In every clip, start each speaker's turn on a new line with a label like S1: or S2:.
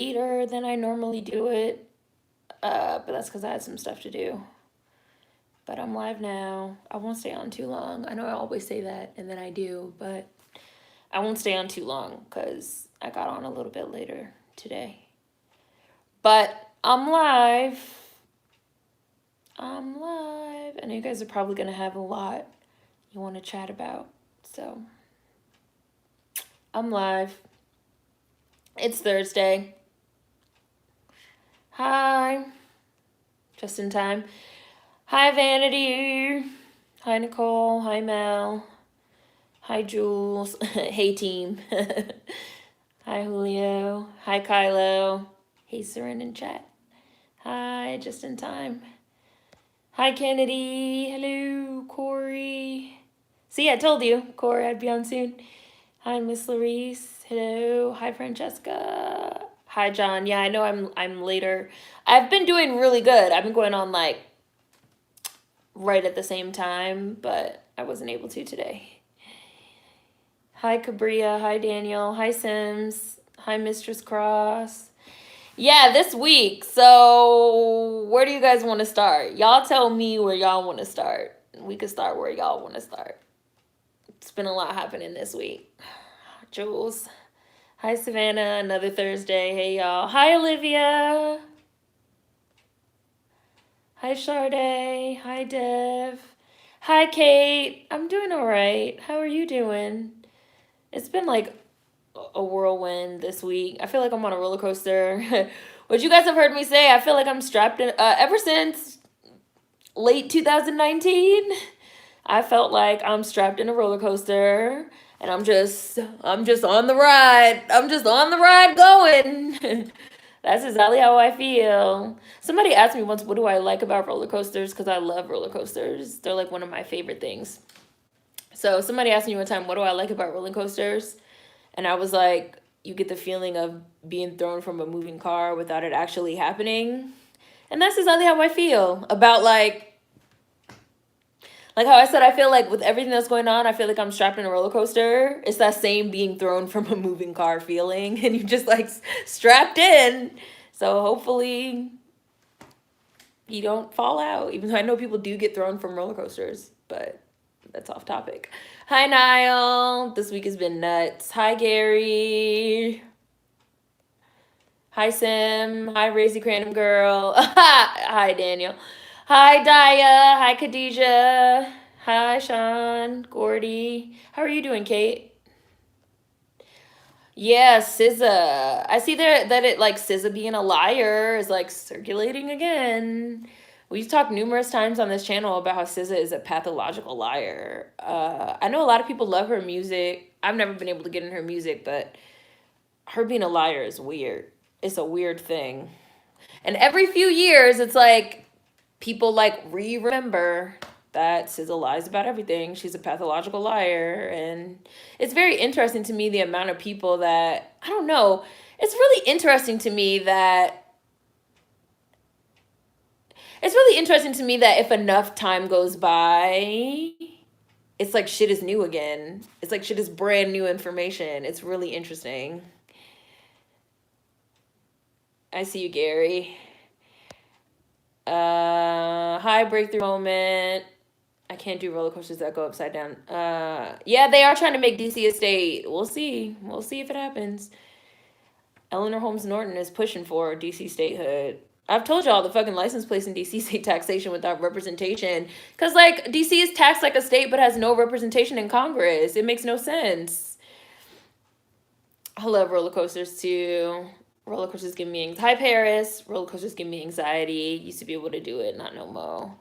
S1: later than I normally do it, but that's because I had some stuff to do. But I'm live now. I won't stay on too long. I know I always say that, and then I do, but I won't stay on too long because I got on a little bit later today. But I'm live. I'm live. I know you guys are probably going to have a lot you want to chat about. So I'm live. It's Thursday. Hi. Just in time. Hi, Vanity. Hi, Nicole. Hi, Mel. Hi, Jules. Hey, team. Hi, Julio. Hi, Kylo. Hey, Seren in chat. Hi, just in time. Hi, Kennedy. Hello, Corey. See, I told you, Corey, I'd be on soon. Hi, Miss Larice. Hello. Hi, Francesca. Hi, John. Yeah, I know I'm later. I've been doing really good. I've been going on like right at the same time, but I wasn't able to today. Hi, Cabria. Hi, Daniel. Hi, Sims. Hi, Mistress Cross. Yeah, this week. So, where do you guys want to start? Y'all tell me where y'all want to start. We could start where y'all want to start. It's been a lot happening this week. Jules. Hi, Savannah. Another Thursday. Hey, y'all. Hi, Olivia. Hi, Sade. Hi, Dev. Hi, Kate. I'm doing all right. How are you doing? It's been like a whirlwind this week. I feel like I'm on a roller coaster. What you guys have heard me say, I feel like I'm strapped in. Ever since late 2019, I felt like I'm strapped in a roller coaster, and I'm just on the ride. I'm just on the ride going. That's exactly how I feel. Somebody asked me once, what do I like about roller coasters? Because I love roller coasters. They're like one of my favorite things. So somebody asked me one time, what do I like about roller coasters? And I was like, you get the feeling of being thrown from a moving car without it actually happening. And that's exactly how I feel about like how I said, I feel like with everything that's going on, I feel like I'm strapped in a roller coaster. It's that same being thrown from a moving car feeling, and you're just like strapped in. So hopefully you don't fall out, even though I know people do get thrown from roller coasters, but that's off topic. Hi, Niall. This week has been nuts. Hi, Gary. Hi, Sim. Hi, Razy Crandom Girl. Hi, Daniel. Hi, Daya. Hi, Khadijah. Hi, Sean. Gordy. How are you doing, Kate? Yeah, SZA. I see there that it like SZA being a liar is like circulating again. We've talked numerous times on this channel about how SZA is a pathological liar. I know a lot of people love her music. I've never been able to get in her music, but her being a liar is weird. It's a weird thing. And every few years, it's like people like remember that SZA lies about everything. She's a pathological liar. And it's very interesting to me the amount of people that, I don't know, it's really interesting to me that. It's really interesting to me that if enough time goes by, it's like shit is new again. It's like shit is brand new information. It's really interesting. I see you, Gary. Hi, breakthrough moment. I can't do roller coasters that go upside down. Yeah, they are trying to make DC a state. We'll see. We'll see if it happens. Eleanor Holmes Norton is pushing for DC statehood. I've told y'all the fucking license plates in DC state taxation without representation. Because, like, DC is taxed like a state but has no representation in Congress. It makes no sense. I love roller coasters too. Roller coasters give me anxiety. Hi, Paris. Roller coasters give me anxiety. Used to be able to do it, not no more.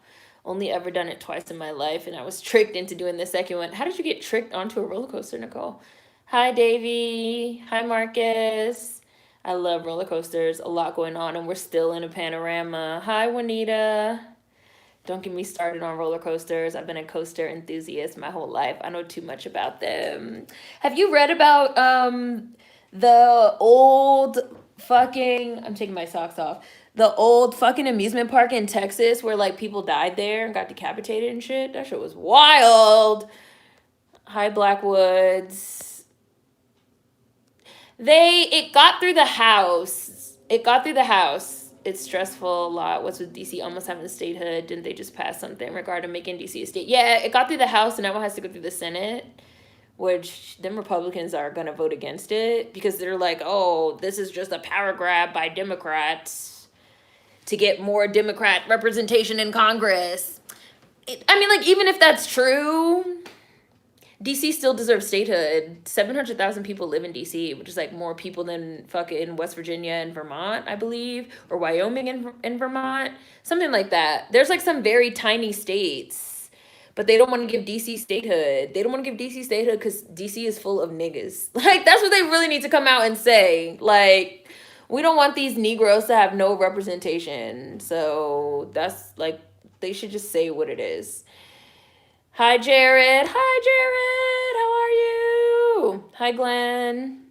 S1: Only ever done it twice in my life, and I was tricked into doing the second one. How did you get tricked onto a roller coaster, Nicole? Hi, Davy. Hi, Marcus. I love roller coasters. A lot going on, and we're still in a panorama. Hi, Juanita. Don't get me started on roller coasters. I've been a coaster enthusiast my whole life. I know too much about them. Have you read about the old fucking, I'm taking my socks off. The old fucking amusement park in Texas where like people died there and got decapitated and shit? That shit was wild. Hi, Blackwoods. It got through the House. It got through the House. It's stressful a lot. What's with DC almost having statehood? Didn't they just pass something regarding making DC a state? Yeah, it got through the House and now it has to go through the Senate, which them Republicans are going to vote against it because they're like, oh, this is just a power grab by Democrats to get more Democrat representation in Congress. I mean, like, even if that's true, DC still deserves statehood. 700,000 people live in DC, which is like more people than fucking West Virginia and Vermont, I believe, or Wyoming and Vermont, something like that. There's like some very tiny states, but they don't want to give DC statehood. They don't want to give DC statehood because DC is full of niggas. Like, that's what they really need to come out and say. Like, we don't want these Negroes to have no representation. So that's like, they should just say what it is. Hi, Jared. Hi, Jared. How are you? Hi, Glenn.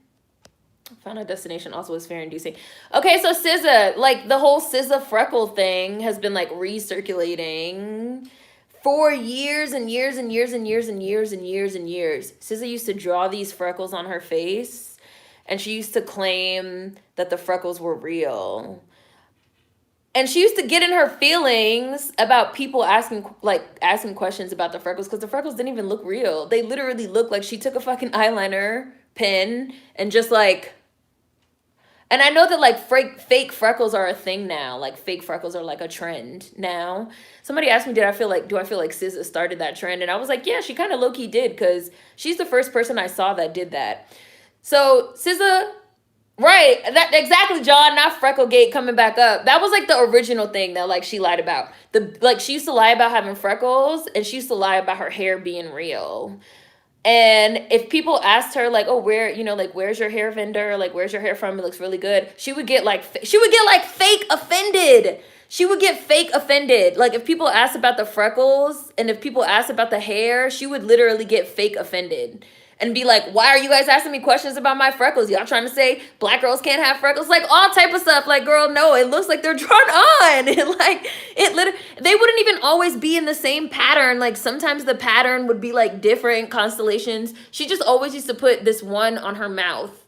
S1: Final Destination also was fair inducing. Okay, so SZA, like the whole SZA freckle thing has been like recirculating for years and years and years and years and years and years and years. SZA used to draw these freckles on her face, and she used to claim that the freckles were real. And she used to get in her feelings about people asking questions about the freckles because the freckles didn't even look real. They literally looked like she took a fucking eyeliner pen and just like. And I know that like fake freckles are a thing now. Like fake freckles are like a trend now. Somebody asked me, do I feel like SZA started that trend? And I was like, yeah, she kind of low key did because she's the first person I saw that did that. So SZA. Right, that exactly, John. Not Frecklegate coming back up. That was like the original thing that like she lied about. She used to lie about having freckles, and she used to lie about her hair being real. And if people asked her like, oh, where's your hair vendor? Like, where's your hair from? It looks really good. She would get fake offended. She would get fake offended. Like if people asked about the freckles and if people asked about the hair, she would literally get fake offended. And be like, why are you guys asking me questions about my freckles? Y'all trying to say black girls can't have freckles? Like all type of stuff. Like, girl, no, it looks like they're drawn on. They wouldn't even always be in the same pattern. Like sometimes the pattern would be like different constellations. She just always used to put this one on her mouth,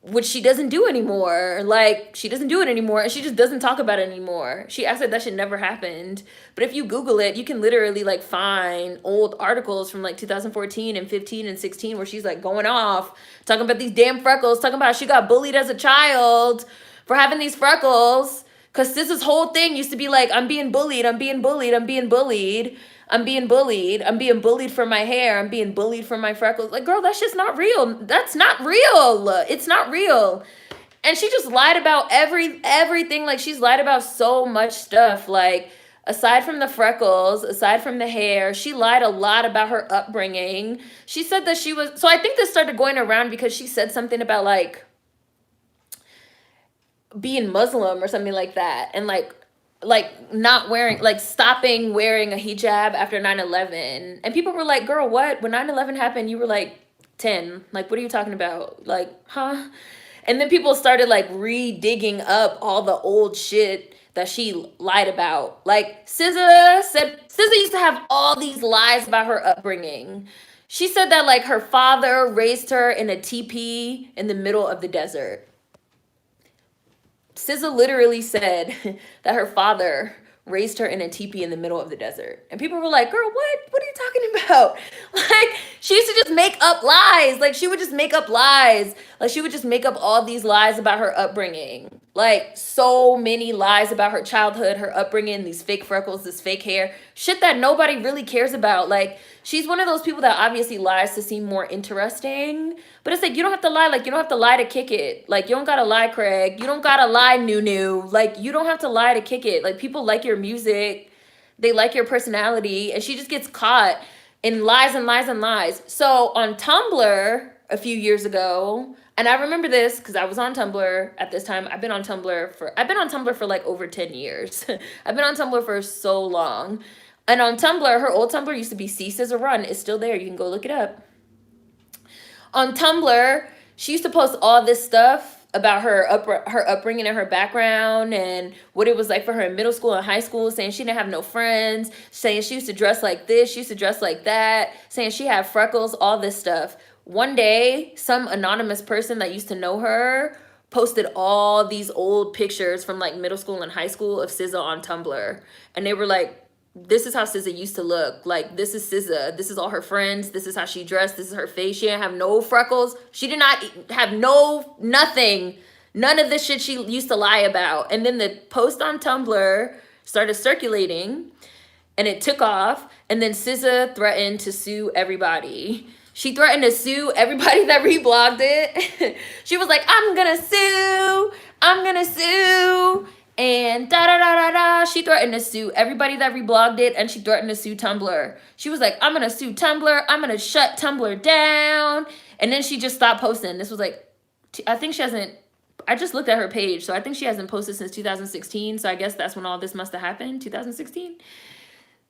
S1: which she doesn't do anymore. Like, she doesn't do it anymore, and she just doesn't talk about it anymore. She acts like that shit never happened. But if you Google it, you can literally, like, find old articles from, like, 2014 and 15 and 16 where she's, like, going off, talking about these damn freckles, talking about how she got bullied as a child for having these freckles. Because SZA's whole thing used to be, like, I'm being bullied, I'm being bullied, I'm being bullied. I'm being bullied. I'm being bullied for my hair. I'm being bullied for my freckles. Like, girl, that's just not real. That's not real. It's not real. And she just lied about everything. Like, she's lied about so much stuff. Like, aside from the freckles, aside from the hair, she lied a lot about her upbringing. She said that she was... So I think this started going around because she said something about, like, being Muslim or something like that. And, like not wearing, like stopping wearing a hijab after 9/11. And people were like, girl, what? When 9/11 happened, you were like 10. Like, what are you talking about? Like, huh? And then people started like re-digging up all the old shit that she lied about. Like SZA used to have all these lies about her upbringing. She said that like her father raised her in a teepee in the middle of the desert. SZA literally said that her father raised her in a teepee in the middle of the desert. And people were like, girl, what? What are you talking about? Like, she used to just make up lies. Like, she would just make up lies. Like, she would just make up all these lies about her upbringing. Like, so many lies about her childhood, her upbringing, these fake freckles, this fake hair. Shit that nobody really cares about. Like, she's one of those people that obviously lies to seem more interesting. But it's like, you don't have to lie. Like, you don't have to lie to kick it. Like, you don't gotta lie, Craig. You don't gotta lie, Nunu. Like, you don't have to lie to kick it. Like, people like your music. They like your personality. And she just gets caught in lies and lies and lies. So on Tumblr a few years ago, and I remember this because I was on Tumblr at this time. I've been on Tumblr for like over 10 years. I've been on Tumblr for so long. And on Tumblr, her old Tumblr used to be C SZA Run. It's still there. You can go look it up. On Tumblr, she used to post all this stuff about her upbringing and her background and what it was like for her in middle school and high school, saying she didn't have no friends, saying she used to dress like this, she used to dress like that, saying she had freckles, all this stuff. One day, some anonymous person that used to know her posted all these old pictures from like middle school and high school of SZA on Tumblr. And they were like, this is how SZA used to look. Like, this is SZA. This is all her friends. This is how she dressed. This is her face. She didn't have no freckles. She did not have nothing. None of the shit she used to lie about. And then the post on Tumblr started circulating and it took off. And then SZA threatened to sue everybody. She threatened to sue everybody that reblogged it. She was like, I'm gonna sue. And da da da da da. She threatened to sue everybody that reblogged it, and she threatened to sue Tumblr. She was like, I'm gonna sue Tumblr. I'm gonna shut Tumblr down. And then she just stopped posting. This was like, I think she hasn't, I just looked at her page, so I think she hasn't posted since 2016. So I guess that's when all this must have happened, 2016.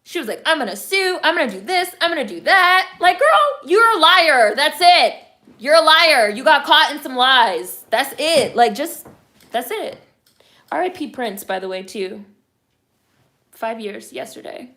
S1: She was like, I'm gonna sue, I'm gonna do this, I'm gonna do that. Like, girl, you're a liar. That's it. You're a liar. You got caught in some lies. That's it. Like, just, that's it. R.I.P. Prince, by the way, too. 5 years yesterday.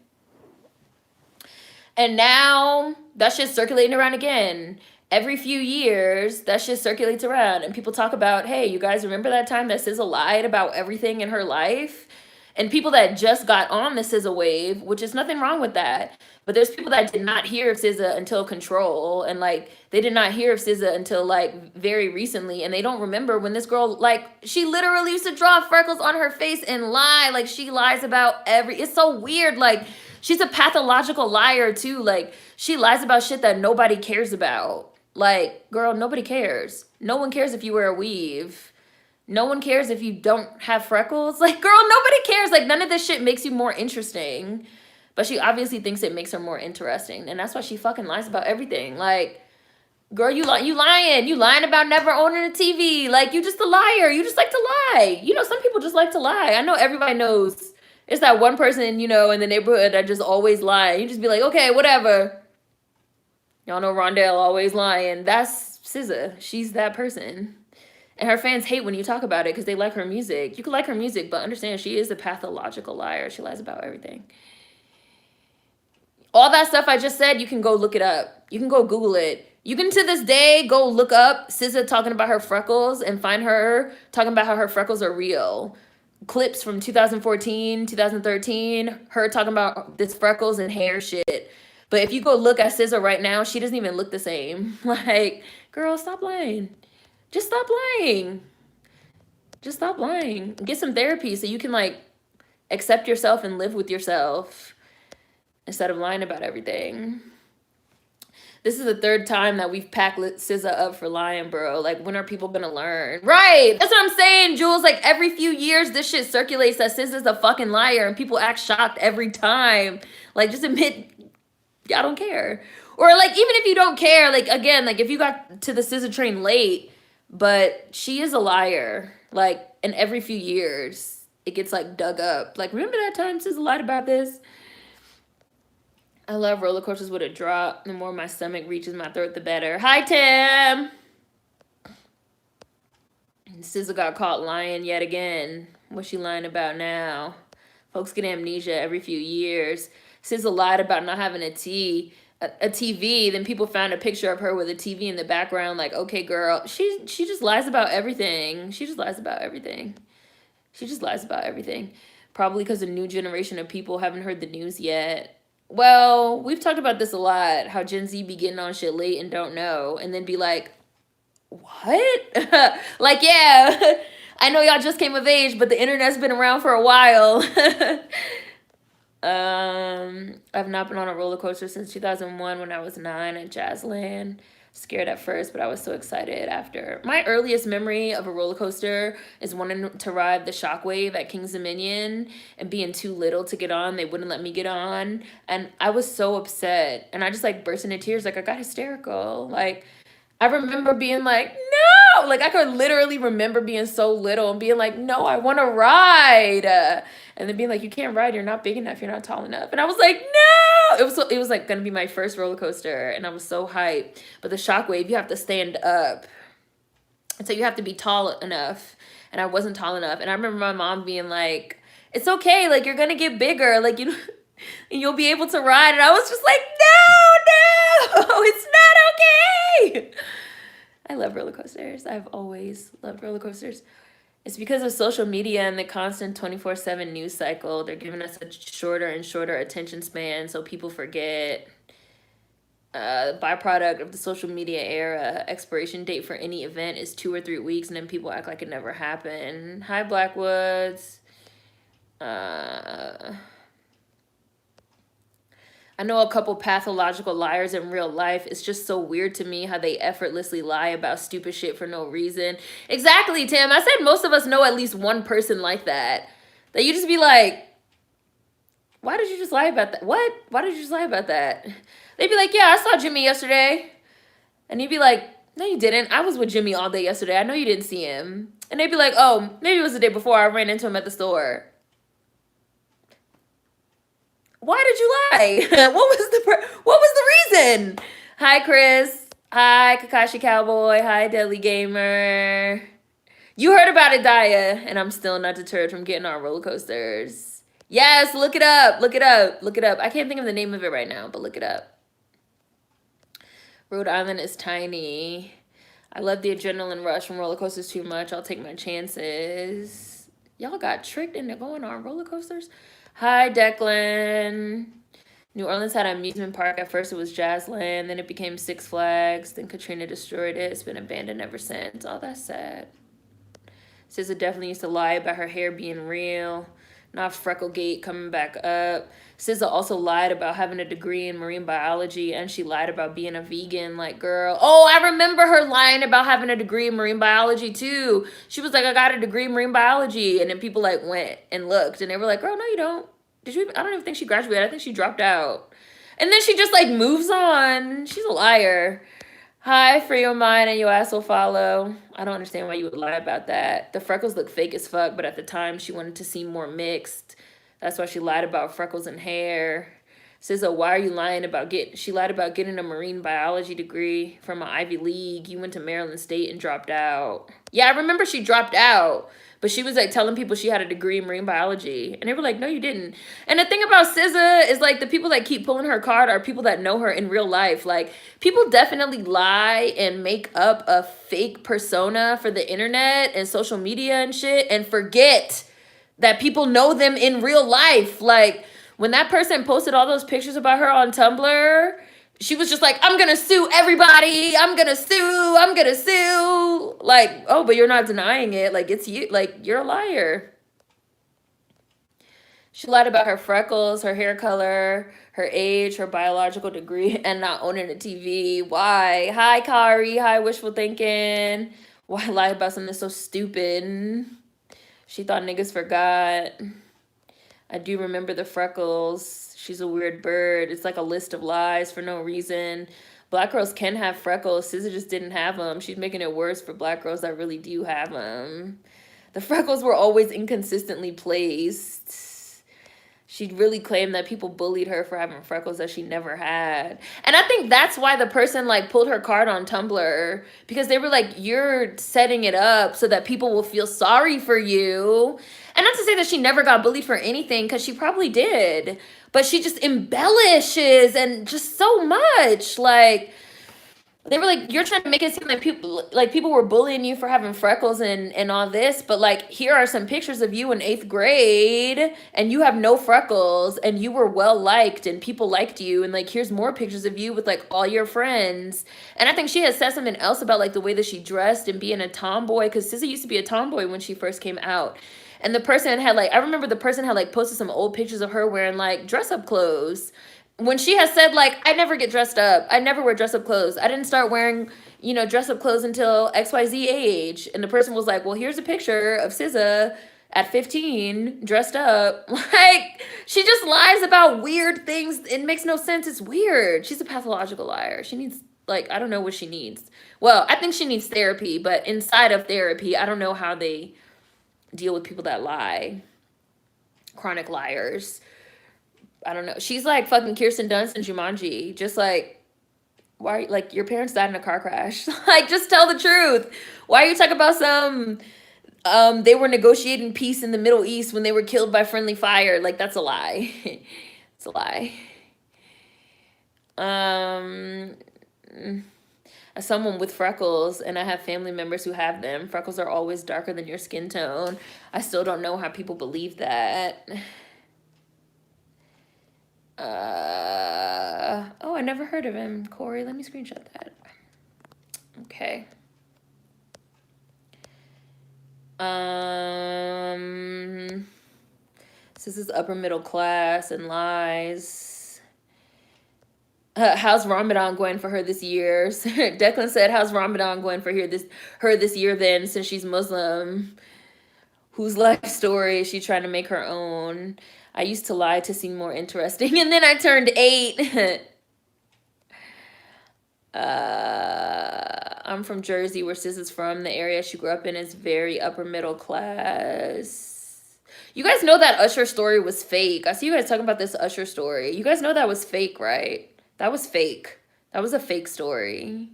S1: And now that shit's circulating around again. Every few years, that shit circulates around. And people talk about, hey, you guys remember that time that SZA lied about everything in her life? And people that just got on the SZA wave, which is nothing wrong with that. But there's people that did not hear of SZA until Control. And, like, they did not hear of SZA until, like, very recently. And they don't remember when this girl, like, she literally used to draw freckles on her face and lie. Like, she lies about it's so weird. Like, she's a pathological liar, too. Like, she lies about shit that nobody cares about. Like, girl, nobody cares. No one cares if you wear a weave. No one cares if you don't have freckles. Like, girl, nobody cares. Like, none of this shit makes you more interesting. But she obviously thinks it makes her more interesting. And that's why she fucking lies about everything. Like, girl, you lying. You lying about never owning a TV. Like, you just a liar. You just like to lie. You know, some people just like to lie. I know everybody knows. It's that one person, you know, in the neighborhood that just always lie. You just be like, okay, whatever. Y'all know Rondell always lying. That's SZA. She's that person. And her fans hate when you talk about it because they like her music. You can like her music, but understand she is a pathological liar. She lies about everything. All that stuff I just said, you can go look it up. You can go Google it. You can, to this day, go look up SZA talking about her freckles and find her talking about how her freckles are real. Clips from 2014, 2013, her talking about this freckles and hair shit. But if you go look at SZA right now, she doesn't even look the same. Like, girl, stop lying. Just stop lying. Just stop lying. Get some therapy so you can, like, accept yourself and live with yourself instead of lying about everything. This is the third time that we've packed SZA up for lying, bro. Like, when are people gonna learn? Right. That's what I'm saying, Jules. Like, every few years, this shit circulates that SZA's a fucking liar and people act shocked every time. Like, just admit y'all don't care. Or, like, even if you don't care, like, again, like, if you got to the SZA train late, but she is a liar. Like, and every few years, it gets, like, dug up. Like, remember that time SZA lied about this? I love roller coasters with a drop. The more my stomach reaches my throat, the better. Hi, Tim! SZA got caught lying yet again. What's she lying about now? Folks get amnesia every few years. SZA lied about not having a TV, then people found a picture of her with a TV in the background. Like, okay, girl, she just lies about everything. She just lies about everything. She just lies about everything. Probably because a new generation of people haven't heard the news yet. Well, we've talked about this a lot, how Gen Z be getting on shit late and don't know, and then be like, what? Like, yeah, I know y'all just came of age, but the internet's been around for a while. I've not been on a roller coaster since 2001 when I was 9 at Jazzland. Scared at first, but I was so excited after. My earliest memory of a roller coaster is wanting to ride the Shockwave at King's Dominion and being too little to get on. They wouldn't let me get on. And I was so upset. And I just, like, burst into tears. Like, I got hysterical. Like, I remember being like, no! Like, I could literally remember being so little and being like, no, I want to ride. And then being like, you can't ride. You're not big enough. You're not tall enough. And I was like, no! It was like, going to be my first roller coaster. And I was so hyped. But the Shockwave, you have to stand up. And so you have to be tall enough. And I wasn't tall enough. And I remember my mom being like, it's okay. Like, you're going to get bigger. Like, you know, you'll be able to ride. And I was just like, no, it's not okay. I love roller coasters. I've always loved roller coasters. It's because of social media and the constant 24/7 news cycle. They're giving us a shorter and shorter attention span, so people forget. Byproduct of the social media era, expiration date for any event is 2 or 3 weeks, and then people act like it never happened. Hi, Blackwoods. I know a couple pathological liars in real life. It's just so weird to me how they effortlessly lie about stupid shit for no reason. Exactly, Tim. I said most of us know at least one person like that. That you just be like, why did you just lie about that? What? Why did you just lie about that? They'd be like, yeah, I saw Jimmy yesterday. And you'd be like, no, you didn't. I was with Jimmy all day yesterday. I know you didn't see him. And they'd be like, oh, maybe it was the day before. I ran into him at the store. Why did you lie? What was the reason? Hi, Chris. Hi, Kakashi Cowboy. Hi, Deadly Gamer. You heard about it, Daya, and I'm still not deterred from getting on roller coasters. Yes, look it up. Look it up. Look it up. I can't think of the name of it right now, but look it up. Rhode Island is tiny. I love the adrenaline rush from roller coasters too much. I'll take my chances. Y'all got tricked into going on roller coasters? Hi, Declan. New Orleans had an amusement park. At first it was Jazzland, then it became Six Flags, then Katrina destroyed it. It's been abandoned ever since. Oh, that's sad. SZA definitely used to lie about her hair being real. Not Frecklegate coming back up. SZA also lied about having a degree in marine biology, and she lied about being a vegan. Like, girl. Oh, I remember her lying about having a degree in marine biology, too. She was like, I got a degree in marine biology. And then people, like, went and looked, and they were like, girl, no, you don't. Did you? I don't even think she graduated. I think she dropped out. And then she just, like, moves on. She's a liar. Hi, free your mind and your ass will follow. I don't understand why you would lie about that. The freckles look fake as fuck, but at the time she wanted to seem more mixed. That's why she lied about freckles and hair. SZA, why are you lying about she lied about getting a marine biology degree from an Ivy League. You went to Maryland State and dropped out. Yeah, I remember she dropped out. But she was like telling people she had a degree in marine biology. And they were like, no, you didn't. And the thing about SZA is like the people that keep pulling her card are people that know her in real life. Like people definitely lie and make up a fake persona for the internet and social media and shit and forget that people know them in real life. Like when that person posted all those pictures about her on Tumblr, she was just like, I'm going to sue everybody. I'm going to sue. Like, oh, but you're not denying it. Like, it's you. Like, you're a liar. She lied about her freckles, her hair color, her age, her biological degree, and not owning a TV. Why? Hi, Kari. Hi, wishful thinking. Why lie about something so stupid? She thought niggas forgot. I do remember the freckles. She's a weird bird. It's like a list of lies for no reason. Black girls can have freckles. SZA just didn't have them. She's making it worse for black girls that really do have them. The freckles were always inconsistently placed. She really claimed that people bullied her for having freckles that she never had. And I think that's why the person like pulled her card on Tumblr, because they were like, you're setting it up so that people will feel sorry for you. And not to say that she never got bullied for anything, because she probably did. But she just embellishes and just so much. Like, they were like, you're trying to make it seem like people were bullying you for having freckles and all this, but like here are some pictures of you in 8th grade and you have no freckles and you were well liked and people liked you, and like here's more pictures of you with like all your friends. And I think she had said something else about like the way that she dressed and being a tomboy, because SZA used to be a tomboy when she first came out. And the person had like, I remember the person had like posted some old pictures of her wearing like dress up clothes, when she has said, like, I never get dressed up. I never wear dress up clothes. I didn't start wearing, you know, dress up clothes until XYZ age. And the person was like, well, here's a picture of SZA at 15 dressed up. Like, she just lies about weird things. It makes no sense. It's weird. She's a pathological liar. She needs, like, I don't know what she needs. Well, I think she needs therapy. But inside of therapy, I don't know how they deal with people that lie. Chronic liars. I don't know. She's like fucking Kirsten Dunst in Jumanji. Just like, why? Like, your parents died in a car crash. Like, just tell the truth. Why are you talking about some? They were negotiating peace in the Middle East when they were killed by friendly fire. Like, that's a lie. It's a lie. As someone with freckles, and I have family members who have them, freckles are always darker than your skin tone. I still don't know how people believe that. Oh, I never heard of him. Corey, let me screenshot that. Okay. This is upper middle class and lies. How's Ramadan going for her this year? Declan said, how's Ramadan going for her this year then, since she's Muslim? Whose life story is she trying to make her own? I used to lie to seem more interesting, and then I turned 8. I'm from Jersey, where Sis is from. The area she grew up in is very upper middle class. You guys know that Usher story was fake. I see you guys talking about this Usher story. You guys know that was fake, right? That was fake. That was a fake story.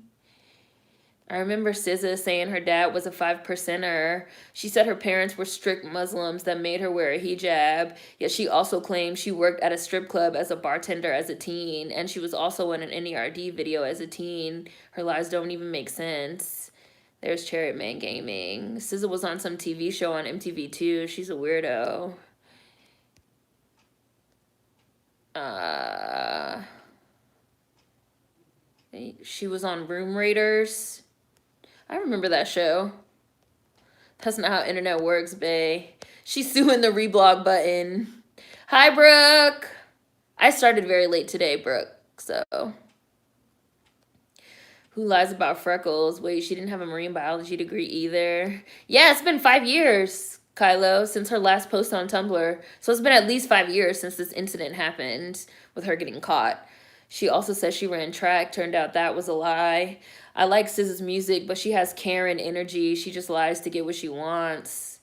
S1: I remember SZA saying her dad was a 5%er. She said her parents were strict Muslims that made her wear a hijab. Yet she also claimed she worked at a strip club as a bartender as a teen. And she was also in an NERD video as a teen. Her lies don't even make sense. There's Chariot Man Gaming. SZA was on some TV show on MTV too. She's a weirdo. She was on Room Raiders. I remember that show. That's not how internet works, bae. She's suing the reblog button. Hi, Brooke. I started very late today, Brooke, so. Who lies about freckles? Wait, she didn't have a marine biology degree either. Yeah, it's been 5 years, Kylo, since her last post on Tumblr. So it's been at least 5 years since this incident happened with her getting caught. She also says she ran track. Turned out that was a lie. I like SZA's music, but she has Karen energy. She just lies to get what she wants.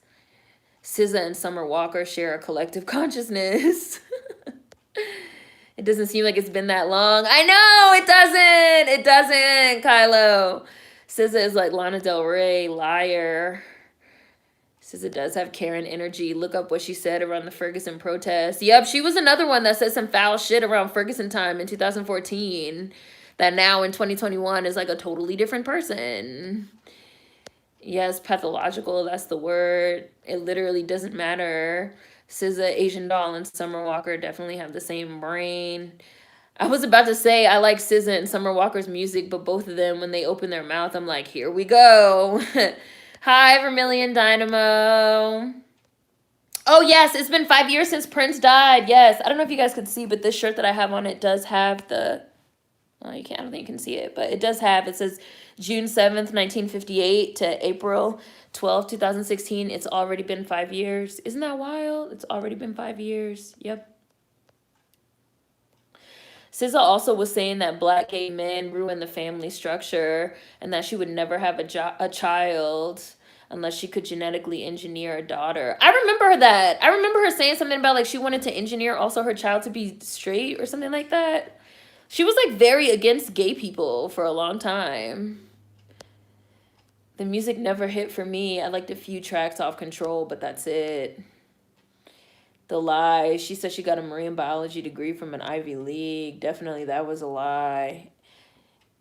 S1: SZA and Summer Walker share a collective consciousness. It doesn't seem like it's been that long. I know, it doesn't. It doesn't, Kylo. SZA is like Lana Del Rey, liar. SZA does have Karen energy. Look up what she said around the Ferguson protest. Yep, she was another one that said some foul shit around Ferguson time in 2014 that now in 2021 is like a totally different person. Yes, pathological, that's the word. It literally doesn't matter. SZA, Asian Doll, and Summer Walker definitely have the same brain. I was about to say I like SZA and Summer Walker's music, but both of them, when they open their mouth, I'm like, here we go. Hi, Vermilion Dynamo. Oh, yes, it's been 5 years since Prince died. Yes, I don't know if you guys can see, but this shirt that I have on it does have the... Oh, you can't, I don't think you can see it, but it does have, it says June 7th, 1958 to April 12th, 2016. It's already been 5 years. Isn't that wild? It's already been 5 years. Yep. SZA also was saying that black gay men ruin the family structure and that she would never have a child unless she could genetically engineer a daughter. I remember that. I remember her saying something about like she wanted to engineer also her child to be straight or something like that. She was like very against gay people for a long time. The music never hit for me. I liked a few tracks off Control, but that's it. The lie. She said she got a marine biology degree from an Ivy League. Definitely that was a lie.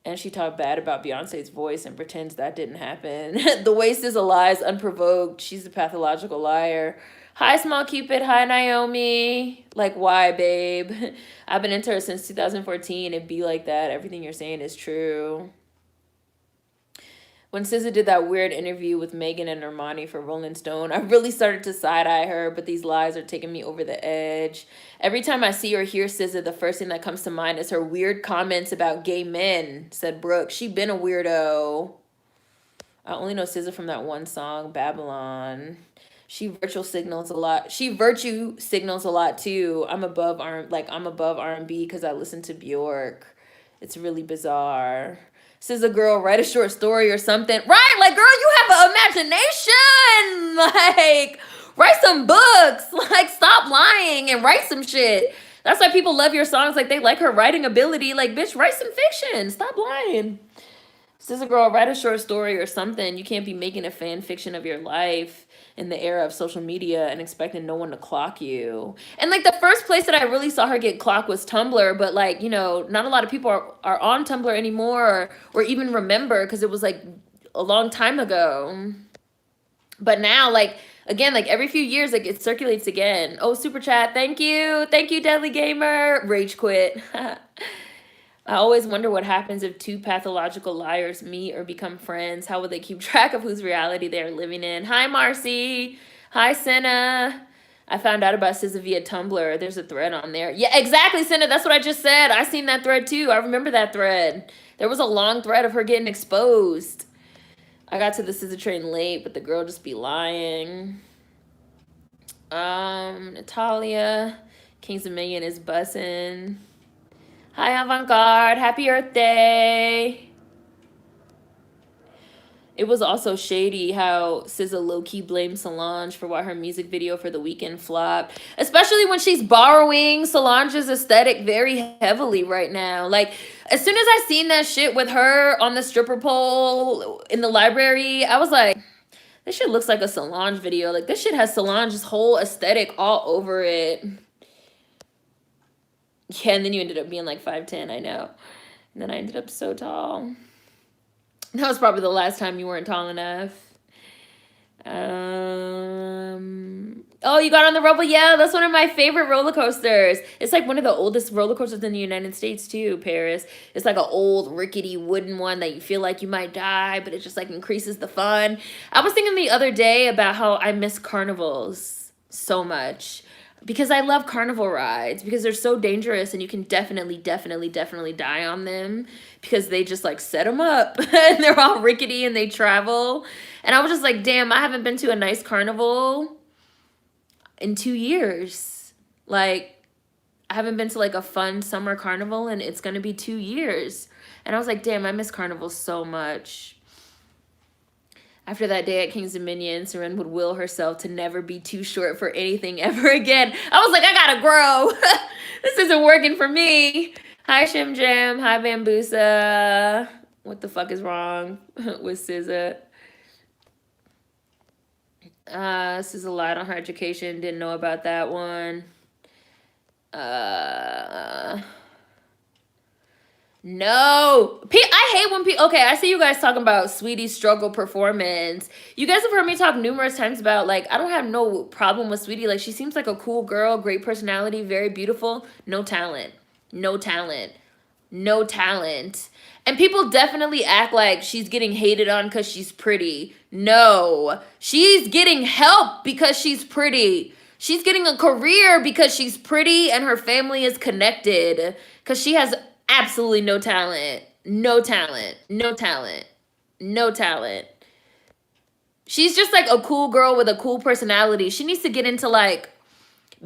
S1: And she talked bad about Beyonce's voice and pretends that didn't happen. The waste is a lie is unprovoked. She's a pathological liar. Hi, Small Cupid. Hi, Naomi. Like, why, babe? I've been into her since 2014. It be like that. Everything you're saying is true. When SZA did that weird interview with Megan and Normani for Rolling Stone, I really started to side-eye her, but these lies are taking me over the edge. Every time I see or hear SZA, the first thing that comes to mind is her weird comments about gay men, said Brooke. She been a weirdo. I only know SZA from that one song, Babylon. She virtue signals a lot. She virtue signals a lot too. I'm above R&B because I listen to Bjork. It's really bizarre. SZA, girl, write a short story or something. Right, like, girl, you have an imagination. Like, write some books. Like, stop lying and write some shit. That's why people love your songs. Like, they like her writing ability. Like, bitch, write some fiction. Stop lying. SZA, girl, write a short story or something. You can't be making a fan fiction of your life. in the era of social media and expecting no one to clock you. And like the first place that I really saw her get clocked was Tumblr, but like, you know, not a lot of people are on Tumblr anymore or even remember because it was like a long time ago. But now, like, again, like every few years, like it circulates again. Oh, super chat. Thank you. Thank you, Deadly Gamer. Rage quit. I always wonder what happens if two pathological liars meet or become friends. How will they keep track of whose reality they are living in? Hi, Marcy. Hi, Senna. I found out about SZA via Tumblr. There's a thread on there. Yeah, exactly, Senna. That's what I just said. I seen that thread too. I remember that thread. There was a long thread of her getting exposed. I got to the SZA train late, but the girl just be lying. Natalia. Kings of Million is bussin'. Hi, Avant-Garde. Happy Earth Day. It was also shady how SZA low-key blamed Solange for why her music video for The Weeknd flopped. Especially when she's borrowing Solange's aesthetic very heavily right now. Like, as soon as I seen that shit with her on the stripper pole in the library, I was like, this shit looks like a Solange video. Like, this shit has Solange's whole aesthetic all over it. Yeah, and then you ended up being like 5'10", I know. And then I ended up so tall. That was probably the last time you weren't tall enough. Oh, you got on the Rumble? Yeah, that's one of my favorite roller coasters. It's like one of the oldest roller coasters in the United States too, Paris. It's like an old rickety wooden one that you feel like you might die, but it just like increases the fun. I was thinking the other day about how I miss carnivals so much. Because I love carnival rides because they're so dangerous and you can definitely die on them because they just like set them up and they're all rickety and they travel. And I was just like, damn, I haven't been to a nice carnival in 2 years. Like, I haven't been to like a fun summer carnival and it's going to be 2 years. And I was like, damn, I miss carnivals so much. After that day at King's Dominion, Seren would will herself to never be too short for anything ever again. I was like, I gotta grow. This isn't working for me. Hi, Shim Jam. Hi, Bambusa. What the fuck is wrong with SZA? SZA lied on her education. Didn't know about that one. No. I hate when people... Okay, I see you guys talking about Sweetie's struggle performance. You guys have heard me talk numerous times about, like, I don't have no problem with Sweetie. Like, she seems like a cool girl, great personality, very beautiful. No talent. No talent. No talent. And people definitely act like she's getting hated on because she's pretty. No. She's getting help because she's pretty. She's getting a career because she's pretty and her family is connected. Because she has... absolutely no talent. No talent. No talent. No talent. She's just like a cool girl with a cool personality. She needs to get into like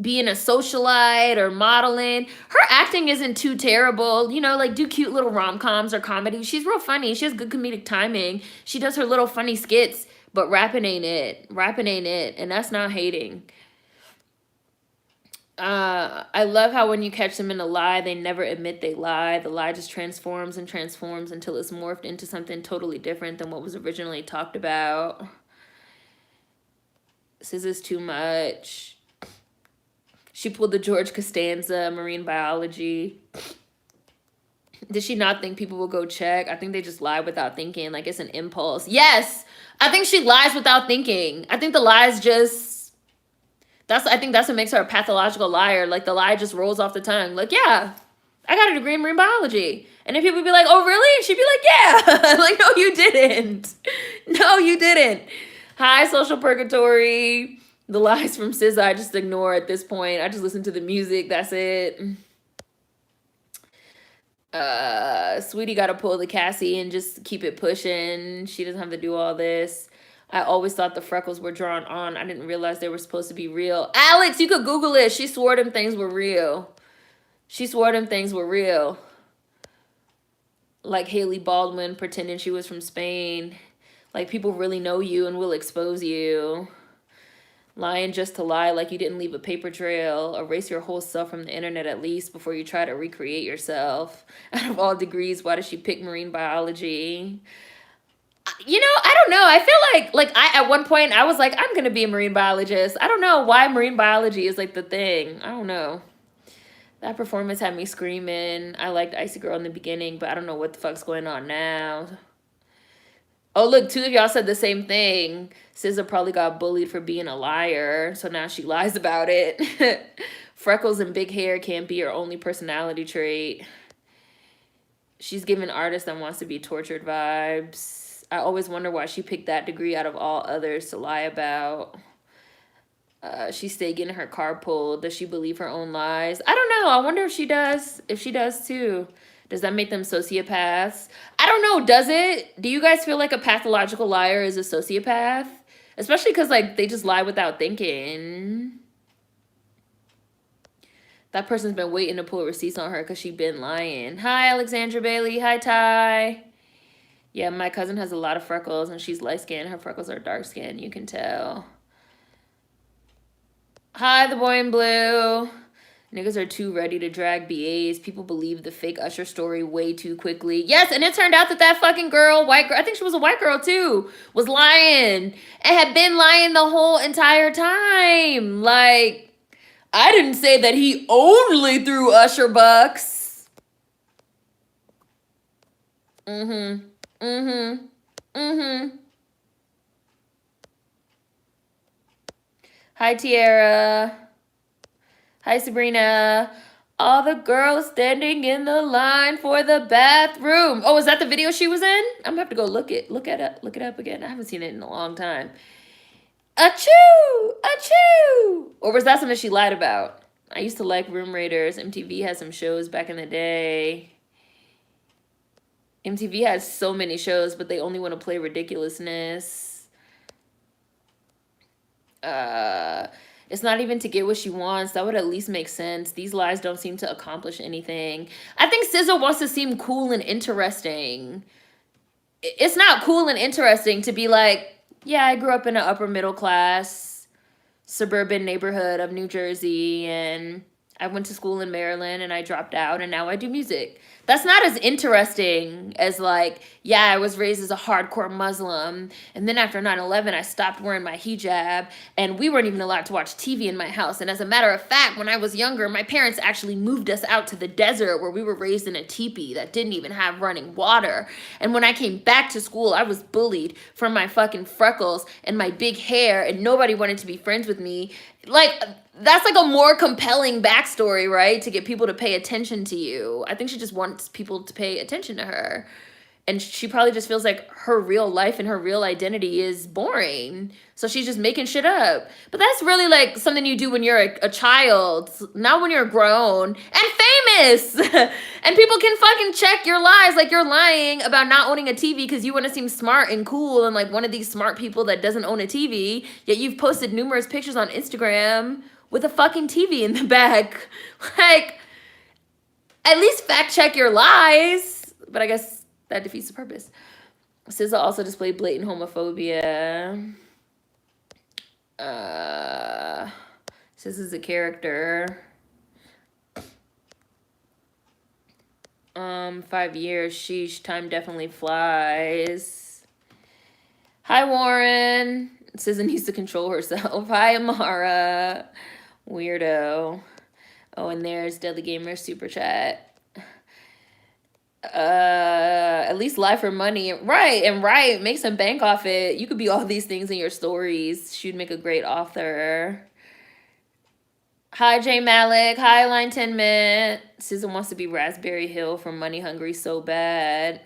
S1: being a socialite or modeling. Her acting isn't too terrible. You know, like do cute little rom-coms or comedy. She's real funny. She has good comedic timing. She does her little funny skits, but rapping ain't it. Rapping ain't it. And that's not hating. I love how when you catch them in a lie, they never admit they lie. The lie just transforms and transforms until it's morphed into something totally different than what was originally talked about. SZA's too much. She pulled the George Costanza, marine biology. Did she not think people will go check? I think they just lie without thinking. Like it's an impulse. Yes, I think she lies without thinking. I think the lies just... I think that's what makes her a pathological liar. Like, the lie just rolls off the tongue. Like, yeah, I got a degree in marine biology. And then people would be like, oh, really? And she'd be like, yeah. Like, no, you didn't. No, you didn't. Hi, Social Purgatory. The lies from SZA, I just ignore at this point. I just listen to the music. That's it. Sweetie got to pull the Cassie and just keep it pushing. She doesn't have to do all this. I always thought the freckles were drawn on. I didn't realize they were supposed to be real. Alex, you could Google it. She swore them things were real. She swore them things were real. Like Haley Baldwin pretending she was from Spain. Like people really know you and will expose you. Lying just to lie like you didn't leave a paper trail. Erase your whole self from the internet at least before you try to recreate yourself. Out of all degrees, why does she pick marine biology? You know, I don't know. I feel like I at one point I was like, I'm gonna be a marine biologist. I don't know why marine biology is like the thing. I don't know. That performance had me screaming. I liked Icy Girl in the beginning, but I don't know what the fuck's going on now. Oh, look, two of y'all said the same thing. SZA probably got bullied for being a liar, so now she lies about it. Freckles and big hair can't be her only personality trait. She's giving artist that wants to be tortured vibes. I always wonder why she picked that degree out of all others to lie about. She stayed getting her car pulled. Does she believe her own lies? I don't know. I wonder if she does. If she does too. Does that make them sociopaths? I don't know. Does it? Do you guys feel like a pathological liar is a sociopath? Especially because like they just lie without thinking. That person's been waiting to pull receipts on her because she been lying. Hi, Alexandra Bailey. Hi, Ty. Yeah, my cousin has a lot of freckles and she's light skinned. Her freckles are dark skinned. You can tell. Hi, the boy in blue. Niggas are too ready to drag BAs. People believe the fake Usher story way too quickly. Yes, and it turned out that that fucking girl, white girl, I think she was a white girl too, was lying and had been lying the whole entire time. Like, I didn't say that he only threw Usher bucks. Mm-hmm. Mm-hmm. Mm-hmm. Hi, Tiara. Hi, Sabrina. All the girls standing in the line for the bathroom. Oh, is that the video she was in? I'm gonna have to go look it up again. I haven't seen it in a long time. Achoo! Achoo! Or was that something she lied about? I used to like Room Raiders. MTV had some shows back in the day. MTV has so many shows, but they only want to play ridiculousness. It's not even to get what she wants. That would at least make sense. These lies don't seem to accomplish anything. I think SZA wants to seem cool and interesting. It's not cool and interesting to be like, yeah, I grew up in an upper middle class suburban neighborhood of New Jersey and I went to school in Maryland and I dropped out and now I do music. That's not as interesting as like, yeah, I was raised as a hardcore Muslim and then after 9/11 I stopped wearing my hijab and we weren't even allowed to watch TV in my house. And as a matter of fact, when I was younger, my parents actually moved us out to the desert where we were raised in a teepee that didn't even have running water. And when I came back to school, I was bullied for my fucking freckles and my big hair and nobody wanted to be friends with me. Like, that's like a more compelling backstory, right? To get people to pay attention to you. I think she just wants people to pay attention to her. And she probably just feels like her real life and her real identity is boring. So she's just making shit up. But that's really like something you do when you're a child, not when you're grown and famous. And people can fucking check your lies. Like you're lying about not owning a TV because you want to seem smart and cool and like one of these smart people that doesn't own a TV. Yet you've posted numerous pictures on Instagram with a fucking TV in the back. Like, at least fact check your lies. But I guess that defeats the purpose. SZA also displayed blatant homophobia. SZA's a character. 5 years. Sheesh, time definitely flies. Hi, Warren. SZA needs to control herself. Hi, Amara. Weirdo. Oh, and there's Deadly Gamer Super Chat. At least lie for money. Right, and right. Make some bank off it. You could be all these things in your stories. She'd make a great author. Hi, J Malik. Hi, Line 10 Mint. SZA wants to be Raspberry Hill from Money Hungry so bad.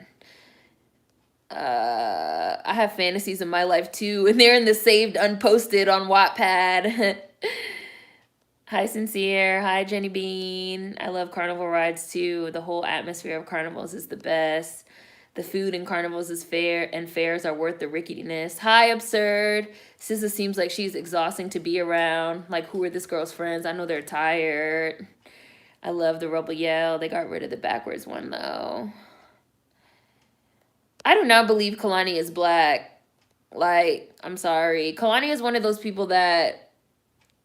S1: I have fantasies in my life too, and they're in the saved unposted on Wattpad. Hi, Sincere. Hi, Jenny Bean. I love carnival rides too. The whole atmosphere of carnivals is the best. The food in carnivals is fair, and fairs are worth the ricketiness. Hi, Absurd. SZA seems like she's exhausting to be around. Like, who are this girl's friends? I know they're tired. I love the Rebel Yell. They got rid of the backwards one, though. I do not believe Kalani is black. Like, I'm sorry. Kalani is one of those people that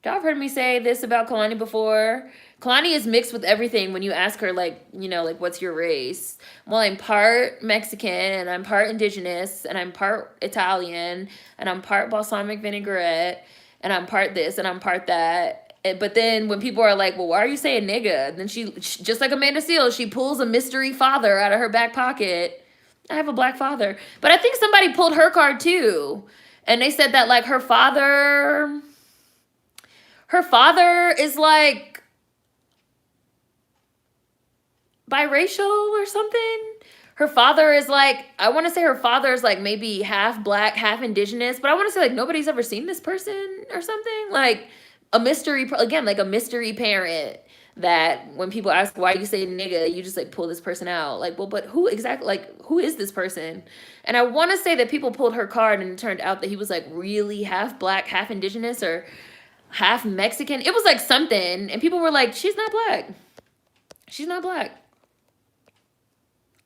S1: Y'all have heard me say this about Kalani before. Kalani is mixed with everything when you ask her, like, you know, like, what's your race? Well, I'm part Mexican, and I'm part indigenous, and I'm part Italian, and I'm part balsamic vinaigrette, and I'm part this, and I'm part that. But then when people are like, well, why are you saying nigga? And then she, just like Amanda Seales, she pulls a mystery father out of her back pocket. I have a black father. But I think somebody pulled her card too. And they said that, like, her father is like biracial or something. Her father is like, I want to say her father is like maybe half black, half indigenous, but I want to say like nobody's ever seen this person or something. Like a mystery, again, like a mystery parent that when people ask why you say nigga, you just like pull this person out. Like, well, but who exactly, like, who is this person? And I want to say that people pulled her card and it turned out that he was like really half black, half indigenous, or half Mexican. It was like something. And people were like, she's not black. She's not black.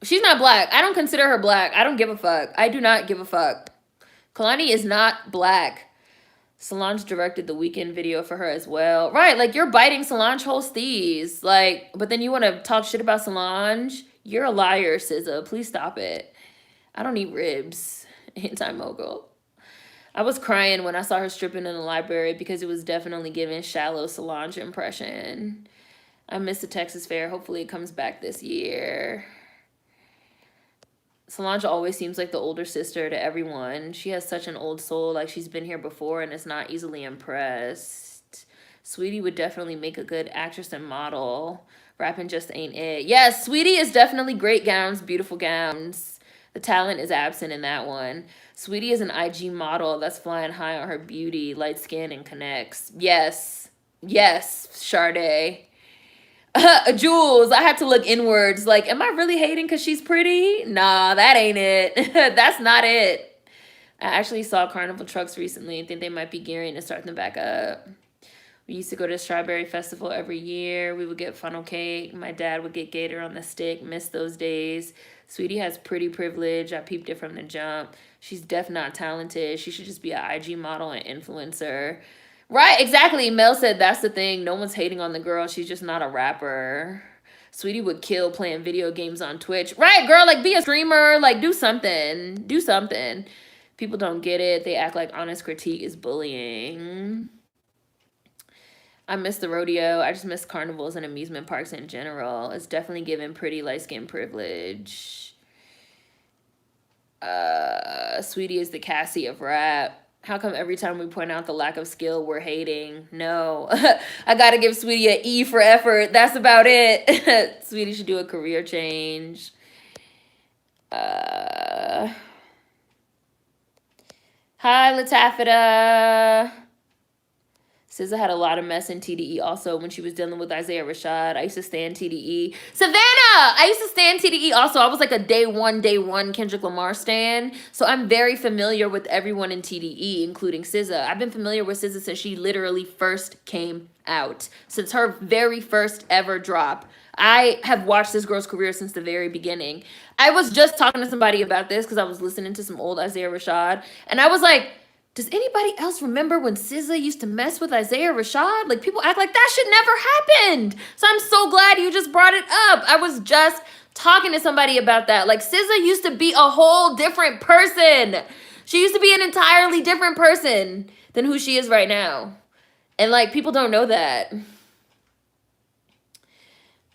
S1: She's not black. I don't consider her black. I don't give a fuck. I do not give a fuck. Kalani is not black. Solange directed the Weekend video for her as well. Right, like you're biting Solange Holsties. Like, but then you want to talk shit about Solange? You're a liar, SZA. Please stop it. I don't eat ribs. Anti-mogul. I was crying when I saw her stripping in the library because it was definitely giving shallow Solange impression. I miss the Texas Fair. Hopefully it comes back this year. Solange always seems like the older sister to everyone. She has such an old soul, like she's been here before and is not easily impressed. Sweetie would definitely make a good actress and model. Rapping just ain't it. Yes, Sweetie is definitely great gowns, beautiful gowns. The talent is absent in that one. Sweetie is an IG model that's flying high on her beauty, light skin, and connects. Yes. Yes, Sade. Jules, I had to look inwards. Like, am I really hating because she's pretty? Nah, that ain't it. That's not it. I actually saw Carnival Trucks recently. I think they might be gearing to start them back up. We used to go to Strawberry Festival every year. We would get funnel cake. My dad would get gator on the stick. Miss those days. Sweetie has pretty privilege. I peeped it from the jump. She's definitely not talented. She should just be an IG model and influencer. Right, exactly. Mel said that's the thing. No one's hating on the girl. She's just not a rapper. Sweetie would kill playing video games on Twitch. Right, girl, like be a streamer. Like do something. Do something. People don't get it. They act like honest critique is bullying. I miss the rodeo. I just miss carnivals and amusement parks in general. It's definitely given pretty light-skin privilege. Sweetie is the Cassie of rap. How come every time we point out the lack of skill, we're hating? No. I gotta give Sweetie an E for effort. That's about it. Sweetie should do a career change. Hi, Latafita. SZA had a lot of mess in TDE also when she was dealing with Isaiah Rashad. I used to stand TDE. Savannah! I used to stand TDE also. I was like a day one Kendrick Lamar stan. So I'm very familiar with everyone in TDE, including SZA. I've been familiar with SZA since she literally first came out. Since her very first ever drop. I have watched this girl's career since the very beginning. I was just talking to somebody about this because I was listening to some old Isaiah Rashad. And I was like, does anybody else remember when SZA used to mess with Isaiah Rashad? Like, people act like that shit never happened. So I'm so glad you just brought it up. I was just talking to somebody about that. Like, SZA used to be a whole different person. She used to be an entirely different person than who she is right now. And, like, people don't know that.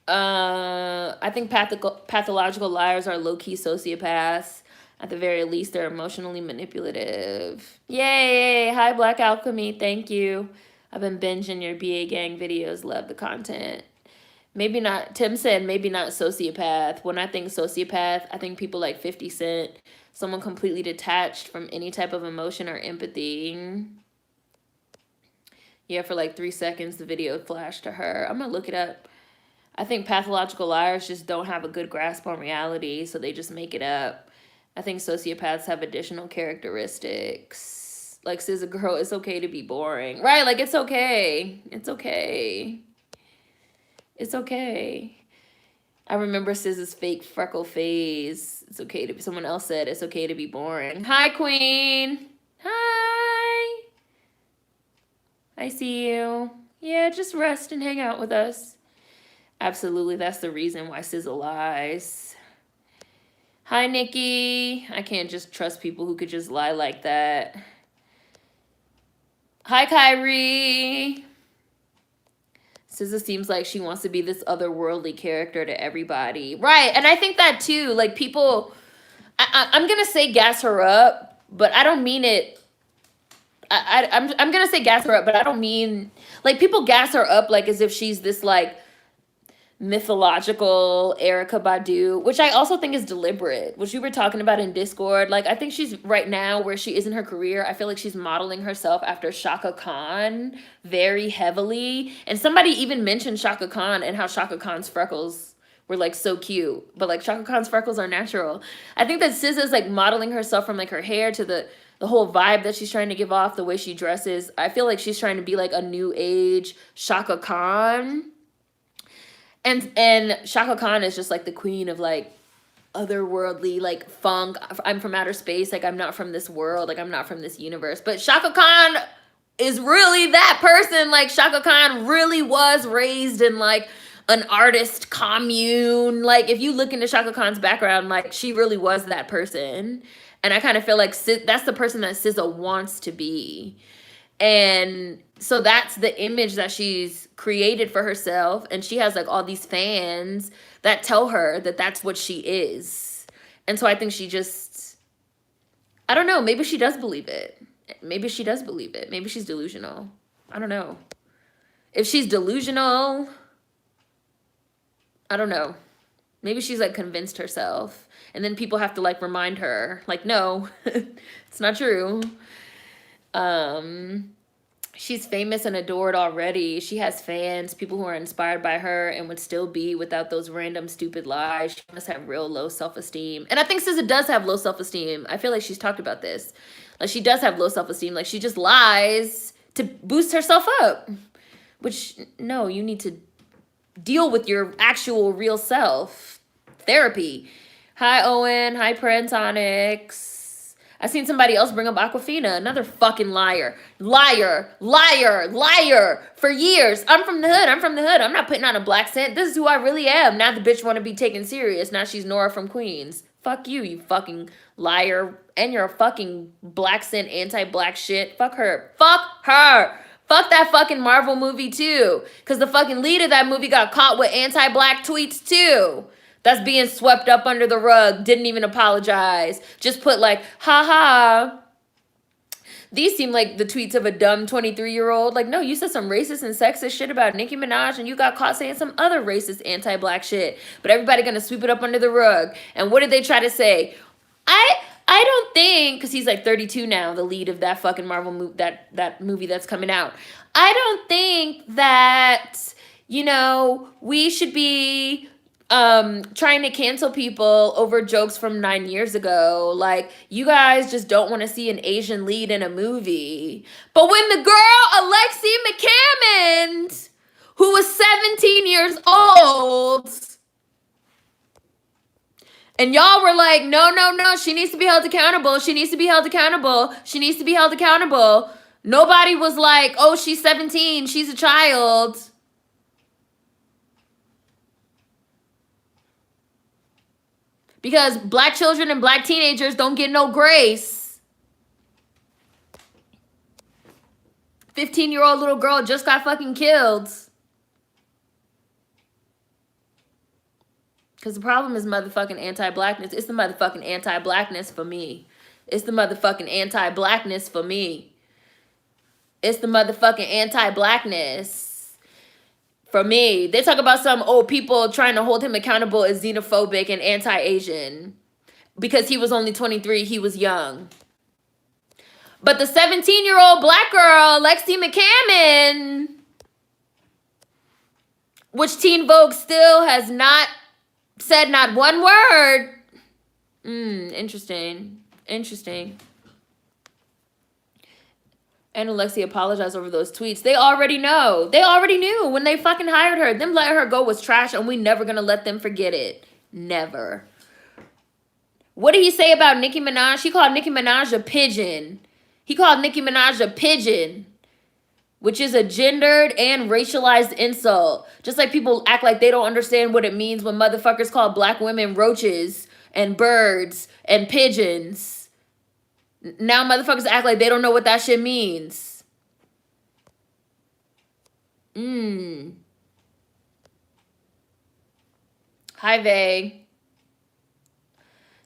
S1: I think pathological liars are low-key sociopaths. At the very least, they're emotionally manipulative. Yay! Hi, Black Alchemy. Thank you. I've been binging your BA Gang videos. Love the content. Maybe not. Tim said maybe not sociopath. When I think sociopath, I think people like 50 Cent. Someone completely detached from any type of emotion or empathy. Yeah, for like 3 seconds, the video flashed to her. I'm going to look it up. I think pathological liars just don't have a good grasp on reality, so they just make it up. I think sociopaths have additional characteristics. Like, SZA, girl, it's okay to be boring. Right, like, it's okay. It's okay. It's okay. I remember SZA's fake freckle phase. It's okay to be, someone else said it's okay to be boring. Hi, Queen. Hi. I see you. Yeah, just rest and hang out with us. Absolutely, that's the reason why SZA lies. Hi, Nikki. I can't just trust people who could just lie like that. Hi, Kyrie. SZA seems like she wants to be this otherworldly character to everybody. Right, and I think that too. Like, people... I'm going to say gas her up, but I don't mean it... I'm going to say gas her up, but I don't mean... Like, people gas her up like as if she's this, like, mythological Erykah Badu, which I also think is deliberate, which we were talking about in Discord. Like, I think she's right now where she is in her career. I feel like she's modeling herself after Shaka Khan very heavily. And somebody even mentioned Shaka Khan and how Shaka Khan's freckles were like so cute, but like Shaka Khan's freckles are natural. I think that SZA's like modeling herself from like her hair to the whole vibe that she's trying to give off, the way she dresses. I feel like she's trying to be like a new age Shaka Khan. And Shaka Khan is just like the queen of like otherworldly, like funk. I'm from outer space. Like, I'm not from this world. Like, I'm not from this universe. But Shaka Khan is really that person. Like, Shaka Khan really was raised in like an artist commune. Like, if you look into Shaka Khan's background, like, she really was that person. And I kind of feel like that's the person that SZA wants to be. And so that's the image that she's created for herself. And she has like all these fans that tell her that that's what she is. And so I think she just, I don't know, maybe she does believe it. Maybe she does believe it. Maybe she's delusional. I don't know. If she's delusional, I don't know. Maybe she's like convinced herself. And then people have to like remind her, like, no, it's not true. She's famous and adored already. She has fans, people who are inspired by her and would still be without those random stupid lies. She must have real low self-esteem. And I think SZA does have low self-esteem. I feel like she's talked about this. Like, she does have low self-esteem. Like, she just lies to boost herself up. Which, no, you need to deal with your actual real self. Therapy. Hi, Owen. Hi, Prantonics. I seen somebody else bring up Aquafina, another fucking liar. Liar, liar, liar. For years. I'm from the hood. I'm from the hood. I'm not putting on a black scent. This is who I really am. Now the bitch want to be taken serious. Now she's Nora from Queens. Fuck you, you fucking liar. And you're a fucking black scent, anti-black shit. Fuck her. Fuck her. Fuck that fucking Marvel movie too. Because the fucking lead of that movie got caught with anti-black tweets too. That's being swept up under the rug. Didn't even apologize. Just put like, haha. These seem like the tweets of a dumb 23-year-old. Like, no, you said some racist and sexist shit about Nicki Minaj and you got caught saying some other racist anti-black shit. But everybody gonna sweep it up under the rug. And what did they try to say? I don't think, because he's like 32 now, the lead of that fucking Marvel movie, that movie that's coming out. I don't think that, you know, we should be trying to cancel people over jokes from 9 years ago. Like, you guys just don't want to see an Asian lead in a movie. But when the girl Alexi McCammond, who was 17 years old, and y'all were like, no, no, no, she needs to be held accountable. She needs to be held accountable. She needs to be held accountable. Nobody was like, oh, she's 17. She's a child. Because black children and black teenagers don't get no grace. 15-year-old little girl just got fucking killed. Because the problem is motherfucking anti-blackness. It's the motherfucking anti-blackness for me. It's the motherfucking anti-blackness for me. It's the motherfucking anti-blackness for me. They talk about some old people trying to hold him accountable as xenophobic and anti-Asian. Because he was only 23, he was young. But the 17-year-old black girl, Lexi McCammon, which Teen Vogue still has not said not one word. Interesting. Interesting. And Alexi apologized over those tweets. They already know. They already knew when they fucking hired her. Them letting her go was trash, and we never gonna let them forget it. Never. What did he say about Nicki Minaj? He called Nicki Minaj a pigeon. He called Nicki Minaj a pigeon. which is a gendered and racialized insult. Just like people act like they don't understand what it means when motherfuckers call black women roaches and birds and pigeons. Now motherfuckers act like they don't know what that shit means. Hi, Vay.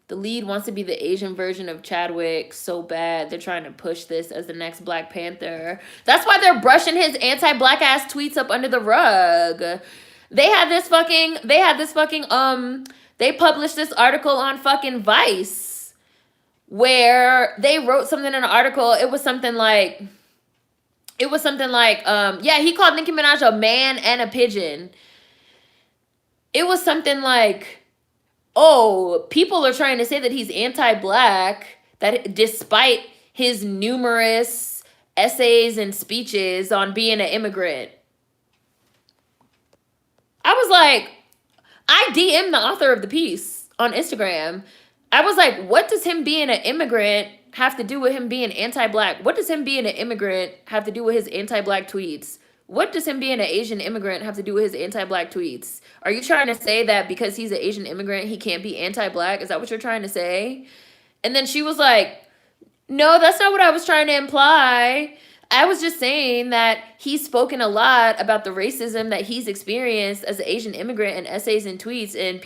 S1: The lead wants to be the Asian version of Chadwick so bad. They're trying to push this as the next Black Panther. That's why they're brushing his anti-black ass tweets up under the rug. They published this article on fucking Vice where they wrote something in an article. It was something like, he called Nicki Minaj a man and a pigeon. It was something like, oh, people are trying to say that he's anti-black, that despite his numerous essays and speeches on being an immigrant. I was like, I DM'd the author of the piece on Instagram. I was like, what does him being an immigrant have to do with him being anti-black? What does him being an immigrant have to do with his anti-black tweets? What does him being an Asian immigrant have to do with his anti-black tweets? Are you trying to say that because he's an Asian immigrant, he can't be anti-black? Is that what you're trying to say? And then she was like, no, that's not what I was trying to imply. I was just saying that he's spoken a lot about the racism that he's experienced as an Asian immigrant in essays and tweets, and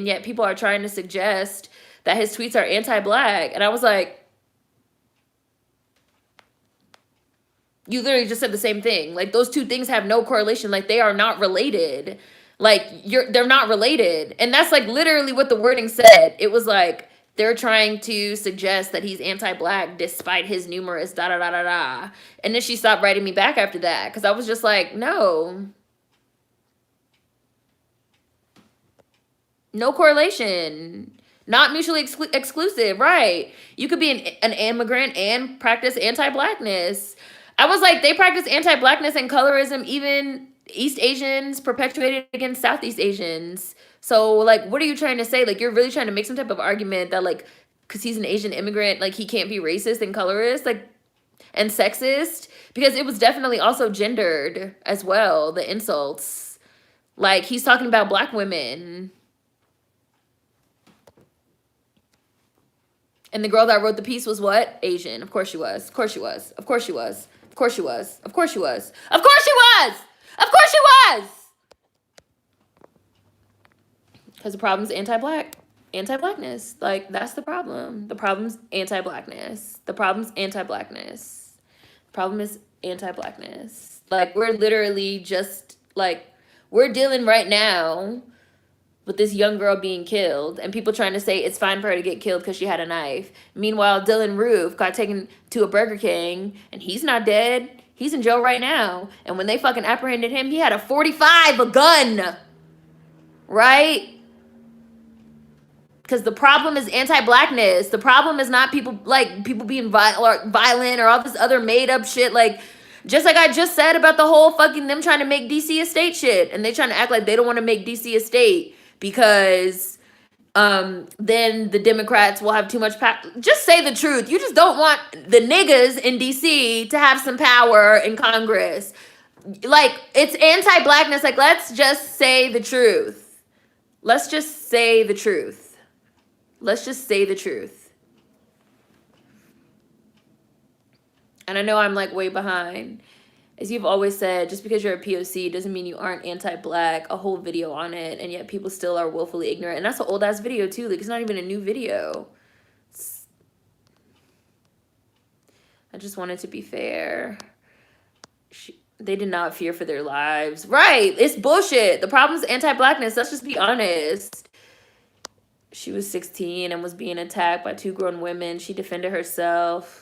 S1: yet people are trying to suggest that his tweets are anti-black. And I was like, you literally just said the same thing. Like, those two things have no correlation. Like, they are not related. Like, they're not related. And that's like literally what the wording said. It was like, they're trying to suggest that he's anti-black despite his numerous da-da-da-da-da. And then she stopped writing me back after that because I was just like, no. No correlation. Not mutually exclusive, right? You could be an immigrant and practice anti-blackness. I was like, they practice anti-blackness and colorism, even East Asians perpetuated against Southeast Asians. So, like, what are you trying to say? Like, you're really trying to make some type of argument that, like, because he's an Asian immigrant, like, he can't be racist and colorist, like, and sexist? Because it was definitely also gendered as well, the insults. Like, he's talking about black women. And the girl that wrote the piece was what? Asian. Of course she was. Of course she was. Of course she was. Of course she was. Of course she was. Of course she was! Of course she was! Because the problem's anti-black. Anti-blackness. Like, that's the problem. The problem's anti-blackness. The problem's anti-blackness. The problem is anti-blackness. Like, we're literally just, like, we're dealing right now with this young girl being killed and people trying to say it's fine for her to get killed because she had a knife. Meanwhile, Dylan Roof got taken to a Burger King and he's not dead. He's in jail right now. And when they fucking apprehended him, he had a .45, a gun. Right? Because the problem is anti-blackness. The problem is not people being violent or all this other made up shit. Like, just like I just said about the whole fucking them trying to make DC a state shit. And they trying to act like they don't want to make DC a state because then the Democrats will have too much power. Just say the truth. You just don't want the niggas in DC to have some power in Congress. Like, it's anti-blackness. Like, let's just say the truth. Let's just say the truth. Let's just say the truth. And I know I'm like way behind. As you've always said, just because you're a POC doesn't mean you aren't anti-black. A whole video on it, and yet people still are willfully ignorant. And that's an old-ass video, too. Like, it's not even a new video. I just wanted to be fair. They did not fear for their lives. Right. It's bullshit. The problem's anti-blackness. Let's just be honest. She was 16 and was being attacked by 2 grown women. She defended herself.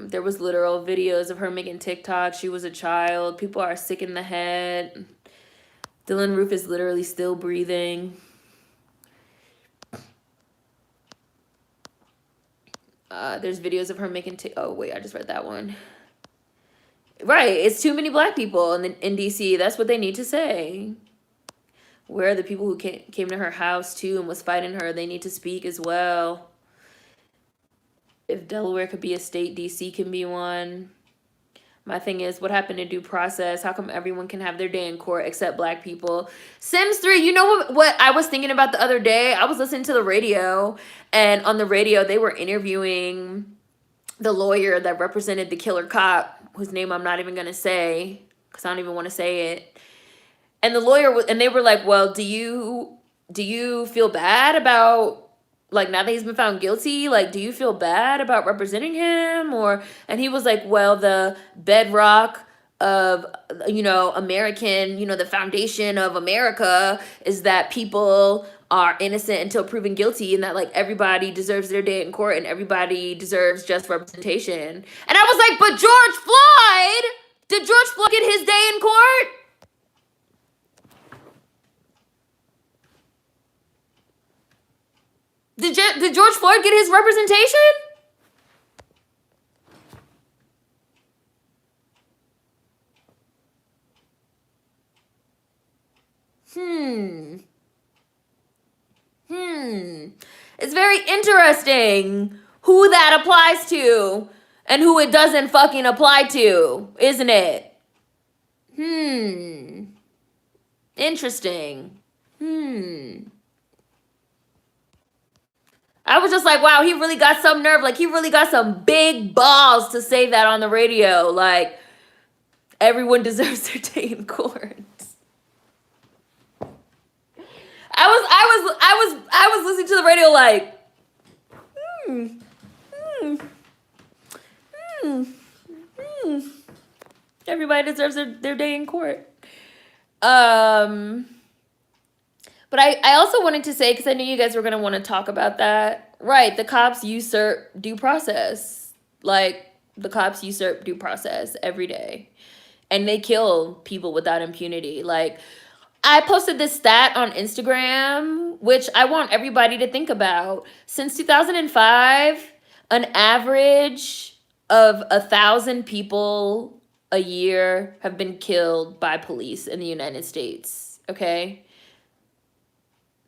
S1: There was literal videos of her making TikTok. She was a child. People are sick in the head. Dylan Roof is literally still breathing. There's videos of her making oh wait, I just read that one. Right, it's too many black people in DC. That's what they need to say. Where are the people who came to her house too and was fighting her? They need to speak as well. If Delaware could be a state, DC can be one. My thing is, what happened to due process? How come everyone can have their day in court except black people? Sims 3, you know what I was thinking about the other day? I was listening to the radio, and on the radio, they were interviewing the lawyer that represented the killer cop, whose name I'm not even going to say, because I don't even want to say it. And the lawyer, and they were like, well, do you feel bad about, like, now that he's been found guilty, like, do you feel bad about representing him? And he was like, well, the bedrock of, American, the foundation of America is that people are innocent until proven guilty, and that, like, everybody deserves their day in court and everybody deserves just representation. And I was like, but George Floyd, did George Floyd get his day in court? Did George Floyd get his representation? It's very interesting who that applies to and who it doesn't fucking apply to, isn't it? Interesting. I was just like, wow, he really got some nerve. Like, he really got some big balls to say that on the radio. Like, everyone deserves their day in court. I was listening to the radio like, everybody deserves their day in court. But I also wanted to say, because I knew you guys were going to want to talk about that. Right, the cops usurp due process. Like, the cops usurp due process every day. And they kill people without impunity. Like, I posted this stat on Instagram, which I want everybody to think about. Since 2005, an average of 1,000 people a year have been killed by police in the United States. Okay?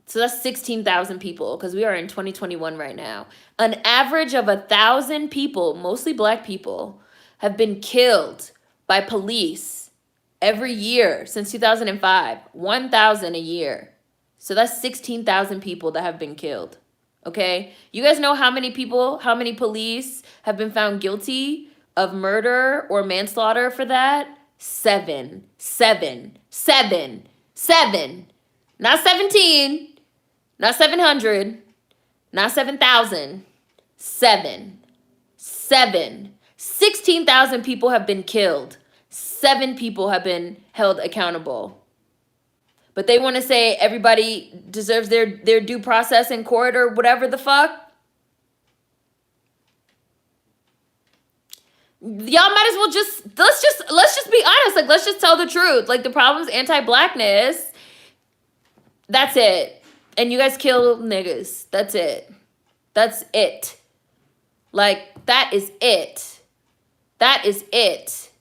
S1: So that's 16,000 people, because we are in 2021 right now. An average of 1,000 people, mostly black people, have been killed by police every year since 2005. 1,000 a year. So that's 16,000 people that have been killed. Okay? You guys know how many police have been found guilty of murder or manslaughter for that? 7. Not 17. Not 700, not 7,000, 7. 16,000 people have been killed. 7 people have been held accountable. But they want to say everybody deserves their due process in court or whatever the fuck. Y'all might as well let's just be honest. Like, let's just tell the truth. Like, the problem's anti-blackness. That's it. And you guys kill niggas. That's it. That's it. Like, that is it. That is it.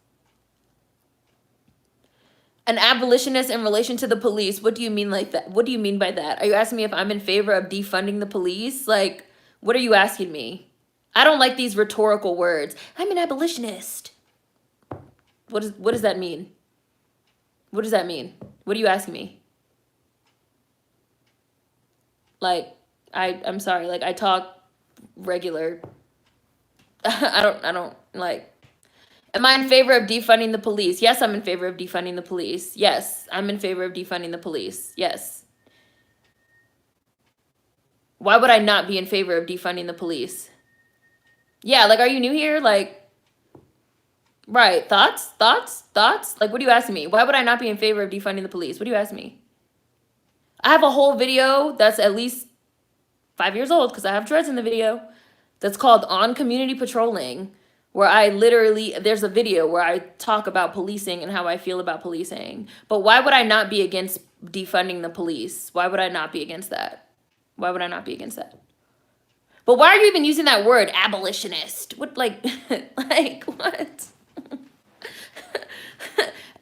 S1: An abolitionist in relation to the police. What do you mean like that? What do you mean by that? Are you asking me if I'm in favor of defunding the police? Like, what are you asking me? I don't like these rhetorical words. I'm an abolitionist. What does that mean? What does that mean? What are you asking me? Like, I'm sorry, like, I talk regular. I don't, like, am I in favor of defunding the police? Yes, I'm in favor of defunding the police. Yes, I'm in favor of defunding the police. Yes. Why would I not be in favor of defunding the police? Yeah, like, are you new here? Like, right, thoughts? Like, what are you asking me? Why would I not be in favor of defunding the police? What do you ask me? I have a whole video that's at least 5 years old, because I have dreads in the video, that's called On Community Patrolling, where there's a video where I talk about policing and how I feel about policing. But why would I not be against defunding the police? Why would I not be against that? Why would I not be against that? But why are you even using that word, abolitionist? What, like, like, what?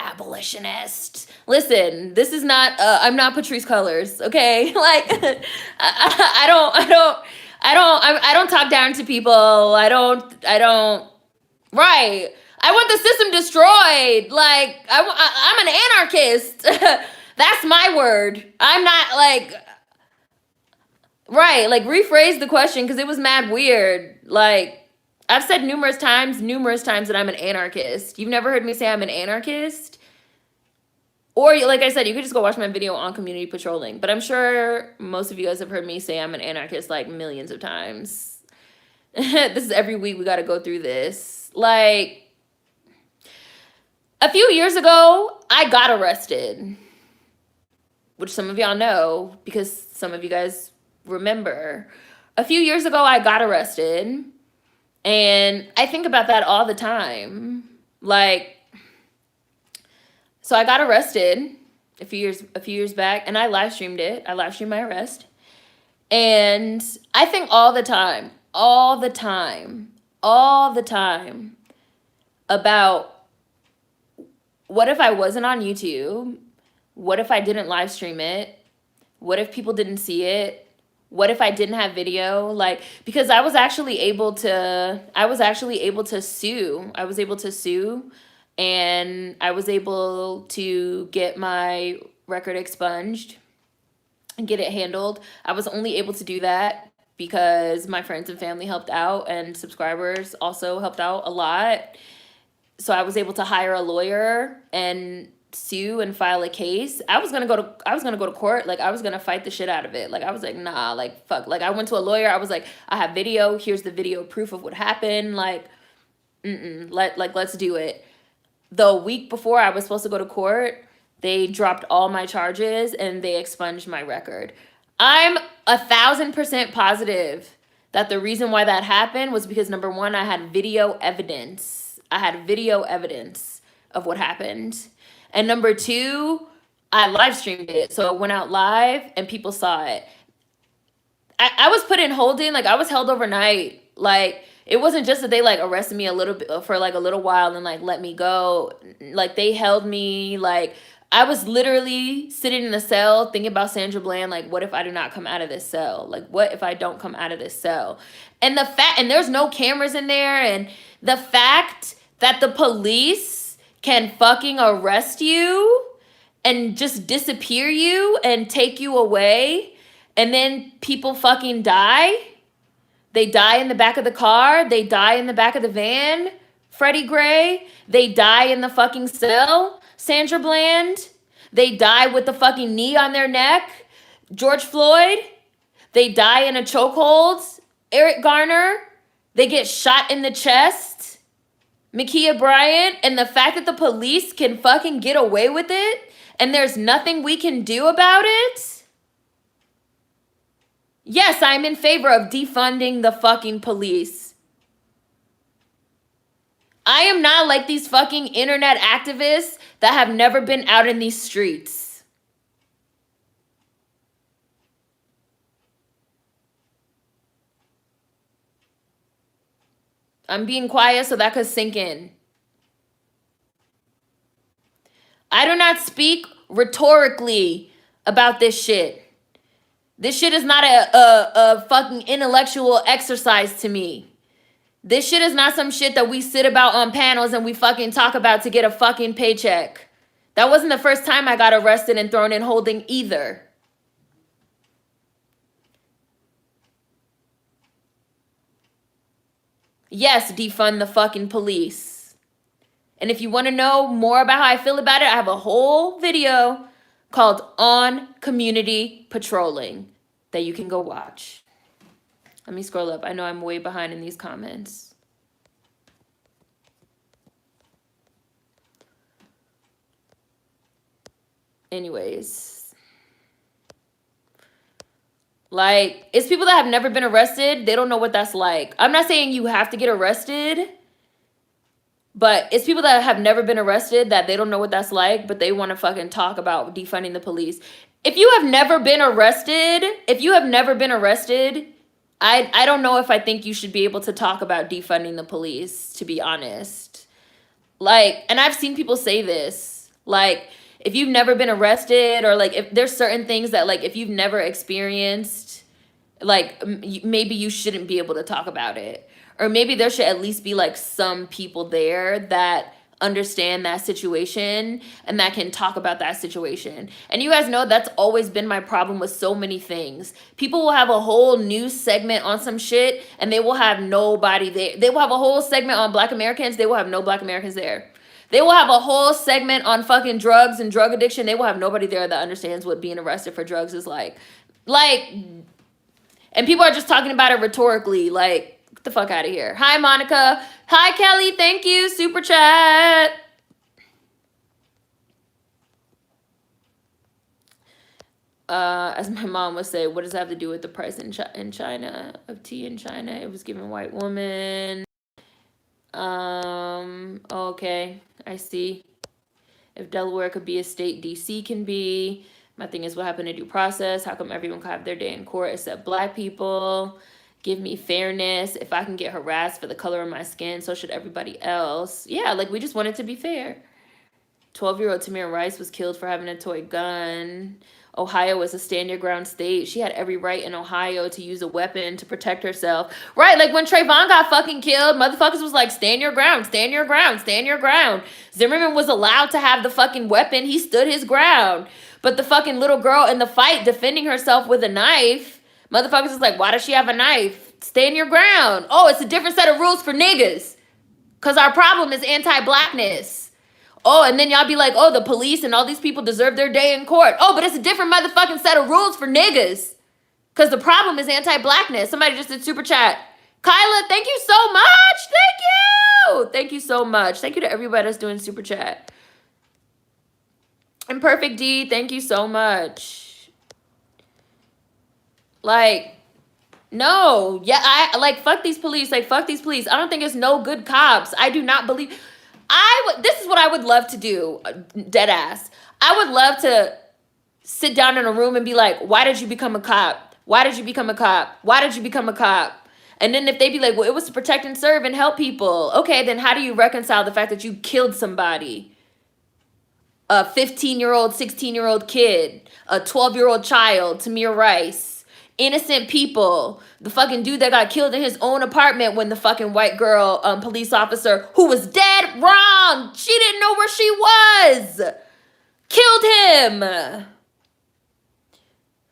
S1: Abolitionist. Listen, this is not, I'm not Patrisse Cullors, okay? Like, I don't talk down to people. I don't. Right. I want the system destroyed. Like I'm an anarchist. That's my word. I'm not like right. Like rephrase the question because it was mad weird. Like I've said numerous times that I'm an anarchist. You've never heard me say I'm an anarchist? Or like I said, you could just go watch my video on community patrolling. But I'm sure most of you guys have heard me say I'm an anarchist like millions of times. This is every week we got to go through this. Like a few years ago, I got arrested, which some of y'all know because some of you guys remember. A few years ago, I got arrested, and I think about that all the time. Like, so I got arrested a few years back, and I live streamed it. I live streamed my arrest, and I think all the time about what if I wasn't on YouTube? What if I didn't live stream it? What if people didn't see it? What if I didn't have video? Like, because I was actually able to sue. I was able to sue, and I was able to get my record expunged and get it handled. I was only able to do that because my friends and family helped out, and subscribers also helped out a lot. So I was able to hire a lawyer and sue and file a case. I was gonna go to court. Like I was gonna fight the shit out of it. Like I was like, nah, like fuck. Like I went to a lawyer. I was like, I have video. Here's the video proof of what happened. Like, let's do it. The week before I was supposed to go to court, they dropped all my charges and they expunged my record. I'm 1,000% positive that the reason why that happened was because number one, I had video evidence. Of what happened. And number two, I live streamed it. So it went out live and people saw it. I was put in holding, like I was held overnight. Like it wasn't just that they like arrested me a little bit for like a little while and like let me go. Like they held me, like I was literally sitting in the cell thinking about Sandra Bland, like what if I do not come out of this cell? Like what if I don't come out of this cell? And and there's no cameras in there, and the fact that the police can fucking arrest you and just disappear you and take you away, and then people fucking die. They die in the back of the car. They die in the back of the van. Freddie Gray. They die in the fucking cell. Sandra Bland. They die with the fucking knee on their neck. George Floyd. They die in a chokehold. Eric Garner. They get shot in the chest. Ma'Khia Bryant. And the fact that the police can fucking get away with it and there's nothing we can do about it. Yes, I'm in favor of defunding the fucking police. I am not like these fucking internet activists that have never been out in these streets. I'm being quiet so that could sink in. I do not speak rhetorically about this shit. This shit is not a fucking intellectual exercise to me. This shit is not some shit that we sit about on panels and we fucking talk about to get a fucking paycheck. That wasn't the first time I got arrested and thrown in holding either. Yes, defund the fucking police. And if you want to know more about how I feel about it, I have a whole video called On Community Patrolling that you can go watch. Let me scroll up. I know I'm way behind in these comments. Anyways. Like, it's people that have never been arrested. They don't know what that's like. I'm not saying you have to get arrested, but it's people that have never been arrested that they don't know what that's like, but they want to fucking talk about defunding the police. If you have never been arrested, I don't know if I think you should be able to talk about defunding the police, to be honest. Like, and I've seen people say this, like, if you've never been arrested, or like if there's certain things that like if you've never experienced like maybe you shouldn't be able to talk about it, or maybe there should at least be like some people there that understand that situation and that can talk about that situation. And you guys know that's always been my problem with so many things. People will have a whole news segment on some shit and they will have nobody there. They will have a whole segment on Black Americans, they will have no Black Americans there. They will have a whole segment on fucking drugs and drug addiction, they will have nobody there that understands what being arrested for drugs is like. And people are just talking about it rhetorically. Like, get the fuck out of here. Hi, Monica. Hi, Kelly. Thank you. Super chat. As my mom would say, what does that have to do with the price in China of tea in China? It was given white woman. Okay. I see. If Delaware could be a state, DC can be. My thing is, what happened to due process? How come everyone can have their day in court except Black people? Give me fairness. If I can get harassed for the color of my skin, so should everybody else. Yeah, like we just want it to be fair. 12-year-old Tamir Rice was killed for having a toy gun. Ohio was a stand your ground state. She had every right in Ohio to use a weapon to protect herself. Right, like when Trayvon got fucking killed, motherfuckers was like, stand your ground, stand your ground, stand your ground. Zimmerman was allowed to have the fucking weapon. He stood his ground. But the fucking little girl in the fight defending herself with a knife, motherfuckers is like, why does she have a knife? Stand your ground. Oh, it's a different set of rules for niggas. Because our problem is anti-blackness. Oh, and then y'all be like, oh, the police and all these people deserve their day in court. Oh, but it's a different motherfucking set of rules for niggas. Because the problem is anti-blackness. Somebody just did super chat. Kyla, thank you so much. Thank you. Thank you so much. Thank you to everybody that's doing super chat. And Perfect D, thank you so much. Like, no. Yeah, I like, fuck these police. Like, fuck these police. I don't think it's no good cops. I do not believe. This is what I would love to do, dead ass. I would love to sit down in a room and be like, why did you become a cop? Why did you become a cop? Why did you become a cop? And then if they be like, well, it was to protect and serve and help people. Okay, then how do you reconcile the fact that you killed somebody? A 15-year-old, 16-year-old kid, a 12-year-old child, Tamir Rice, innocent people, the fucking dude that got killed in his own apartment when the fucking white girl police officer who was dead wrong, she didn't know where she was, killed him.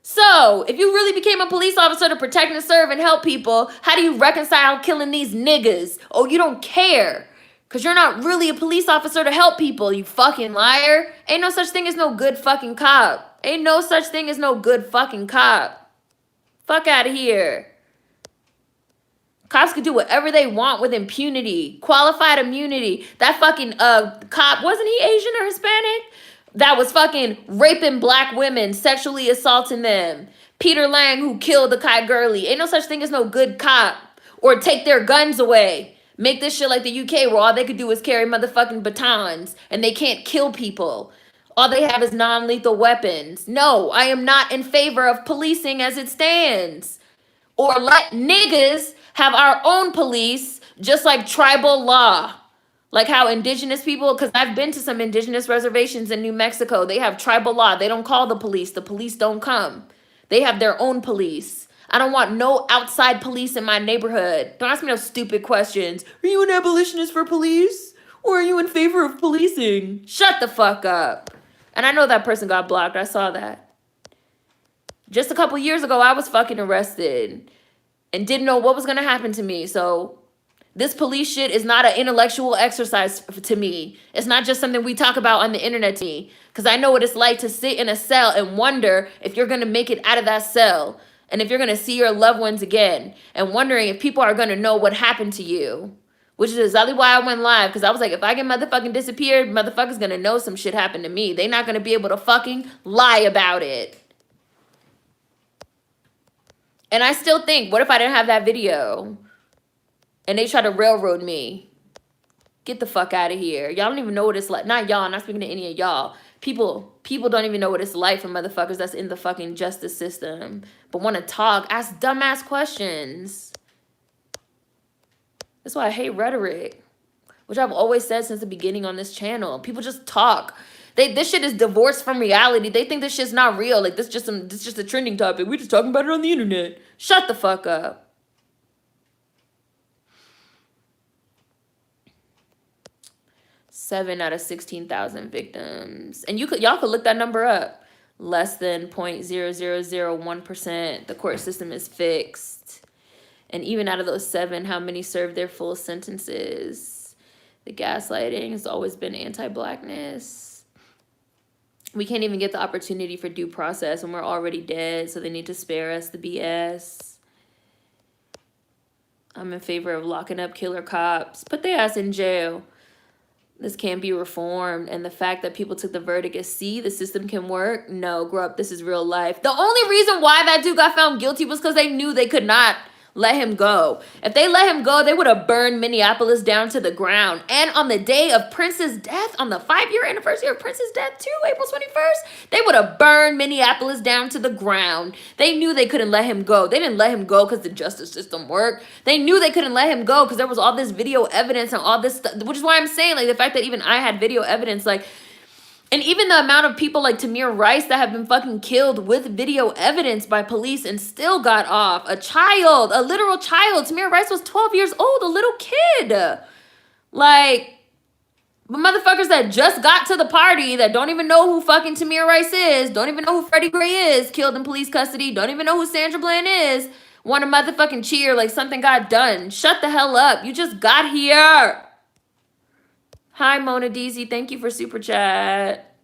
S1: So, if you really became a police officer to protect and serve and help people, how do you reconcile killing these niggas? Oh, you don't care. Because you're not really a police officer to help people, you fucking liar. Ain't no such thing as no good fucking cop. Ain't no such thing as no good fucking cop. Fuck out of here. Cops could do whatever they want with impunity. Qualified immunity. That fucking cop, wasn't he Asian or Hispanic? That was fucking raping Black women, sexually assaulting them. Peter Lang, who killed Akai Gurley. Ain't no such thing as no good cop. Or take their guns away. Make this shit like the UK where all they could do is carry motherfucking batons and they can't kill people. All they have is non-lethal weapons. No, I am not in favor of policing as it stands. Or let niggas have our own police, just like tribal law. Like how indigenous people, because I've been to some indigenous reservations in New Mexico. They have tribal law. They don't call the police. The police don't come. They have their own police. I don't want no outside police in my neighborhood. Don't ask me no stupid questions. Are you an abolitionist for police? Or are you in favor of policing? Shut the fuck up. And I know that person got blocked. I saw that. Just a couple years ago, I was fucking arrested and didn't know what was going to happen to me. So this police shit is not an intellectual exercise to me. It's not just something we talk about on the internet to me. Because I know what it's like to sit in a cell and wonder if you're going to make it out of that cell. And if you're going to see your loved ones again. And wondering if people are going to know what happened to you. Which is exactly why I went live. Because I was like, if I get motherfucking disappeared, motherfuckers going to know some shit happened to me. They're not going to be able to fucking lie about it. And I still think, what if I didn't have that video? And they try to railroad me. Get the fuck out of here. Y'all don't even know what it's like. Not y'all. I'm not speaking to any of y'all. People don't even know what it's like for motherfuckers that's in the fucking justice system. But want to talk. Ask dumbass questions. That's why I hate rhetoric. Which I've always said since the beginning on this channel. People just talk. This shit is divorced from reality. They think this shit's not real. Like, this just a trending topic. We're just talking about it on the internet. Shut the fuck up. Seven out of 16,000 victims. And y'all could look that number up. Less than 0.0001%. The court system is fixed. And even out of those 7, how many served their full sentences? The gaslighting has always been anti-blackness. We can't even get the opportunity for due process when we're already dead, so they need to spare us the BS. I'm in favor of locking up killer cops. Put their ass in jail. This can't be reformed. And the fact that people took the verdict as, see, the system can work. No, grow up. This is real life. The only reason why that dude got found guilty was because they knew they could not let him go. If they let him go, they would have burned Minneapolis down to the ground. And on the day of Prince's death, on the 5-year anniversary of Prince's death too, April 21st, they would have burned Minneapolis down to the ground. They knew they couldn't let him go. They didn't let him go because the justice system worked. They knew they couldn't let him go because there was all this video evidence and all this stuff, which is why I'm saying, like, the fact that even I had video evidence, like, and even the amount of people like Tamir Rice that have been fucking killed with video evidence by police and still got off. A child, a literal child. Tamir Rice was 12 years old, a little kid. Like, but motherfuckers that just got to the party, that don't even know who fucking Tamir Rice is, don't even know who Freddie Gray is, killed in police custody, don't even know who Sandra Bland is, want to motherfucking cheer like something got done. Shut the hell up. You just got here. Hi, Mona Deezy. Thank you for super chat.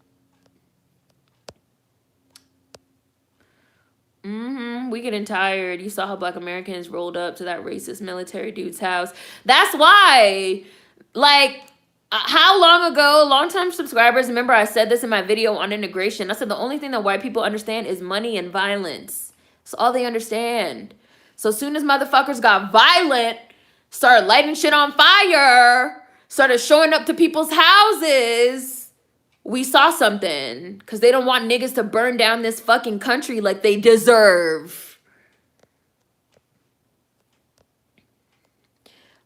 S1: We getting tired. You saw how Black Americans rolled up to that racist military dude's house. That's why. Like, how long ago, long-time subscribers, remember I said this in my video on integration. I said the only thing that white people understand is money and violence. That's all they understand. So as soon as motherfuckers got violent, started lighting shit on fire, started showing up to people's houses, we saw something. Because they don't want niggas to burn down this fucking country like they deserve.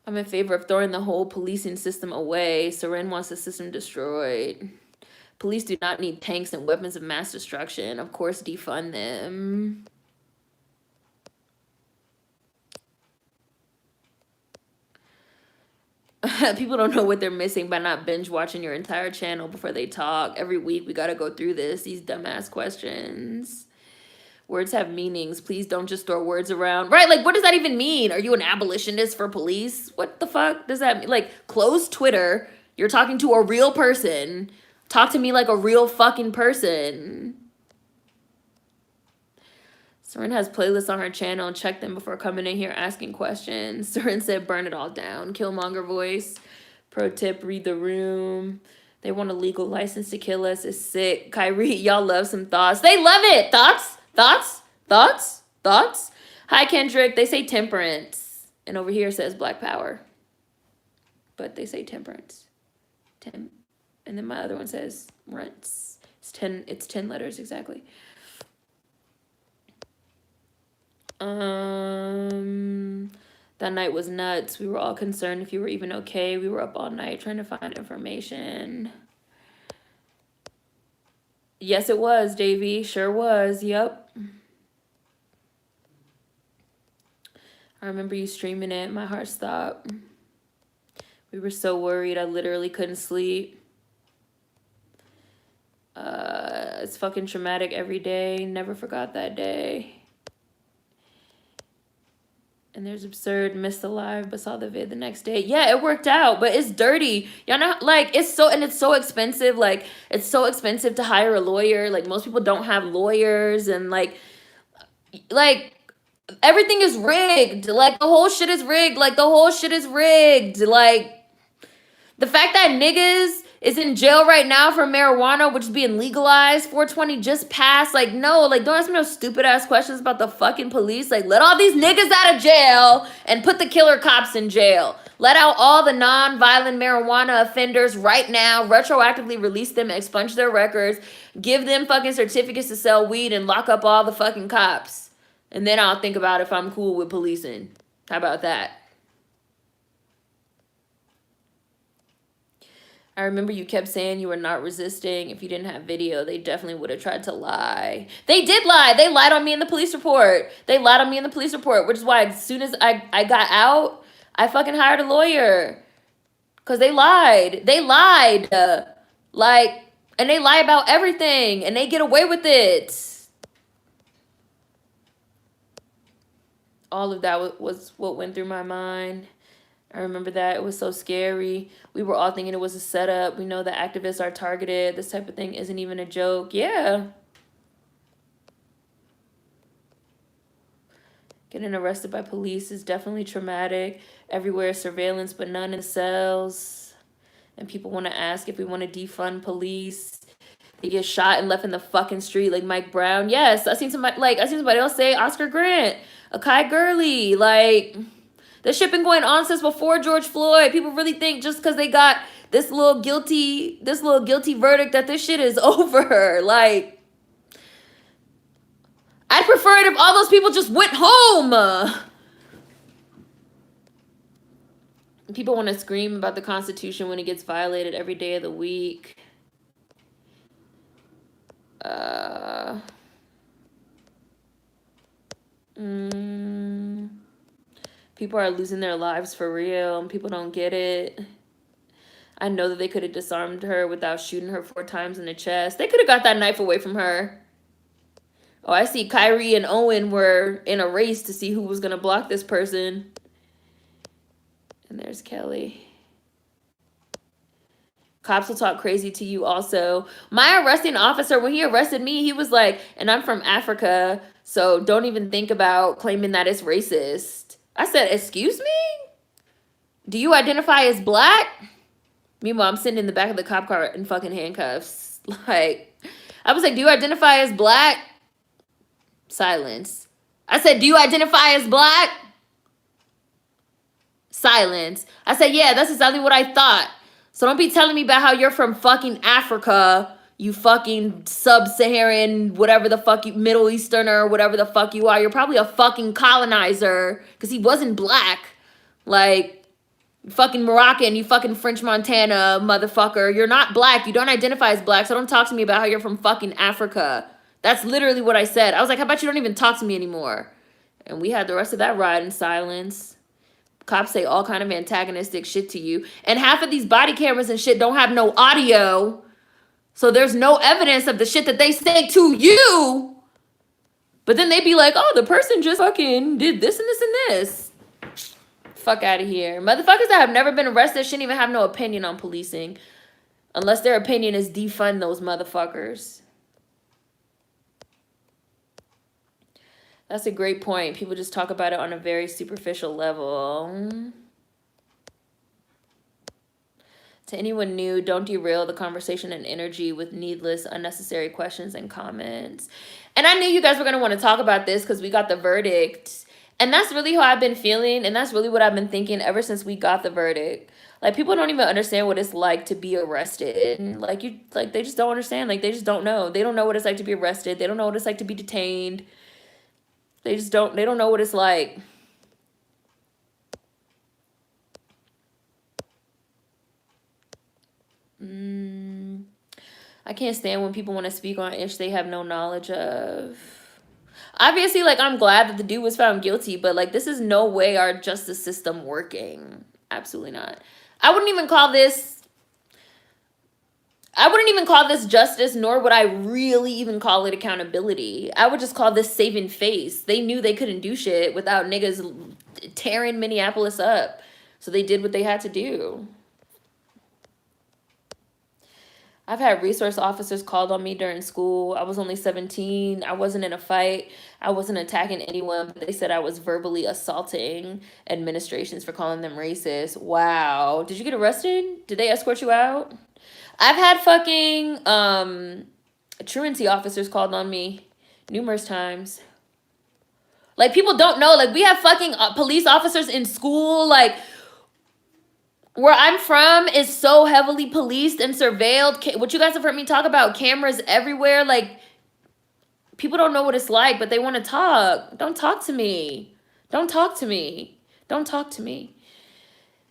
S1: I'm in favor of throwing the whole policing system away. Seren wants the system destroyed. Police do not need tanks and weapons of mass destruction. Of course, defund them. People don't know what they're missing by not binge watching your entire channel before they talk. Every week we got to go through these dumbass questions. Words have meanings. Please don't just throw words around. Right, like, what does that even mean? Are you an abolitionist for police? What the fuck does that mean? Like, close Twitter. You're talking to a real person. Talk to me like a real fucking person. Seren has playlists on her channel. Check them before coming in here asking questions. Seren said, burn it all down. Killmonger voice. Pro tip, read the room. They want a legal license to kill us. It's sick. Kyrie, y'all love some thoughts. They love it. Thoughts? Thoughts? Thoughts? Thoughts? Hi, Kendrick. They say temperance. And over here says black power. But they say temperance. And then my other one says rents. It's 10 letters exactly. That night was nuts. We were all concerned if you were even okay. We were up all night trying to find information. Yes, it was, Davey. Sure was. Yep. I remember you streaming it. My heart stopped. We were so worried. I literally couldn't sleep. It's fucking traumatic every day. Never forgot that day. And there's absurd, missed the live, but saw the vid the next day. Yeah, it worked out, but it's dirty. Y'all know, like, it's so expensive. Like, it's so expensive to hire a lawyer. Like, most people don't have lawyers, and like everything is rigged. Like, the whole shit is rigged. Like, the fact that niggas is in jail right now for marijuana, which is being legalized. 420 just passed. Like, no, like, don't ask me no stupid ass questions about the fucking police. Like, let all these niggas out of jail and put the killer cops in jail. Let out all the non-violent marijuana offenders right now. Retroactively release them, expunge their records, give them fucking certificates to sell weed, and lock up all the fucking cops. And then I'll think about if I'm cool with policing. How about that? I remember you kept saying you were not resisting. If you didn't have video, they definitely would have tried to lie. They did lie. They lied on me in the police report. They lied on me in the police report, which is why as soon as I got out, I fucking hired a lawyer. Because they lied. They lied. And they lie about everything. And they get away with it. All of that was what went through my mind. I remember that. It was so scary. We were all thinking it was a setup. We know that activists are targeted. This type of thing isn't even a joke. Yeah. Getting arrested by police is definitely traumatic. Everywhere surveillance, but none in cells. And people want to ask if we want to defund police. They get shot and left in the fucking street like Mike Brown. Yes, I seen somebody else say Oscar Grant, Akai Gurley, like... This shit been going on since before George Floyd. People really think just because they got this little guilty verdict that this shit is over. Like, I'd prefer it if all those people just went home. People want to scream about the Constitution when it gets violated every day of the week. People are losing their lives for real, and people don't get it. I know that they could have disarmed her without shooting her 4 times in the chest. They could have got that knife away from her. Oh, I see Kyrie and Owen were in a race to see who was going to block this person. And there's Kelly. Cops will talk crazy to you also. My arresting officer, when he arrested me, he was like, and I'm from Africa, so don't even think about claiming that it's racist. I said, excuse me? Do you identify as black? Meanwhile, I'm sitting in the back of the cop car in fucking handcuffs. Like, I was like, do you identify as black? Silence. I said, do you identify as black? Silence. I said, yeah, that's exactly what I thought. So don't be telling me about how you're from fucking Africa, you fucking sub-Saharan, whatever the fuck you, Middle Easterner, whatever the fuck you are. You're probably a fucking colonizer because he wasn't black. Like, fucking Moroccan, you fucking French Montana motherfucker. You're not black. You don't identify as black, so don't talk to me about how you're from fucking Africa. That's literally what I said. I was like, how about you don't even talk to me anymore? And we had the rest of that ride in silence. Cops say all kind of antagonistic shit to you. And half of these body cameras and shit don't have no audio. So there's no evidence of the shit that they say to you. But then they be like, oh, the person just fucking did this and this and this. Fuck out of here. Motherfuckers that have never been arrested shouldn't even have no opinion on policing. Unless their opinion is defund those motherfuckers. That's a great point. People just talk about it on a very superficial level. To anyone new, don't derail the conversation and energy with needless, unnecessary questions and comments. And I knew you guys were going to want to talk about this because we got the verdict. And that's really how I've been feeling. And that's really what I've been thinking ever since we got the verdict. Like, people don't even understand what it's like to be arrested. And they just don't understand. Like, they just don't know. They don't know what it's like to be arrested. They don't know what it's like to be detained. They don't know what it's like. I can't stand when people want to speak on ish they have no knowledge of. Obviously, like, I'm glad that the dude was found guilty, but, like, this is no way our justice system working. Absolutely not. I wouldn't even call this justice, nor would I really even call it accountability. I would just call this saving face. They knew they couldn't do shit without niggas tearing Minneapolis up. So they did what they had to do. I've had resource officers called on me during school. I was only 17. I wasn't in a fight. I wasn't attacking anyone, but they said I was verbally assaulting administrations for calling them racist. Wow. Did you get arrested? Did they escort you out? I've had fucking truancy officers called on me numerous times. Like, people don't know. Like, we have fucking police officers in school. Like, where I'm from is so heavily policed and surveilled. What you guys have heard me talk about, cameras everywhere. Like, people don't know what it's like, but they want to talk. Don't talk to me. Don't talk to me. Don't talk to me.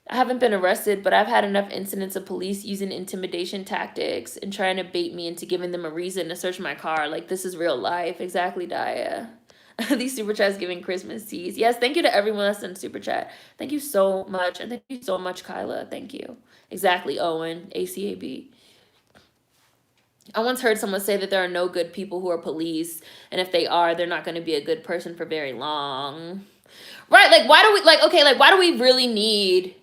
S1: I haven't been arrested, but I've had enough incidents of police using intimidation tactics and trying to bait me into giving them a reason to search my car. Like, this is real life. Exactly, Daya. These super chats giving Christmas teas. Yes, thank you to everyone that's in super chat. Thank you so much. And thank you so much, Kyla. Thank you. Exactly, Owen. ACAB. I once heard someone say that there are no good people who are police, and if they are, they're not going to be a good person for very long. Right, like, why do we, like, okay, like, why do we really need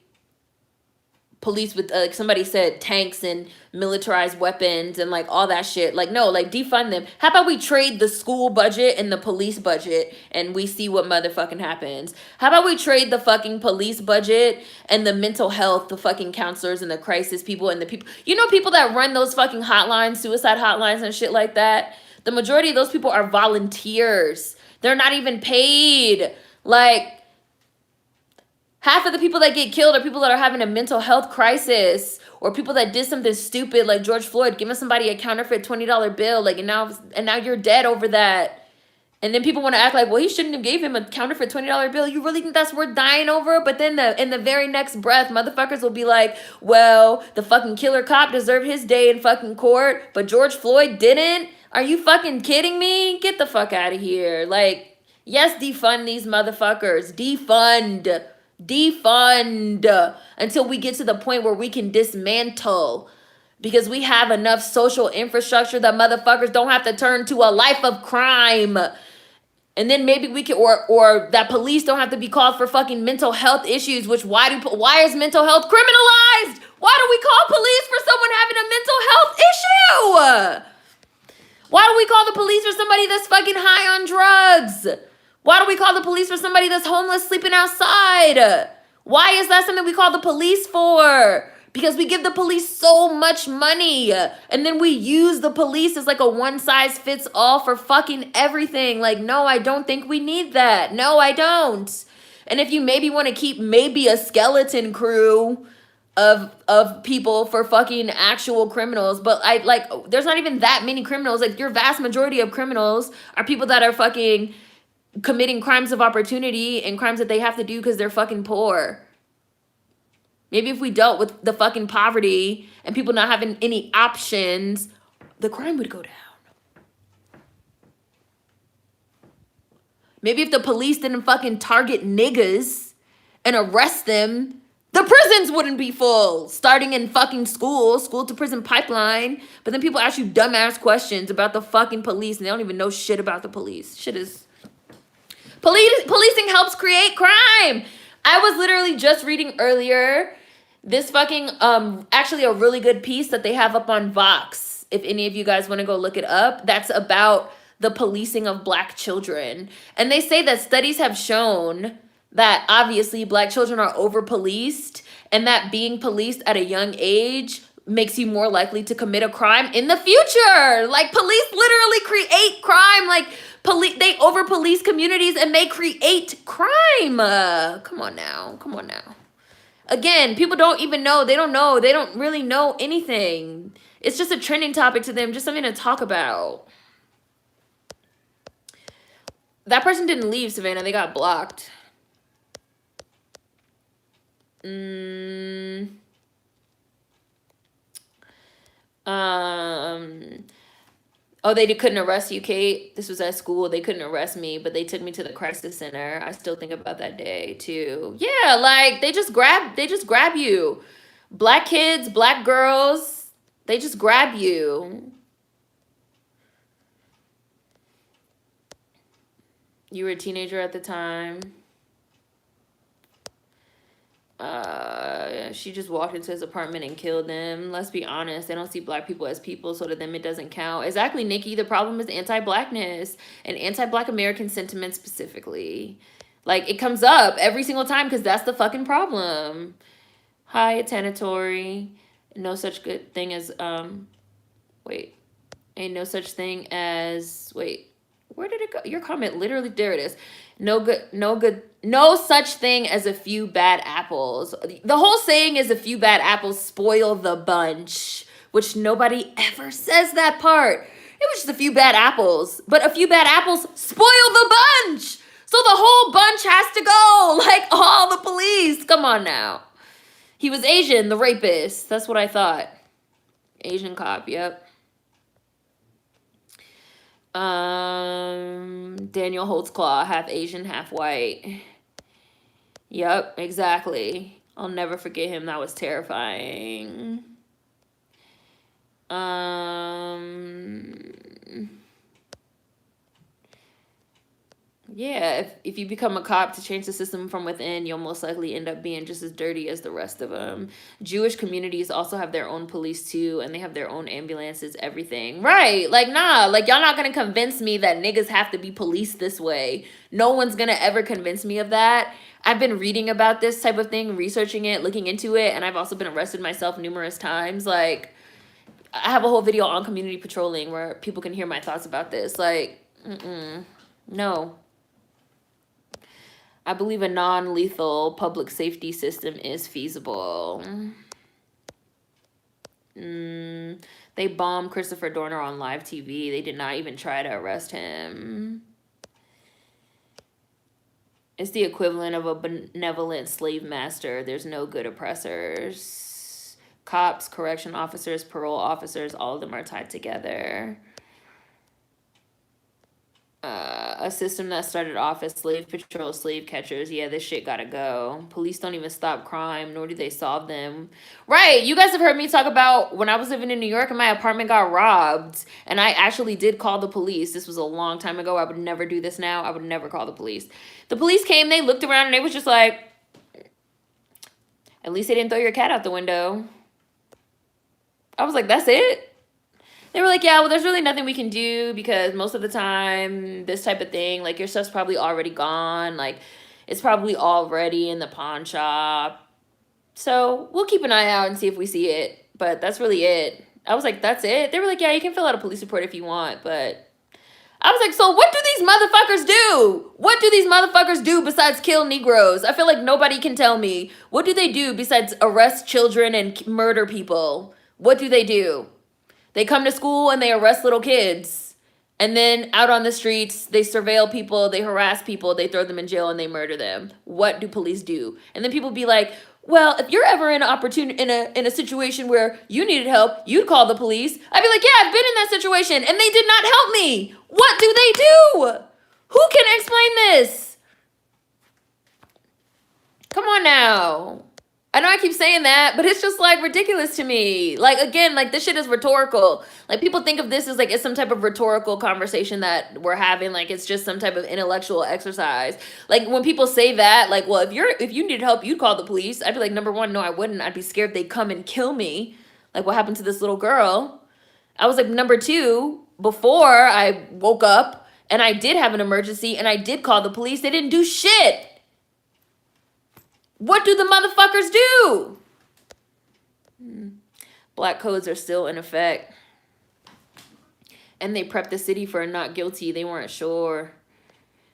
S1: police with, like somebody said, tanks and militarized weapons and, like, all that shit? Like, no, like, defund them. How about we trade the school budget and the police budget, and we see what motherfucking happens? How about we trade the fucking police budget and the mental health, the fucking counselors and the crisis people and the people, you know, people that run those fucking hotlines, suicide hotlines and shit like that? The majority of those people are volunteers. They're not even paid. Like, half of the people that get killed are people that are having a mental health crisis, or people that did something stupid like George Floyd, giving somebody a counterfeit $20 bill, like, and now you're dead over that. And then people want to act like, well, he shouldn't have gave him a counterfeit $20 bill. You really think that's worth dying over? But then in the very next breath, motherfuckers will be like, well, the fucking killer cop deserved his day in fucking court, but George Floyd didn't? Are you fucking kidding me? Get the fuck out of here. Like, yes, defund these motherfuckers. Defund until we get to the point where we can dismantle, because we have enough social infrastructure that motherfuckers don't have to turn to a life of crime. And then maybe we can, or that police don't have to be called for fucking mental health issues, which why is mental health criminalized? Why do we call police for someone having a mental health issue? Why do we call the police for somebody that's fucking high on drugs? Why do we call the police for somebody that's homeless sleeping outside? Why is that something we call the police for? Because we give the police so much money, and then we use the police as like a one-size-fits-all for fucking everything. Like, no, I don't think we need that. No, I don't. And if you maybe want to keep maybe a skeleton crew of people for fucking actual criminals, but there's not even that many criminals. Like, your vast majority of criminals are people that are fucking committing crimes of opportunity and crimes that they have to do because they're fucking poor. Maybe if we dealt with the fucking poverty and people not having any options, the crime would go down. Maybe if the police didn't fucking target niggas and arrest them, the prisons wouldn't be full. Starting in fucking school to prison pipeline. But then people ask you dumbass questions about the fucking police and they don't even know shit about the police. Shit is... Policing helps create crime. I was literally just reading earlier this fucking, actually a really good piece that they have up on Vox. If any of you guys want to go look it up, that's about the policing of Black children. And they say that studies have shown that obviously Black children are over-policed, and that being policed at a young age makes you more likely to commit a crime in the future. Like, police literally create crime. Like, they over-police communities and they create crime. Come on now. Again, people don't even know. They don't really know anything. It's just a trending topic to them, just something to talk about. That person didn't leave, Savannah. They got blocked. Oh, they couldn't arrest you, Kate. This was at school. They couldn't arrest me, but they took me to the crisis center. I still think about that day too. Yeah, like they just grab you. Black kids, Black girls, they just grab you. You were a teenager at the time. She just walked into his apartment and killed him. Let's be honest, they don't see Black people as people, so to them it doesn't count. Exactly, Nikki. The problem is anti-Blackness and anti-Black American sentiment specifically. Like, it comes up every single time because that's the fucking problem. Hi, Atanatori. No such good thing as wait. Ain't no such thing as wait. Where did it go? Your comment literally, there it is. No such thing as a few bad apples. The whole saying is a few bad apples spoil the bunch, which nobody ever says that part. It was just a few bad apples, but a few bad apples spoil the bunch. So the whole bunch has to go, like all the police. Come on now. He was Asian, the rapist. That's what I thought. Asian cop, yep. Daniel Holtzclaw, half Asian, half white. Yep, exactly. I'll never forget him. That was terrifying. Yeah, if you become a cop to change the system from within, you'll most likely end up being just as dirty as the rest of them. Jewish communities also have their own police too, and they have their own ambulances, everything. Right, like, nah, like, y'all not gonna convince me that niggas have to be policed this way. No one's gonna ever convince me of that. I've been reading about this type of thing, researching it, looking into it, and I've also been arrested myself numerous times. Like, I have a whole video on community patrolling where people can hear my thoughts about this. Like, no. I believe a non-lethal public safety system is feasible. They bombed Christopher Dorner on live TV. They did not even try to arrest him. It's the equivalent of a benevolent slave master. There's no good oppressors. Cops, correction officers, parole officers, all of them are tied together. A system that started off as slave patrol, slave catchers. Yeah, this shit gotta go. Police don't even stop crime, nor do they solve them. Right, you guys have heard me talk about when I was living in New York and my apartment got robbed, and I actually did call the police. This was a long time ago. I would never do this now. I would never call the police. The police came, they looked around, and they was just like, at least they didn't throw your cat out the window. I was like, that's it? They were like, yeah, well, there's really nothing we can do because most of the time, this type of thing, like, your stuff's probably already gone. Like, it's probably already in the pawn shop. So we'll keep an eye out and see if we see it. But that's really it. I was like, that's it? They were like, yeah, you can fill out a police report if you want. But I was like, so what do these motherfuckers do? What do these motherfuckers do besides kill Negroes? I feel like nobody can tell me. What do they do besides arrest children and murder people? What do they do? They come to school and they arrest little kids. And then out on the streets, they surveil people, they harass people, they throw them in jail, and they murder them. What do police do? And then people be like, well, if you're ever in a situation where you needed help, you'd call the police. I'd be like, yeah, I've been in that situation, and they did not help me. What do they do? Who can explain this? Come on now. I know I keep saying that, but it's just, like, ridiculous to me. Like, again, like, this shit is rhetorical. Like, people think of this as, like, it's some type of rhetorical conversation that we're having. Like, it's just some type of intellectual exercise. Like, when people say that, like, well, if you needed help, you'd call the police. I'd be like, number one, no, I wouldn't. I'd be scared they'd come and kill me. Like, what happened to this little girl? I was like, number two, before I woke up and I did have an emergency and I did call the police, they didn't do shit. What do the motherfuckers do? Black codes are still in effect. And they prepped the city for a not guilty. They weren't sure.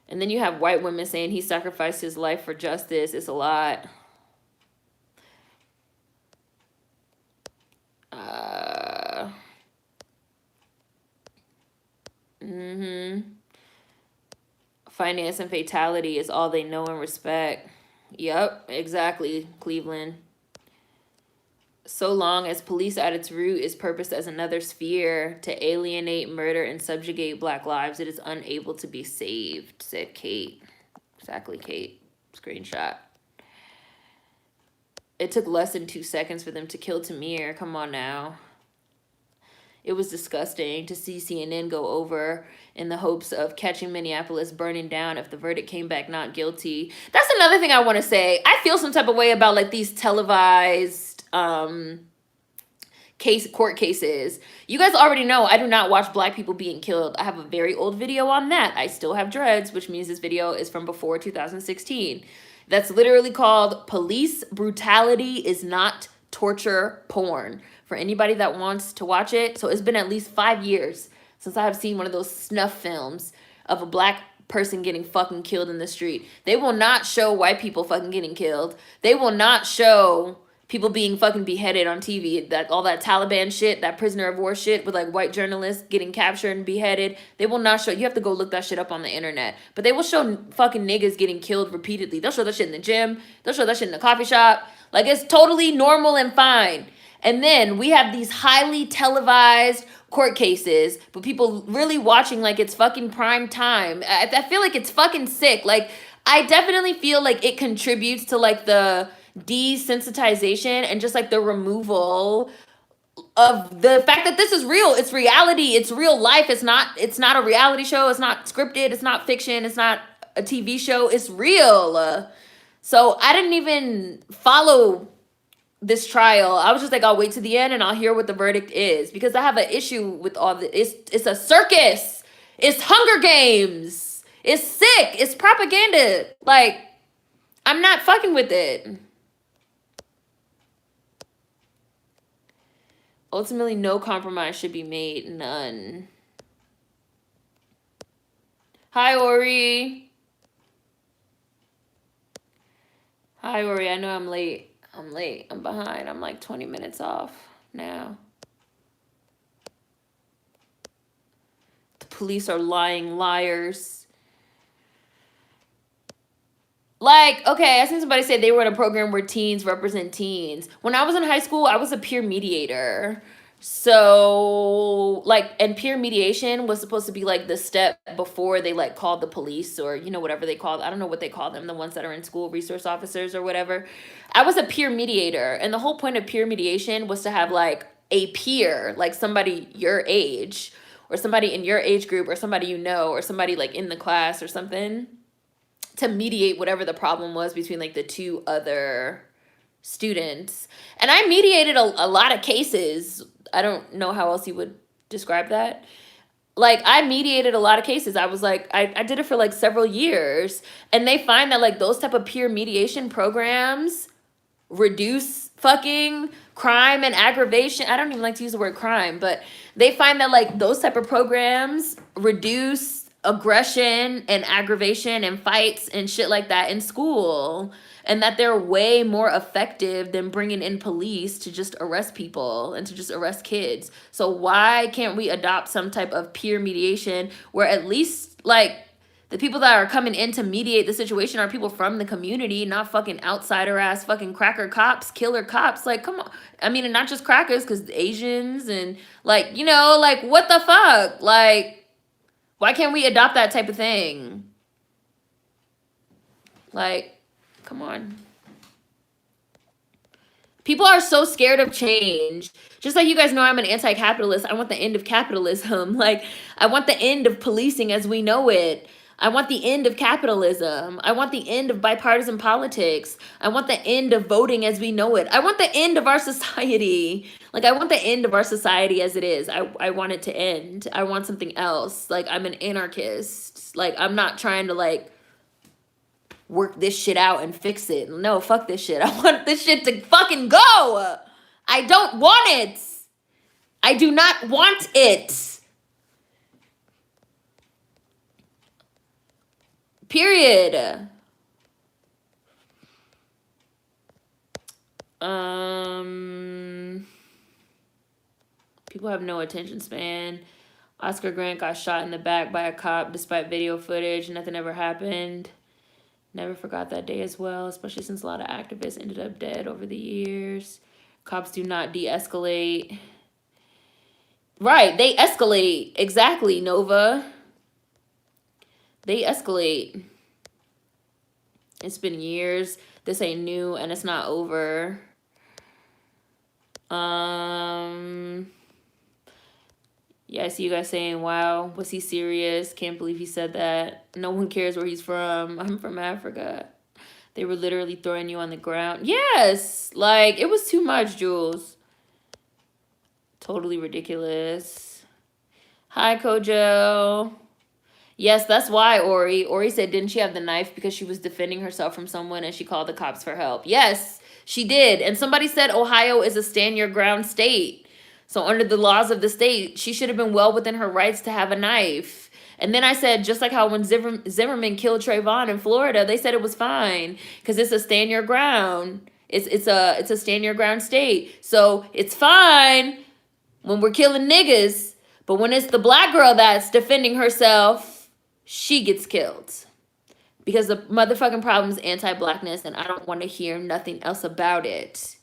S1: And then you have white women saying he sacrificed his life for justice. It's a lot. Finance and fatality is all they know and respect. Yep, exactly, Cleveland. So long as police at its root is purposed as another sphere to alienate, murder, and subjugate Black lives, it is unable to be saved, said Kate. Exactly, Kate. Screenshot. It took less than 2 seconds for them to kill Tamir. Come on now. It was disgusting to see CNN go over in the hopes of catching Minneapolis burning down if the verdict came back not guilty. That's another thing I want to say. I feel some type of way about, like, these televised court cases. You guys already know I do not watch Black people being killed. I have a very old video on that. I still have dreads, which means this video is from before 2016. That's literally called Police Brutality is Not Torture Porn. For anybody that wants to watch it. So it's been at least 5 years since I have seen one of those snuff films of a Black person getting fucking killed in the street. They will not show white people fucking getting killed. They will not show people being fucking beheaded on TV. That all that Taliban shit, that prisoner of war shit with, like, white journalists getting captured and beheaded. They will not show. You have to go look that shit up on the internet. But they will show fucking niggas getting killed repeatedly. They'll show that shit in the gym. They'll show that shit in the coffee shop. Like, it's totally normal and fine. And then we have these highly televised court cases, but people really watching like it's fucking prime time. I feel like it's fucking sick. Like, I definitely feel like it contributes to like the desensitization and just like the removal of the fact that this is real. It's reality. It's real life. It's not a reality show. It's not scripted. It's not fiction. It's not a TV show. It's real. So I didn't even follow this trial. I was just like, I'll wait to the end and I'll hear what the verdict is, because I have an issue with all the it's a circus. It's Hunger Games. It's sick. It's propaganda. Like, I'm not fucking with it. Ultimately, no compromise should be made. None. Hi, Ori. Hi, Ori. I know I'm late. I'm behind. I'm like 20 minutes off now. The police are lying liars. Like, okay, I seen somebody say they were in a program where teens represent teens. When I was in high school, I was a peer mediator. So, like, and peer mediation was supposed to be like the step before they like called the police, or, you know, whatever they called. I don't know what they call them, the ones that are in school, resource officers or whatever. I was a peer mediator, and the whole point of peer mediation was to have like a peer, like somebody your age, or somebody in your age group, or somebody you know, or somebody like in the class or something, to mediate whatever the problem was between like the two other students. And I mediated a lot of cases. I don't know how else you would describe that. Like, I mediated a lot of cases. I was like, I did it for like several years. And they find that like those type of peer mediation programs reduce fucking crime and aggravation. I don't even like to use the word crime, but they find that like those type of programs reduce aggression and aggravation and fights and shit like that in school, and that they're way more effective than bringing in police to just arrest people and to just arrest kids. So why can't we adopt some type of peer mediation where at least like the people that are coming in to mediate the situation are people from the community, not fucking outsider ass fucking cracker cops, killer cops. Like, come on. I mean, and not just crackers, because Asians and like, you know, like, what the fuck? Like, why can't we adopt that type of thing? Like, come on. People are so scared of change. Just like you guys know I'm an anti-capitalist. I want the end of capitalism. Like, I want the end of policing as we know it. I want the end of capitalism. I want the end of bipartisan politics. I want the end of voting as we know it. I want the end of our society. Like, I want the end of our society as it is. I want it to end. I want something else. Like, I'm an anarchist. Like, I'm not trying to, like, work this shit out and fix it. No, fuck this shit. I want this shit to fucking go. I don't want it. I do not want it. Period. People have no attention span. Oscar Grant got shot in the back by a cop despite video footage. Nothing ever happened. Never forgot that day as well, especially since a lot of activists ended up dead over the years. Cops do not de-escalate. Right, they escalate. Exactly, Nova. They escalate. It's been years. This ain't new, and it's not over. Yeah, I see you guys saying, wow, was he serious? Can't believe he said that. No one cares where he's from. I'm from Africa. They were literally throwing you on the ground. Yes, like, it was too much, Jules. Totally ridiculous. Hi, Kojo. Yes, that's why, Ori. Ori said, didn't she have the knife because she was defending herself from someone and she called the cops for help? Yes, she did. And somebody said Ohio is a stand-your-ground state. So under the laws of the state, she should have been well within her rights to have a knife. And then I said, just like how when Zimmerman killed Trayvon in Florida, they said it was fine because it's a stand-your-ground. It's a stand-your-ground state. So it's fine when we're killing niggas. But when it's the black girl that's defending herself, she gets killed. because the motherfucking problem is anti-blackness, and I don't want to hear nothing else about it.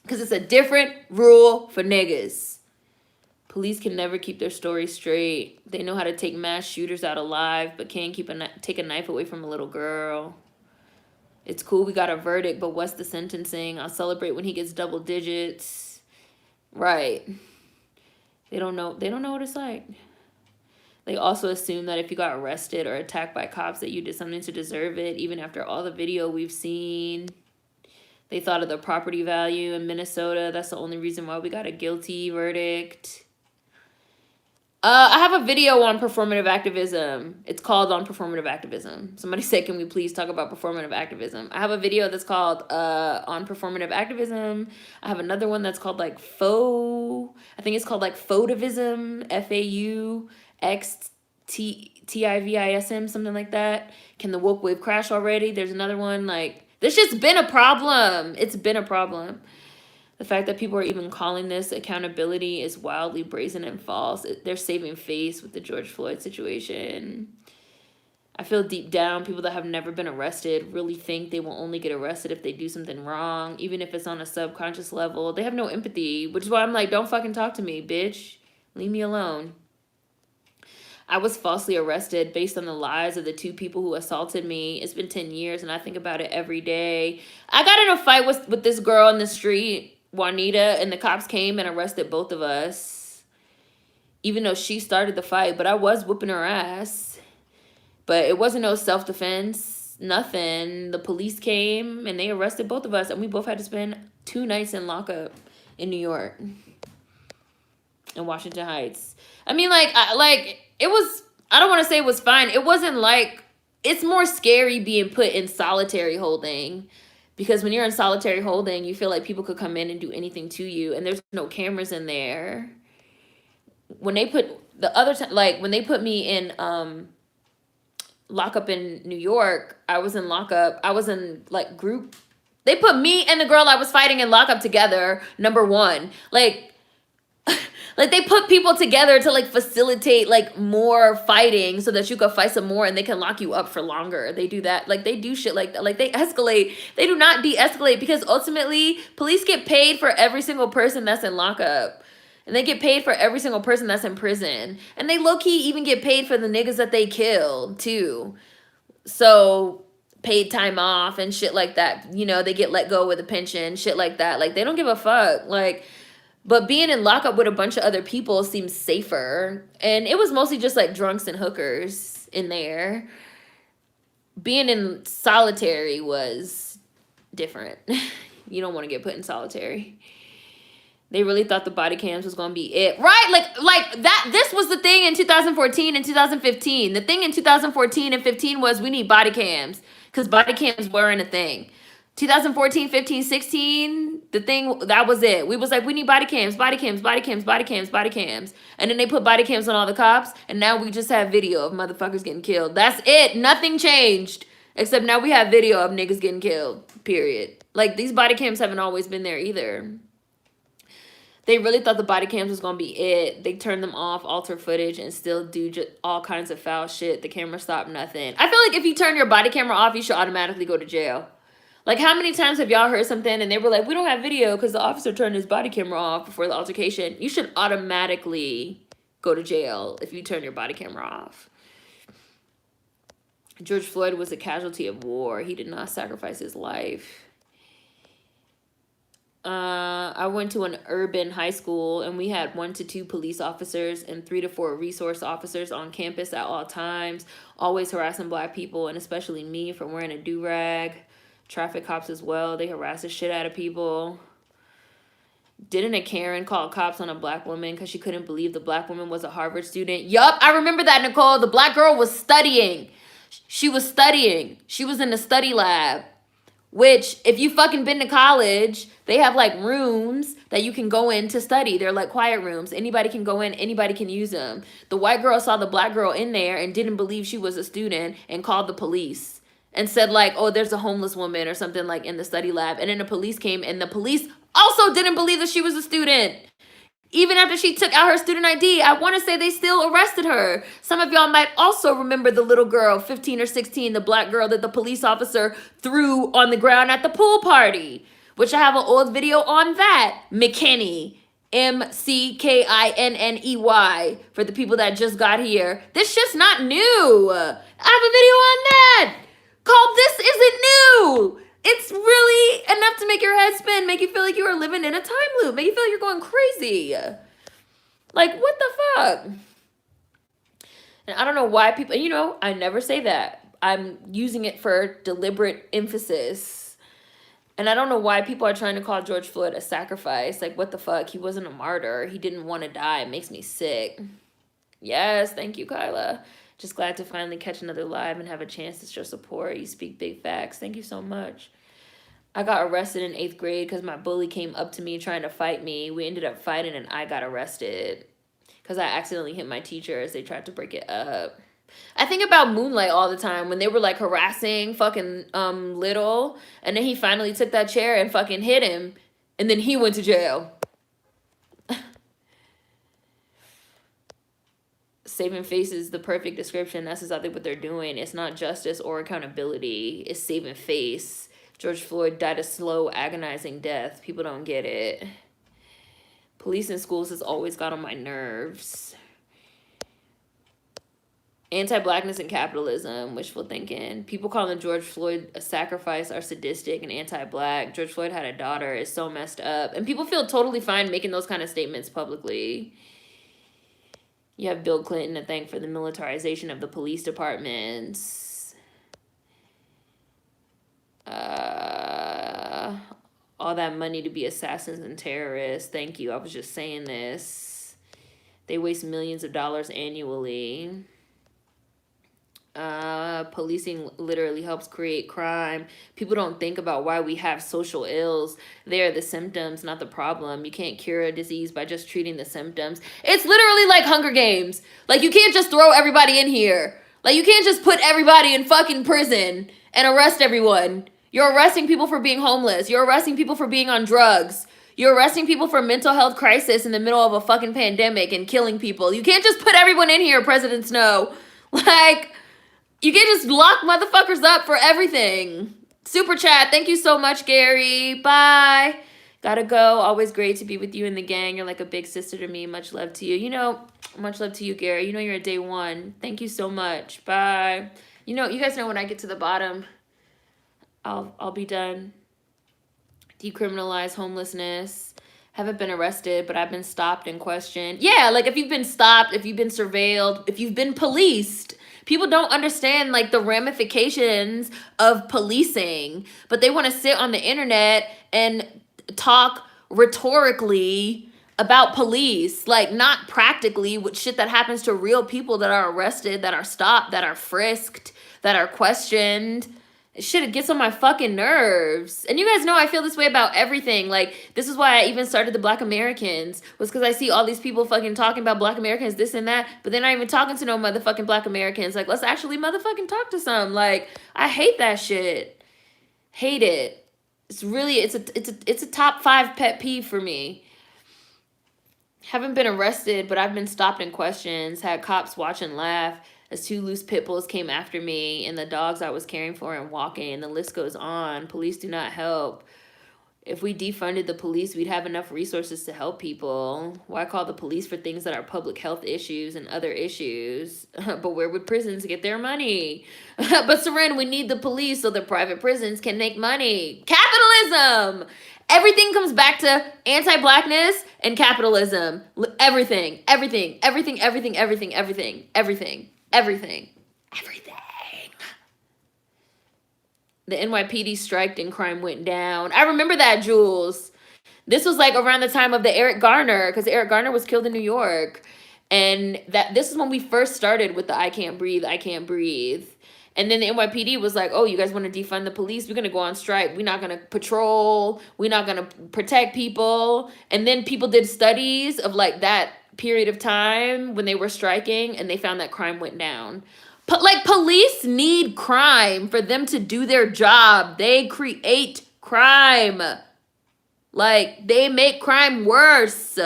S1: Because it's a different rule for niggas. Police can never keep their story straight. They know how to take mass shooters out alive, but can't take a knife away from a little girl. It's cool we got a verdict, but what's the sentencing? I'll celebrate when he gets double digits. Right. They don't know what it's like. They also assume that if you got arrested or attacked by cops that you did something to deserve it, even after all the video we've seen. They thought of the property value in Minnesota. That's the only reason why we got a guilty verdict. I have a video on performative activism. It's called On Performative Activism. Somebody said, can we please talk about performative activism? I have a video that's called On Performative Activism. I have another one that's called like Faux. I think it's called like Fauxtivism. FAUXTIVISM, something like that. Can the woke wave crash already? There's another one like, this just been a problem. It's been a problem. The fact that people are even calling this accountability is wildly brazen and false. They're saving face with the George Floyd situation. I feel deep down, people that have never been arrested really think they will only get arrested if they do something wrong, even if it's on a subconscious level. They have no empathy, which is why I'm like, don't fucking talk to me, bitch. Leave me alone. I was falsely arrested based on the lies of the two people who assaulted me. It's been 10 years, and I think about it every day. I got in a fight with this girl in the street, Juanita, and the cops came and arrested both of us, even though she started the fight, but I was whooping her ass. But it wasn't no self-defense, nothing. The police came and they arrested both of us, and we both had to spend 2 nights in lockup in New York and Washington Heights. I mean, it was, I don't want to say it was fine. It wasn't like, it's more scary being put in solitary holding. Because when you're in solitary holding, you feel like people could come in and do anything to you, and there's no cameras in there. When they put when they put me in lockup in New York, I was in lockup. I was in like group. They put me and the girl I was fighting in lockup together. Number one, like they put people together to like facilitate like more fighting so that you could fight some more and they can lock you up for longer. They do that. Like they do shit like that. Like they escalate. They do not de-escalate, because ultimately police get paid for every single person that's in lockup. And they get paid for every single person that's in prison. And they low-key even get paid for the niggas that they killed too. So paid time off and shit like that. You know, they get let go with a pension, shit like that. Like they don't give a fuck. Like, but being in lockup with a bunch of other people seems safer. And it was mostly just like drunks and hookers in there. Being in solitary was different. You don't want to get put in solitary. They really thought the body cams was going to be it. Right? Like that. This was the thing in 2014 and 2015. The thing in 2014 and 15 was we need body cams, because body cams weren't a thing. 2014, 15, 16, the thing, that was it. We was like, we need body cams, body cams, body cams, body cams, body cams. And then they put body cams on all the cops, and now we just have video of motherfuckers getting killed. That's it. Nothing changed. Except now we have video of niggas getting killed, period. Like, these body cams haven't always been there either. They really thought the body cams was going to be it. They turned them off, alter footage, and still do just all kinds of foul shit. The camera stopped nothing. I feel like if you turn your body camera off, you should automatically go to jail. Like, how many times have y'all heard something and they were like, we don't have video because the officer turned his body camera off before the altercation? You should automatically go to jail if you turn your body camera off. George Floyd was a casualty of war. He did not sacrifice his life. I went to an urban high school, and we had 1 to 2 police officers and 3 to 4 resource officers on campus at all times, always harassing black people, and especially me for wearing a do-rag. Traffic cops as well. They harass the shit out of people. Didn't a Karen call cops on a black woman because she couldn't believe the black woman was a Harvard student? Yup, I remember that, Nicole. The black girl was studying. She was studying. She was in the study lab. Which, if you fucking been to college, they have like rooms that you can go in to study. They're like quiet rooms. Anybody can go in. Anybody can use them. The white girl saw the black girl in there and didn't believe she was a student and called the police. And said like, oh, there's a homeless woman or something like in the study lab. And then the police came, and the police also didn't believe that she was a student. Even after she took out her student ID, I want to say they still arrested her. Some of y'all might also remember the little girl, 15 or 16, the black girl that the police officer threw on the ground at the pool party, which I have an old video on that. McKinney, McKinney, for the people that just got here. This shit's not new. I have a video on that called This Isn't New. It's really enough to make your head spin, make you feel like you are living in a time loop, make you feel like you're going crazy. Like, what the fuck? And I don't know why people, you know, I never say that. I'm using it for deliberate emphasis. And I don't know why people are trying to call George Floyd a sacrifice. Like, what the fuck? He wasn't a martyr. He didn't want to die. It makes me sick. Yes, thank you, Kyla. Just glad to finally catch another live and have a chance to show support. You speak big facts. Thank you so much. I got arrested in 8th grade because my bully came up to me trying to fight me. We ended up fighting and I got arrested because I accidentally hit my teacher as they tried to break it up. I think about Moonlight all the time when they were like harassing fucking Little, and then he finally took that chair and fucking hit him, and then he went to jail. Saving face is the perfect description. That's exactly what they're doing. It's not justice or accountability. It's saving face. George Floyd died a slow, agonizing death. People don't get it. Police in schools has always got on my nerves. Anti-blackness and capitalism, wishful thinking. People calling George Floyd a sacrifice are sadistic and anti-black. George Floyd had a daughter. It's so messed up. And people feel totally fine making those kind of statements publicly. You have Bill Clinton to thank for the militarization of the police departments. All that money to be assassins and terrorists. Thank you. I was just saying this. They waste millions of dollars annually. Policing literally helps create crime. People don't think about why we have social ills. They are the symptoms, not the problem. You can't cure a disease by just treating the symptoms. It's literally like Hunger Games. Like, you can't just throw everybody in here. Like, you can't just put everybody in fucking prison and arrest everyone. You're arresting people for being homeless. You're arresting people for being on drugs. You're arresting people for mental health crisis in the middle of a fucking pandemic and killing people. You can't just put everyone in here, President Snow. Like, you can't just lock motherfuckers up for everything. Super chat. Thank you so much, Gary. Bye. Gotta go. Always great to be with you and the gang. You're like a big sister to me. Much love to you. You know, much love to you, Gary. You know you're a day one. Thank you so much. Bye. You know, you guys know when I get to the bottom, I'll be done. Decriminalize homelessness. Haven't been arrested, but I've been stopped and questioned. Yeah, like if you've been stopped, if you've been surveilled, if you've been policed. People don't understand like the ramifications of policing, but they want to sit on the internet and talk rhetorically about police, like not practically with shit that happens to real people that are arrested, that are stopped, that are frisked, that are questioned. Shit, it gets on my fucking nerves. And you guys know I feel this way about everything. Like, this is why I even started the Black Americans, was because I see all these people fucking talking about Black Americans, this and that, but they're not even talking to no motherfucking Black Americans. Like, let's actually motherfucking talk to some. Like, I hate that shit. Hate it. It's really, it's a top 5 pet peeve for me. Haven't been arrested, but I've been stopped in questions, had cops watch and laugh as 2 loose pit bulls came after me and the dogs I was caring for and walking, and the list goes on. Police do not help. If we defunded the police, we'd have enough resources to help people. Why call the police for things that are public health issues and other issues? But where would prisons get their money? But Seren, we need the police so the private prisons can make money. Capitalism! Everything comes back to anti-blackness and capitalism. Everything. The NYPD striked and crime went down. I remember that, Jules. This was like around the time of the Eric Garner, because Eric Garner was killed in New York. And this is when we first started with the I can't breathe. And then the NYPD was like, oh, you guys want to defund the police? We're going to go on strike. We're not going to patrol. We're not going to protect people. And then people did studies of like that period of time when they were striking, and they found that crime went down. But like, police need crime for them to do their job. They create crime. Like, they make crime worse.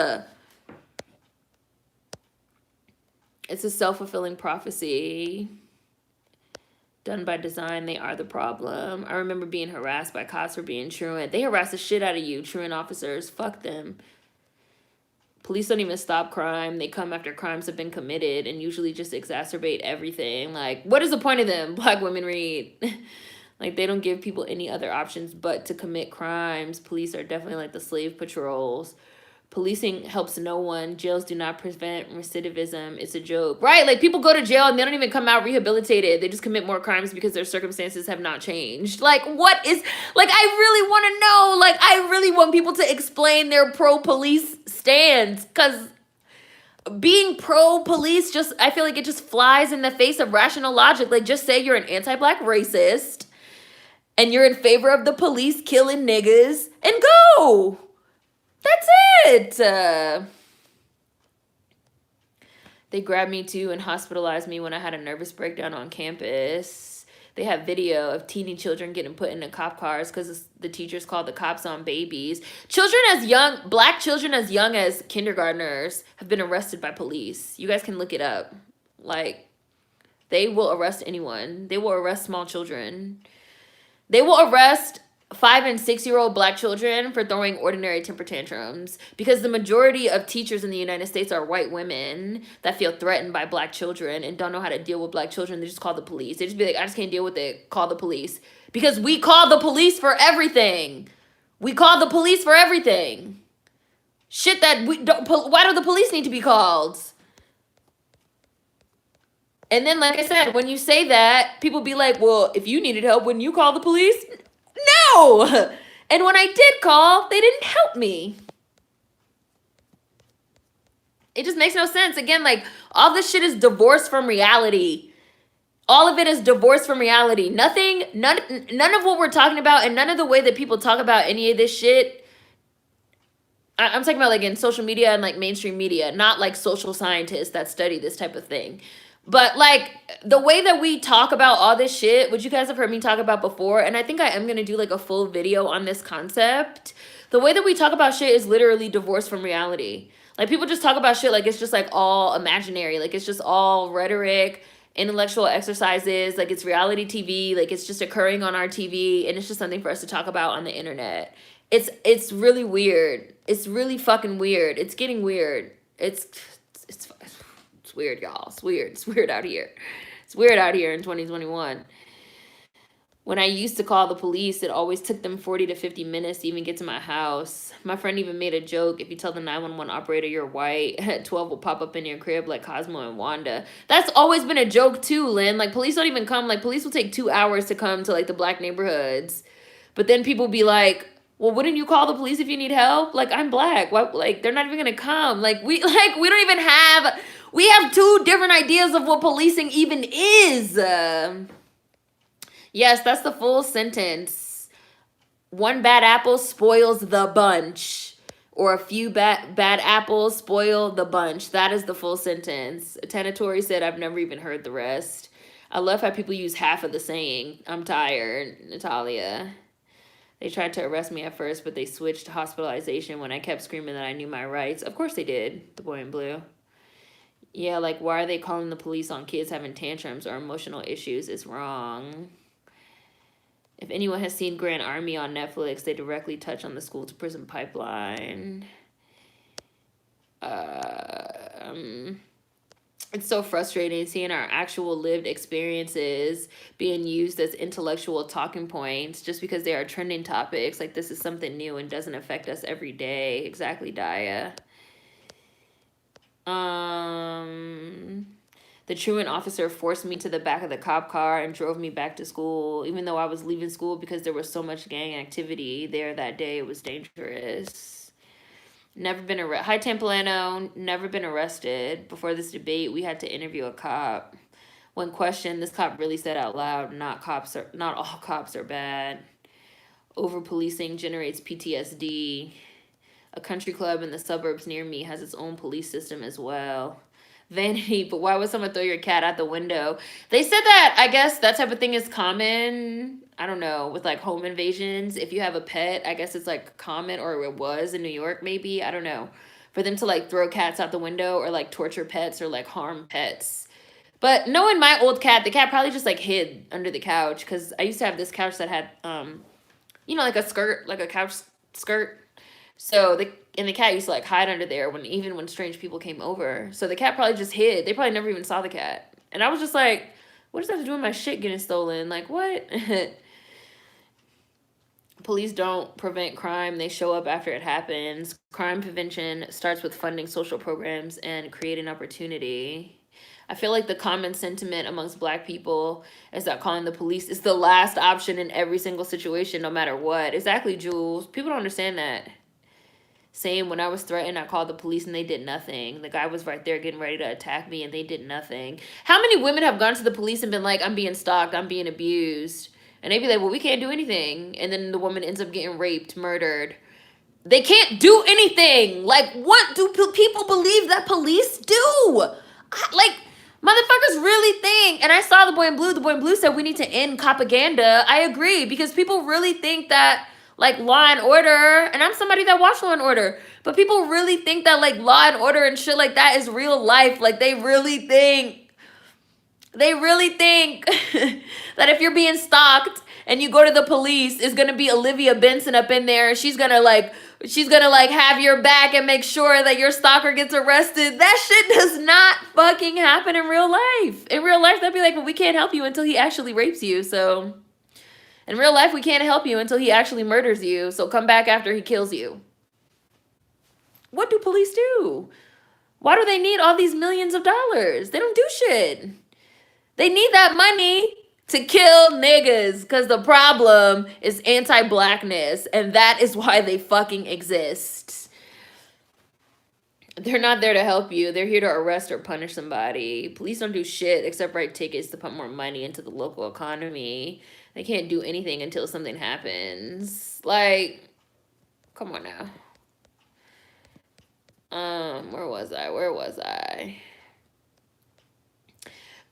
S1: It's a self-fulfilling prophecy. Done by design, they are the problem. I remember being harassed by cops for being truant. They harass the shit out of you, truant officers. Fuck them. Police don't even stop crime. They come after crimes have been committed and usually just exacerbate everything. Like, what is the point of them? Black women read. Like, they don't give people any other options but to commit crimes. Police are definitely like the slave patrols. Policing helps no one. Jails do not prevent recidivism. It's a joke. Right? Like, people go to jail and they don't even come out rehabilitated. They just commit more crimes because their circumstances have not changed. Like, what is... Like, I really want to know. Like, I really want people to explain their pro-police stance. Because being pro-police just... I feel like it just flies in the face of rational logic. Like, just say you're an anti-black racist and you're in favor of the police killing niggas and go. That's it. They grabbed me too and hospitalized me when I had a nervous breakdown on campus. They have video of teeny children getting put into cop cars because the teachers called the cops on babies. Black children as young as kindergartners have been arrested by police. You guys can look it up. Like, they will arrest anyone. They will arrest small children. They will arrest 5 and 6-year-old black children for throwing ordinary temper tantrums because the majority of teachers in the United States are white women that feel threatened by black children and don't know how to deal with black children. They just call the police. They just be like, I just can't deal with it. Call the police. Because we call the police for everything. We call the police for everything. Shit that we don't... Why do the police need to be called? And then, like I said, when you say that, people be like, well, if you needed help, wouldn't you call the police? No! And when I did call, they didn't help me. It just makes no sense. Again, like, all this shit is divorced from reality. All of it is divorced from reality. None of what we're talking about and none of the way that people talk about any of this shit, I'm talking about like in social media and like mainstream media, not like social scientists that study this type of thing. But like the way that we talk about all this shit, which you guys have heard me talk about before, and I think I am going to do like a full video on this concept. The way that we talk about shit is literally divorced from reality. Like, people just talk about shit like it's just like all imaginary. Like, it's just all rhetoric, intellectual exercises. Like, it's reality TV. Like, it's just occurring on our TV, and it's just something for us to talk about on the internet. It's really weird. It's really fucking weird. It's getting weird. It's weird, y'all. It's weird. It's weird out here. It's weird out here in 2021. When I used to call the police, it always took them 40 to 50 minutes to even get to my house. My friend even made a joke. If you tell the 911 operator you're white, 12 will pop up in your crib like Cosmo and Wanda. That's always been a joke too, Lynn. Like, police don't even come. Like, police will take 2 hours to come to like the black neighborhoods. But then people be like, well, wouldn't you call the police if you need help? Like, I'm black. What? Like, they're not even gonna come. Like, we don't even have... We have 2 different ideas of what policing even is. Yes, that's the full sentence. One bad apple spoils the bunch. Or a few bad apples spoil the bunch. That is the full sentence. Tanatori said, I've never even heard the rest. I love how people use half of the saying. I'm tired, Natalia. They tried to arrest me at first, but they switched to hospitalization when I kept screaming that I knew my rights. Of course they did, the boy in blue. Yeah, like, why are they calling the police on kids having tantrums or emotional issues? It's wrong. If anyone has seen Grand Army on Netflix, they directly touch on the school to prison pipeline. It's so frustrating seeing our actual lived experiences being used as intellectual talking points just because they are trending topics. Like, this is something new and doesn't affect us every day. Exactly, Daya. The truant officer forced me to the back of the cop car and drove me back to school, even though I was leaving school because there was so much gang activity there that day. It was dangerous. Never been arrested. Hi, Templano. Never been arrested. Before this debate, we had to interview a cop. When questioned, this cop really said out loud, not all cops are bad. Over-policing generates PTSD. A country club in the suburbs near me has its own police system as well. Vanity, but why would someone throw your cat out the window? They said that, I guess, that type of thing is common. I don't know, with like home invasions. If you have a pet, I guess it's like common, or it was in New York maybe. I don't know. for them to like throw cats out the window or like torture pets or like harm pets. But knowing my old cat, the cat probably just like hid under the couch, because I used to have this couch that had like a skirt, like a couch skirt. So the cat used to like hide under there when strange people came over. So the cat probably just hid. They probably never even saw the cat. And I was just like, what does that have to do with my shit getting stolen? Like, what? Police don't prevent crime, they show up after it happens. Crime prevention starts with funding social programs and creating opportunity. I feel like the common sentiment amongst Black people is that calling the police is the last option in every single situation, no matter what. Exactly, Jules. People don't understand that. Same, when I was threatened, I called the police and they did nothing. The guy was right there getting ready to attack me and they did nothing. How many women have gone to the police and been like, I'm being stalked, I'm being abused? And they'd be like, well, we can't do anything. And then the woman ends up getting raped, murdered. They can't do anything. Like, what do people believe that police do? Like, motherfuckers really think, and I saw The Boy in Blue. The Boy in Blue said we need to end propaganda. I agree, because people really think that, like, Law and Order, and I'm somebody that watched Law and Order, but people really think that, like, Law and Order and shit like that is real life. Like, they really think that if you're being stalked and you go to the police, it's gonna be Olivia Benson up in there, and she's gonna have your back and make sure that your stalker gets arrested. That shit does not fucking happen in real life. In real life, they'd be like, well, we can't help you until he actually rapes you. So in real life, we can't help you until he actually murders you. So come back after he kills you. What do police do? Why do they need all these millions of dollars? They don't do shit. They need that money to kill niggas, because the problem is anti-Blackness, and that is why they fucking exist. They're not there to help you. They're here to arrest or punish somebody. Police don't do shit except write tickets to put more money into the local economy. They can't do anything until something happens. Like, come on now. Where was I?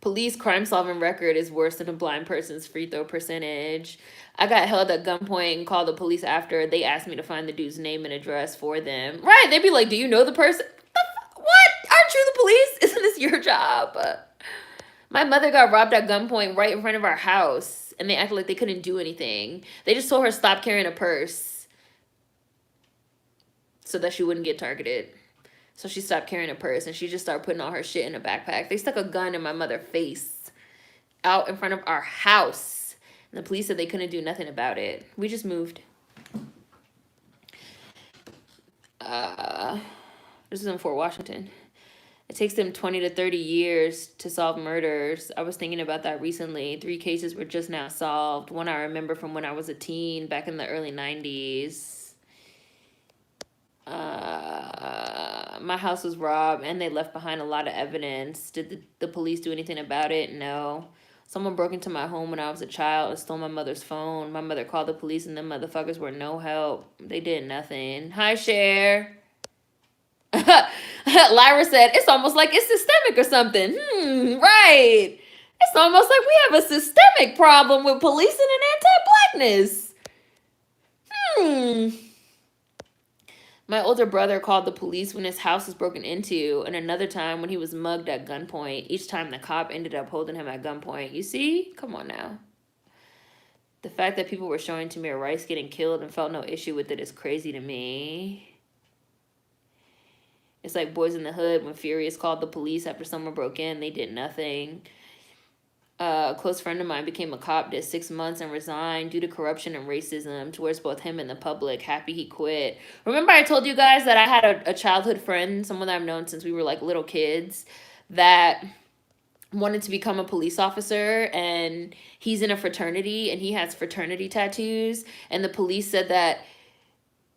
S1: Police crime-solving record is worse than a blind person's free throw percentage. I got held at gunpoint and called the police after. They asked me to find the dude's name and address for them. Right, they'd be like, do you know the person? What? Aren't you the police? Isn't this your job? My mother got robbed at gunpoint right in front of our house, and they acted like they couldn't do anything. They just told her stop carrying a purse so that she wouldn't get targeted. So she stopped carrying a purse, and she just started putting all her shit in a backpack. They stuck a gun in my mother's face out in front of our house. And the police said they couldn't do nothing about it. We just moved. This is in Fort Washington. It takes them 20 to 30 years to solve murders. I was thinking about that recently. 3 cases were just now solved. One I remember from when I was a teen back in the early 90s. My house was robbed and they left behind a lot of evidence. Did the police do anything about it? No. Someone broke into my home when I was a child and stole my mother's phone. My mother called the police and them motherfuckers were no help. They did nothing. Hi, Cher. Lyra said, it's almost like it's systemic or something. Right. It's almost like we have a systemic problem with policing and anti-Blackness. My older brother called the police when his house was broken into, and another time when he was mugged at gunpoint. Each time the cop ended up holding him at gunpoint. You see? Come on now. The fact that people were showing Tamir Rice getting killed and felt no issue with it is crazy to me. It's like Boys in the Hood when Furious called the police after someone broke in. They did nothing. A close friend of mine became a cop, did 6 months and resigned due to corruption and racism towards both him and the public. Happy he quit. Remember I told you guys that I had a childhood friend, someone that I've known since we were like little kids, that wanted to become a police officer, and he's in a fraternity and he has fraternity tattoos, and the police said that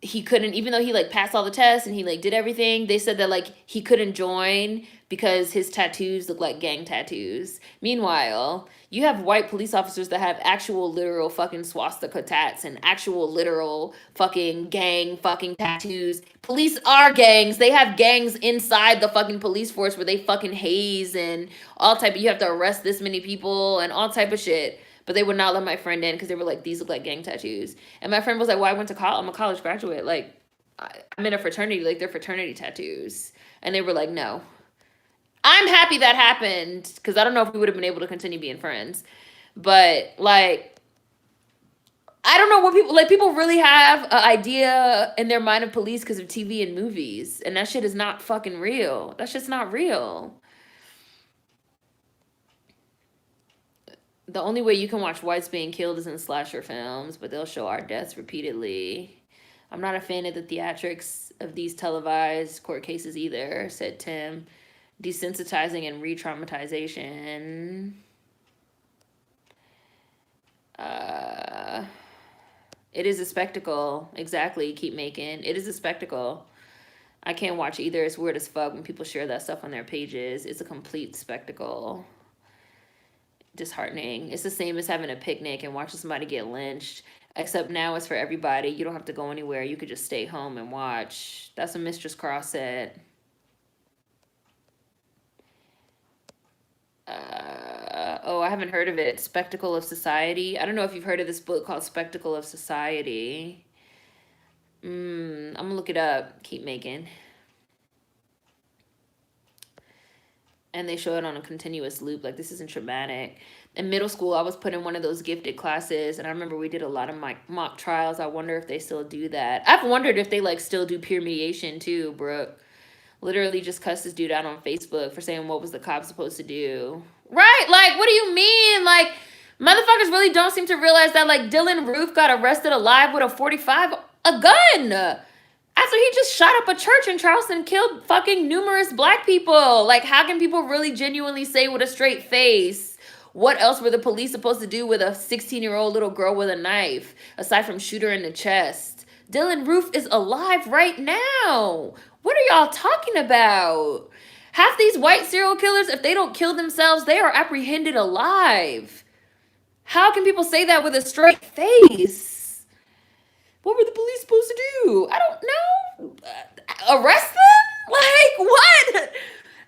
S1: he couldn't, even though he like passed all the tests and he like did everything, they said that like he couldn't join because his tattoos look like gang tattoos. Meanwhile, you have white police officers that have actual literal fucking swastika tats and actual literal fucking gang fucking tattoos. Police are gangs. They have gangs inside the fucking police force where they fucking haze and all type of, you have to arrest this many people and all type of shit. But they would not let my friend in because they were like, these look like gang tattoos. And my friend was like, well, I went to college. I'm a college graduate. Like, I'm in a fraternity, like their fraternity tattoos. And they were like, no. I'm happy that happened because I don't know if we would have been able to continue being friends. But like, I don't know what people really have an idea in their mind of police because of TV and movies. And that shit is not fucking real. That shit's not real. The only way you can watch whites being killed is in slasher films, but they'll show our deaths repeatedly. I'm not a fan of the theatrics of these televised court cases either, said Tim. Desensitizing and re-traumatization. It is a spectacle. Exactly. Keep making. It is a spectacle. I can't watch either. It's weird as fuck when people share that stuff on their pages. It's a complete spectacle. Disheartening. It's the same as having a picnic and watching somebody get lynched. Except now it's for everybody. You don't have to go anywhere. You could just stay home and watch. That's what Mistress Cross said. Oh, I haven't heard of it. Spectacle of Society. I don't know if you've heard of this book called Spectacle of Society. I'm gonna look it up. Keep making. And they show it on a continuous loop. Like, this isn't traumatic. In middle school, I was put in one of those gifted classes, and I remember we did a lot of mock trials. I wonder if they still do that. I've wondered if they like still do peer mediation too, Brooke. Literally just cussed this dude out on Facebook for saying what was the cop supposed to do. Right? Like, what do you mean? Like, motherfuckers really don't seem to realize that, like, Dylan Roof got arrested alive with a 45, a gun, after he just shot up a church in Charleston, killed fucking numerous black people. Like, how can people really genuinely say with a straight face, what else were the police supposed to do with a 16-year-old little girl with a knife, aside from shoot her in the chest? Dylan Roof is alive right now. What are y'all talking about? Half these white serial killers, if they don't kill themselves, they are apprehended alive. How can people say that with a straight face? What were the police supposed to do? I don't know. Arrest them? Like, what?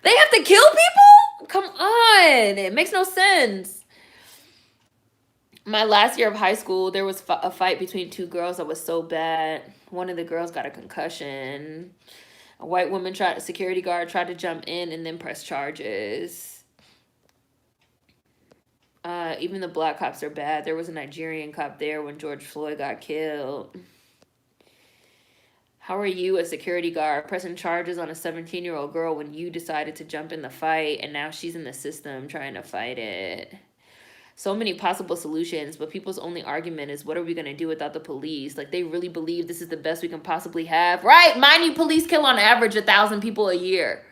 S1: They have to kill people? Come on. It makes no sense. My last year of high school, there was a fight between two girls that was so bad. One of the girls got a concussion. A white woman security guard tried to jump in and then press charges. Even the black cops are bad. There was a Nigerian cop there when George Floyd got killed. How are you, a security guard, pressing charges on a 17-year-old girl when you decided to jump in the fight and now she's in the system trying to fight it? So many possible solutions, but people's only argument is, what are we going to do without the police? Like, they really believe this is the best we can possibly have. Right? Mind you, police kill on average 1,000 people a year.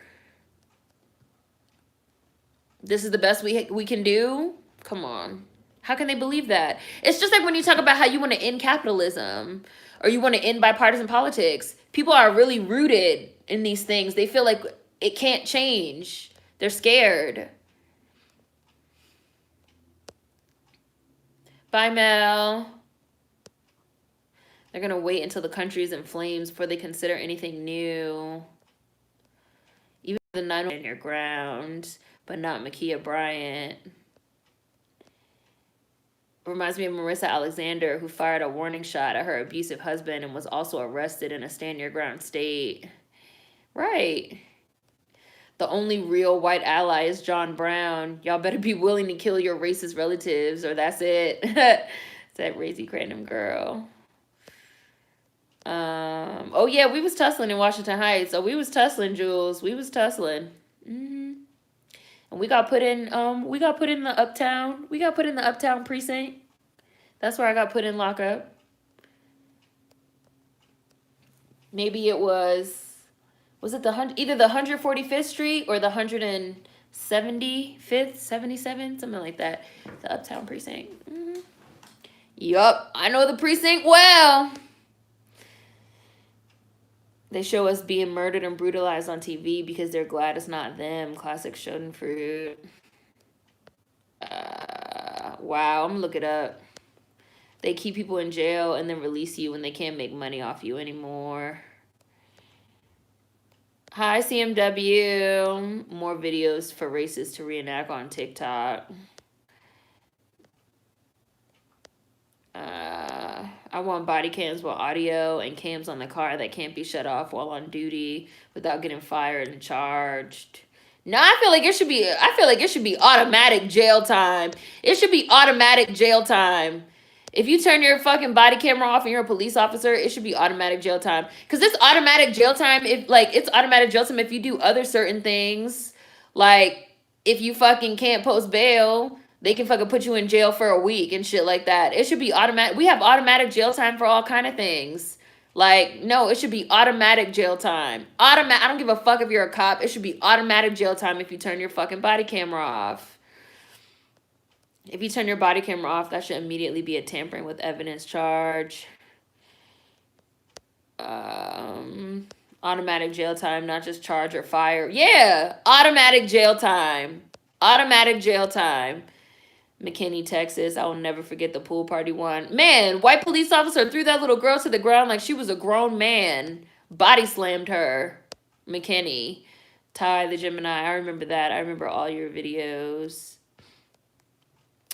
S1: This is the best we can do? Come on. How can they believe that? It's just like when you talk about how you want to end capitalism or you want to end bipartisan politics. People are really rooted in these things. They feel like it can't change. They're scared. Bye, Mel. They're going to wait until the country is in flames before they consider anything new. Even the 9 in your ground, but not Ma'Khia Bryant. Reminds me of Marissa Alexander, who fired a warning shot at her abusive husband and was also arrested in a stand your ground state. Right. The only real white ally is John Brown. Y'all better be willing to kill your racist relatives or that's it. It's that Razy Crandom girl. Oh yeah, we was tussling in Washington Heights. Oh, we was tussling, Jules. We was tussling. And we got put in the uptown. We got put in the uptown precinct. That's where I got put in lockup. Maybe it was it either the 145th Street or the 175th, 77, something like that. The uptown precinct. Yup, I know the precinct well. They show us being murdered and brutalized on TV because they're glad it's not them. Classic Schadenfreude. Wow, I'm gonna look it up. They keep people in jail and then release you when they can't make money off you anymore. Hi, CMW. More videos for racists to reenact on TikTok. I want body cams with audio and cams on the car that can't be shut off while on duty without getting fired and charged. No, I feel like it should be. I feel like it should be automatic jail time. It should be automatic jail time. If you turn your fucking body camera off and you're a police officer, it should be automatic jail time. Cause it's automatic jail time if like it's automatic jail time if you do other certain things. Like if you fucking can't post bail, they can fucking put you in jail for a week and shit like that. It should be automatic. We have automatic jail time for all kind of things. Like, no, it should be automatic jail time. Automatic. I don't give a fuck if you're a cop. It should be automatic jail time if you turn your fucking body camera off. If you turn your body camera off, that should immediately be a tampering with evidence charge. Automatic jail time, not just charge or fire. Yeah, automatic jail time. Automatic jail time. McKinney, Texas. I will never forget the pool party one. Man, white police officer threw that little girl to the ground like she was a grown man. Body slammed her. McKinney. Ty, the Gemini. I remember that. I remember all your videos.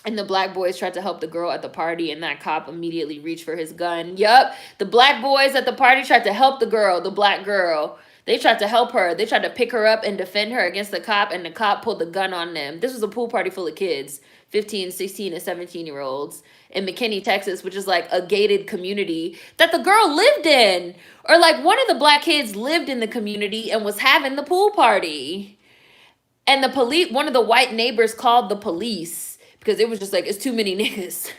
S1: And the black boys tried to help the girl at the party, and that cop immediately reached for his gun. Yup. The black boys at the party tried to help the girl, the black girl. They tried to help her. They tried to pick her up and defend her against the cop, and the cop pulled the gun on them. This was a pool party full of kids, 15, 16, and 17-year-olds in McKinney, Texas, which is like a gated community that the girl lived in. Or like one of the black kids lived in the community and was having the pool party. And the police, one of the white neighbors called the police because it was just like, it's too many niggas.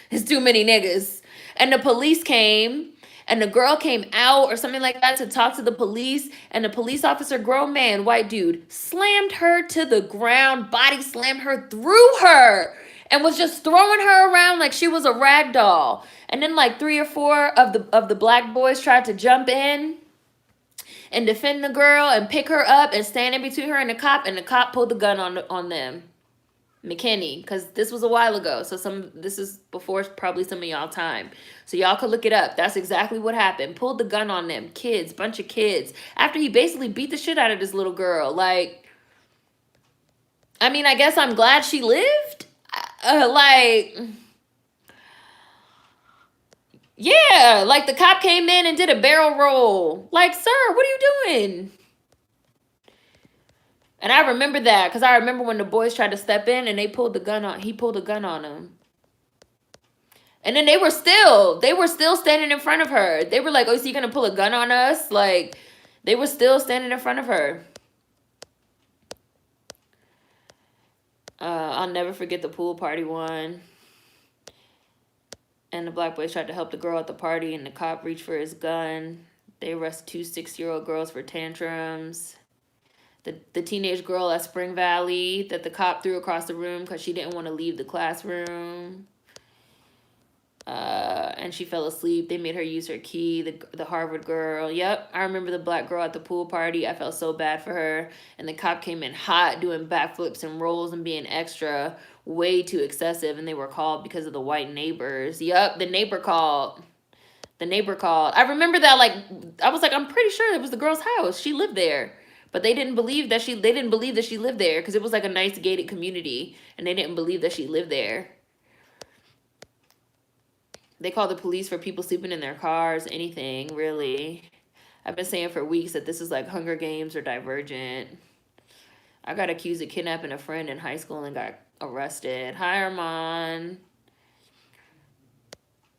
S1: It's too many niggas. And the police came, and the girl came out or something like that to talk to the police. And the police officer, grown man, white dude, slammed her to the ground, body slammed her, threw her, and was just throwing her around like she was a rag doll. And then like 3 or 4 of the black boys tried to jump in and defend the girl and pick her up and stand in between her and the cop pulled the gun on them. McKinney, because this was a while ago, so this is before probably some of y'all time, so y'all could look it up. That's exactly what happened. Pulled the gun on them kids, bunch of kids, after he basically beat the shit out of this little girl. Like, I mean, I guess I'm glad she lived. Yeah, like the cop came in and did a barrel roll. Like, sir, what are you doing? And I remember that because I remember when the boys tried to step in and he pulled a gun on them. And then they were still standing in front of her. They were like, oh, so you gonna pull a gun on us? Like, they were still standing in front of her. I'll never forget the pool party one. And the black boys tried to help the girl at the party and the cop reached for his gun. They arrested 2 6-year-old girls for tantrums. The teenage girl at Spring Valley that the cop threw across the room because she didn't want to leave the classroom. And she fell asleep. They made her use her key. The Harvard girl. Yep, I remember the black girl at the pool party. I felt so bad for her. And the cop came in hot doing backflips and rolls and being extra, way too excessive. And they were called because of the white neighbors. Yep, the neighbor called. I remember that, like, I was like, I'm pretty sure it was the girl's house. She lived there. But they didn't believe that she lived there because it was like a nice gated community and they didn't believe that she lived there. They called the police for people sleeping in their cars, anything, really. I've been saying for weeks that this is like Hunger Games or Divergent. I got accused of kidnapping a friend in high school and got arrested. Hi, Armand.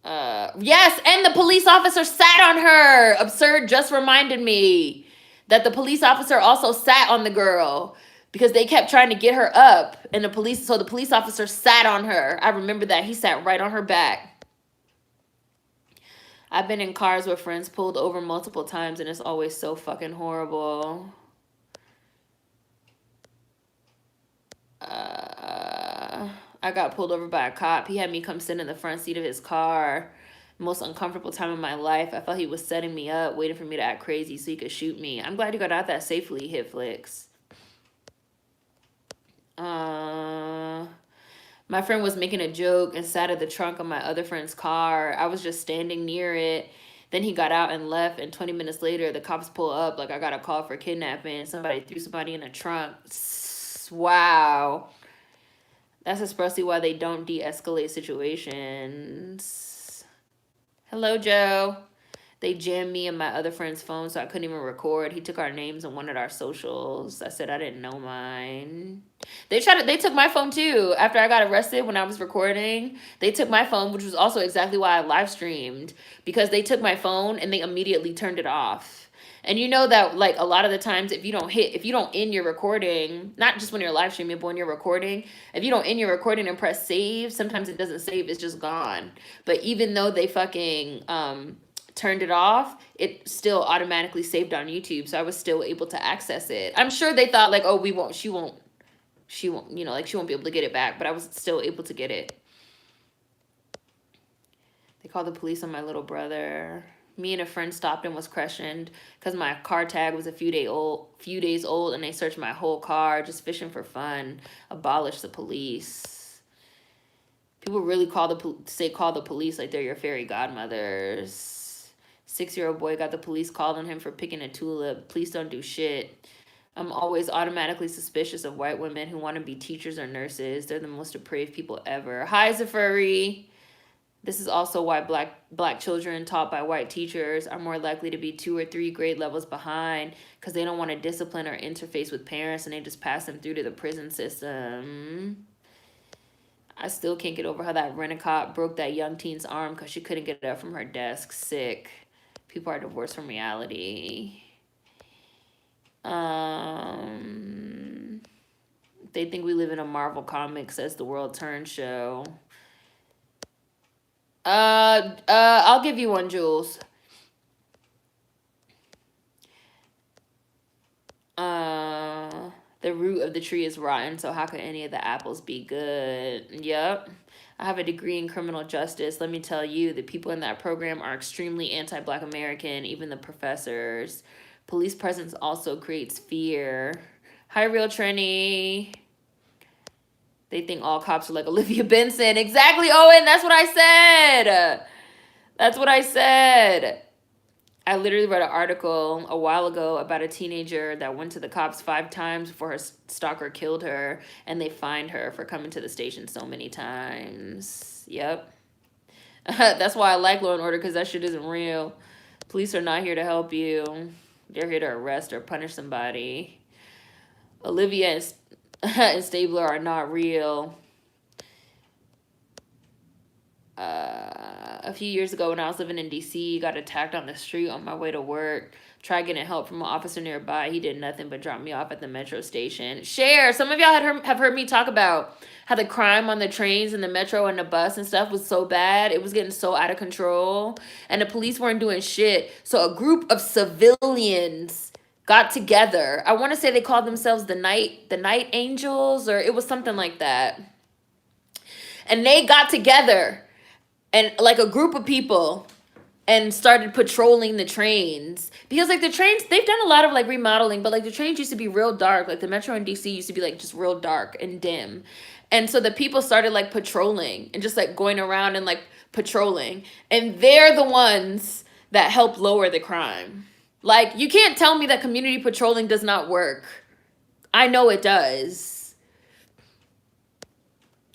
S1: Yes, and the police officer sat on her. Absurd just reminded me that the police officer also sat on the girl because they kept trying to get her up, and the police officer sat on her. I remember that. He sat right on her back. I've been in cars where friends pulled over multiple times, and it's always so fucking horrible. I got pulled over by a cop. He had me come sit in the front seat of his car. Most uncomfortable time of my life. I felt he was setting me up, waiting for me to act crazy so he could shoot me. I'm glad you got out that safely, Hitflix. My friend was making a joke and sat at the trunk of my other friend's car. I was just standing near it. Then he got out and left, and 20 minutes later, the cops pull up like I got a call for kidnapping. Somebody threw somebody in the trunk. Wow. That's expressly why they don't de-escalate situations. Hello, Joe. They jammed me and my other friend's phone so I couldn't even record. He took our names and wanted our socials. I said I didn't know mine. They took my phone too. After I got arrested when I was recording, they took my phone, which was also exactly why I live streamed, because they took my phone and they immediately turned it off. And you know that like a lot of the times if you don't end your recording, not just when you're live streaming, but when you're recording, if you don't end your recording and press save, sometimes it doesn't save, it's just gone. But even though they fucking turned it off, it still automatically saved on YouTube, so I was still able to access it. I'm sure they thought like, oh, she won't, you know, like she won't be able to get it back, but I was still able to get it. They called the police on my little brother. Me and a friend stopped and was questioned because my car tag was a few days old, and they searched my whole car just fishing for fun. Abolish the police. People really call the police like they're your fairy godmothers. 6-year-old boy got the police called on him for picking a tulip. Police don't do shit. I'm always automatically suspicious of white women who want to be teachers or nurses. They're the most depraved people ever. Hi, Zafuri. This is also why black children taught by white teachers are more likely to be 2 or 3 grade levels behind, because they don't want to discipline or interface with parents, and they just pass them through to the prison system. I still can't get over how that rent-a-cop broke that young teen's arm because she couldn't get it up from her desk. Sick. People are divorced from reality. They think we live in a Marvel Comics as the world turns show. I'll give you one, Jules. The root of the tree is rotten, so how could any of the apples be good? Yep. I have a degree in criminal justice. Let me tell you, the people in that program are extremely anti-Black American, even the professors. Police presence also creates fear. Hi, Real Trini. They think all cops are like Olivia Benson. Exactly, Owen. That's what I said. That's what I said. I literally read an article a while ago about a teenager that went to the cops 5 times before her stalker killed her, and they fined her for coming to the station so many times. Yep. That's why I like Law and Order, because that shit isn't real. Police are not here to help you. They're here to arrest or punish somebody. Olivia and Stabler are not real. A few years ago when I was living in DC, got attacked on the street on my way to work. Tried getting help from an officer nearby. He did nothing but drop me off at the metro station. Share. Some of y'all have heard me talk about how the crime on the trains and the metro and the bus and stuff was so bad. It was getting so out of control. And the police weren't doing shit. So a group of civilians got together. I want to say they called themselves the Night Angels, or it was something like that. And they got together, and like a group of people, and started patrolling the trains, because like the trains, they've done a lot of like remodeling, but like the trains used to be real dark. Like the metro in DC used to be like just real dark and dim, and so the people started like patrolling and just like going around and like patrolling, and they're the ones that help lower the crime. Like, you can't tell me that community patrolling does not work. I know it does.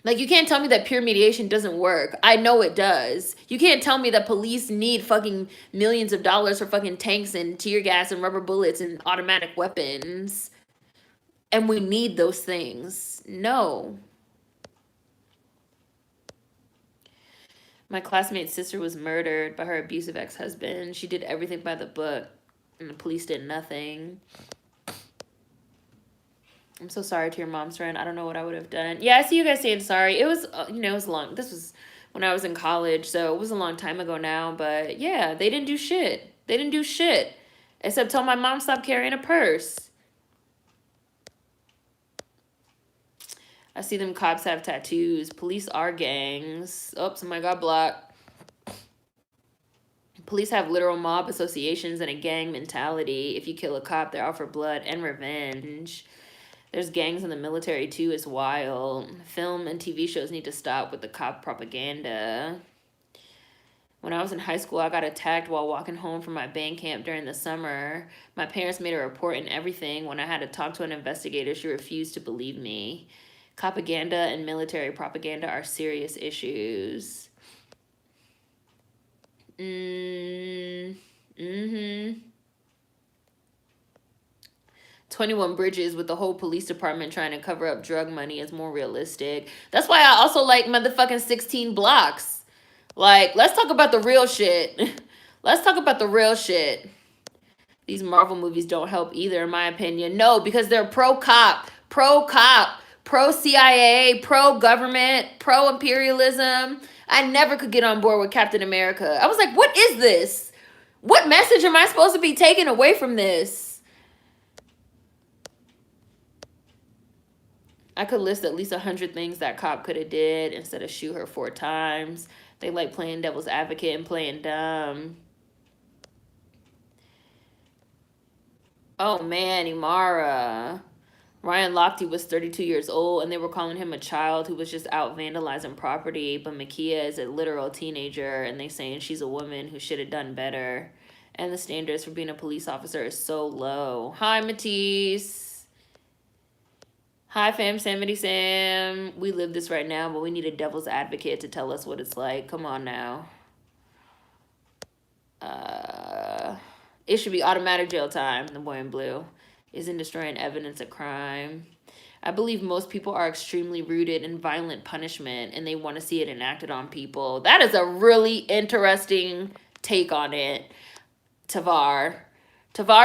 S1: Like, you can't tell me that peer mediation doesn't work. I know it does. You can't tell me that police need fucking millions of dollars for fucking tanks and tear gas and rubber bullets and automatic weapons. And we need those things. No. My classmate's sister was murdered by her abusive ex-husband. She did everything by the book, and the police did nothing. I'm so sorry to your mom's friend. I don't know what I would have done. Yeah, I see you guys saying sorry. It was, it was long. This was when I was in college, so it was a long time ago now. But yeah, they didn't do shit. They didn't do shit. Except tell my mom stop carrying a purse. I see them cops have tattoos. Police are gangs. Oh, somebody got blocked. Police have literal mob associations and a gang mentality. If you kill a cop, they're out for blood and revenge. There's gangs in the military too. It's wild. Film and TV shows need to stop with the cop propaganda. When I was in high school, I got attacked while walking home from my band camp during the summer. My parents made a report and everything. When I had to talk to an investigator, she refused to believe me. Propaganda and military propaganda are serious issues. Mm-hmm. 21 Bridges with the whole police department trying to cover up drug money is more realistic. That's why I also like motherfucking 16 Blocks. Like, let's talk about the real shit. Let's talk about the real shit. These Marvel movies don't help either, in my opinion. No, because they're pro cop, pro CIA, pro government, pro imperialism. I never could get on board with Captain America. I was like, what is this? What message am I supposed to be taking away from this? I could list at least 100 things that cop could have did instead of shoot her 4 times. They like playing devil's advocate and playing dumb. Oh man, Imara. Ryan Lochte was 32 years old and they were calling him a child who was just out vandalizing property. But Makia is a literal teenager and they saying she's a woman who should have done better. And the standards for being a police officer is so low. Hi, Matisse. Hi, fam, Samity Sam. We live this right now, but we need a devil's advocate to tell us what it's like. Come on now. It should be automatic jail time. The boy in blue isn't destroying evidence of crime. I believe most people are extremely rooted in violent punishment and they want to see it enacted on people. That is a really interesting take on it. Tavar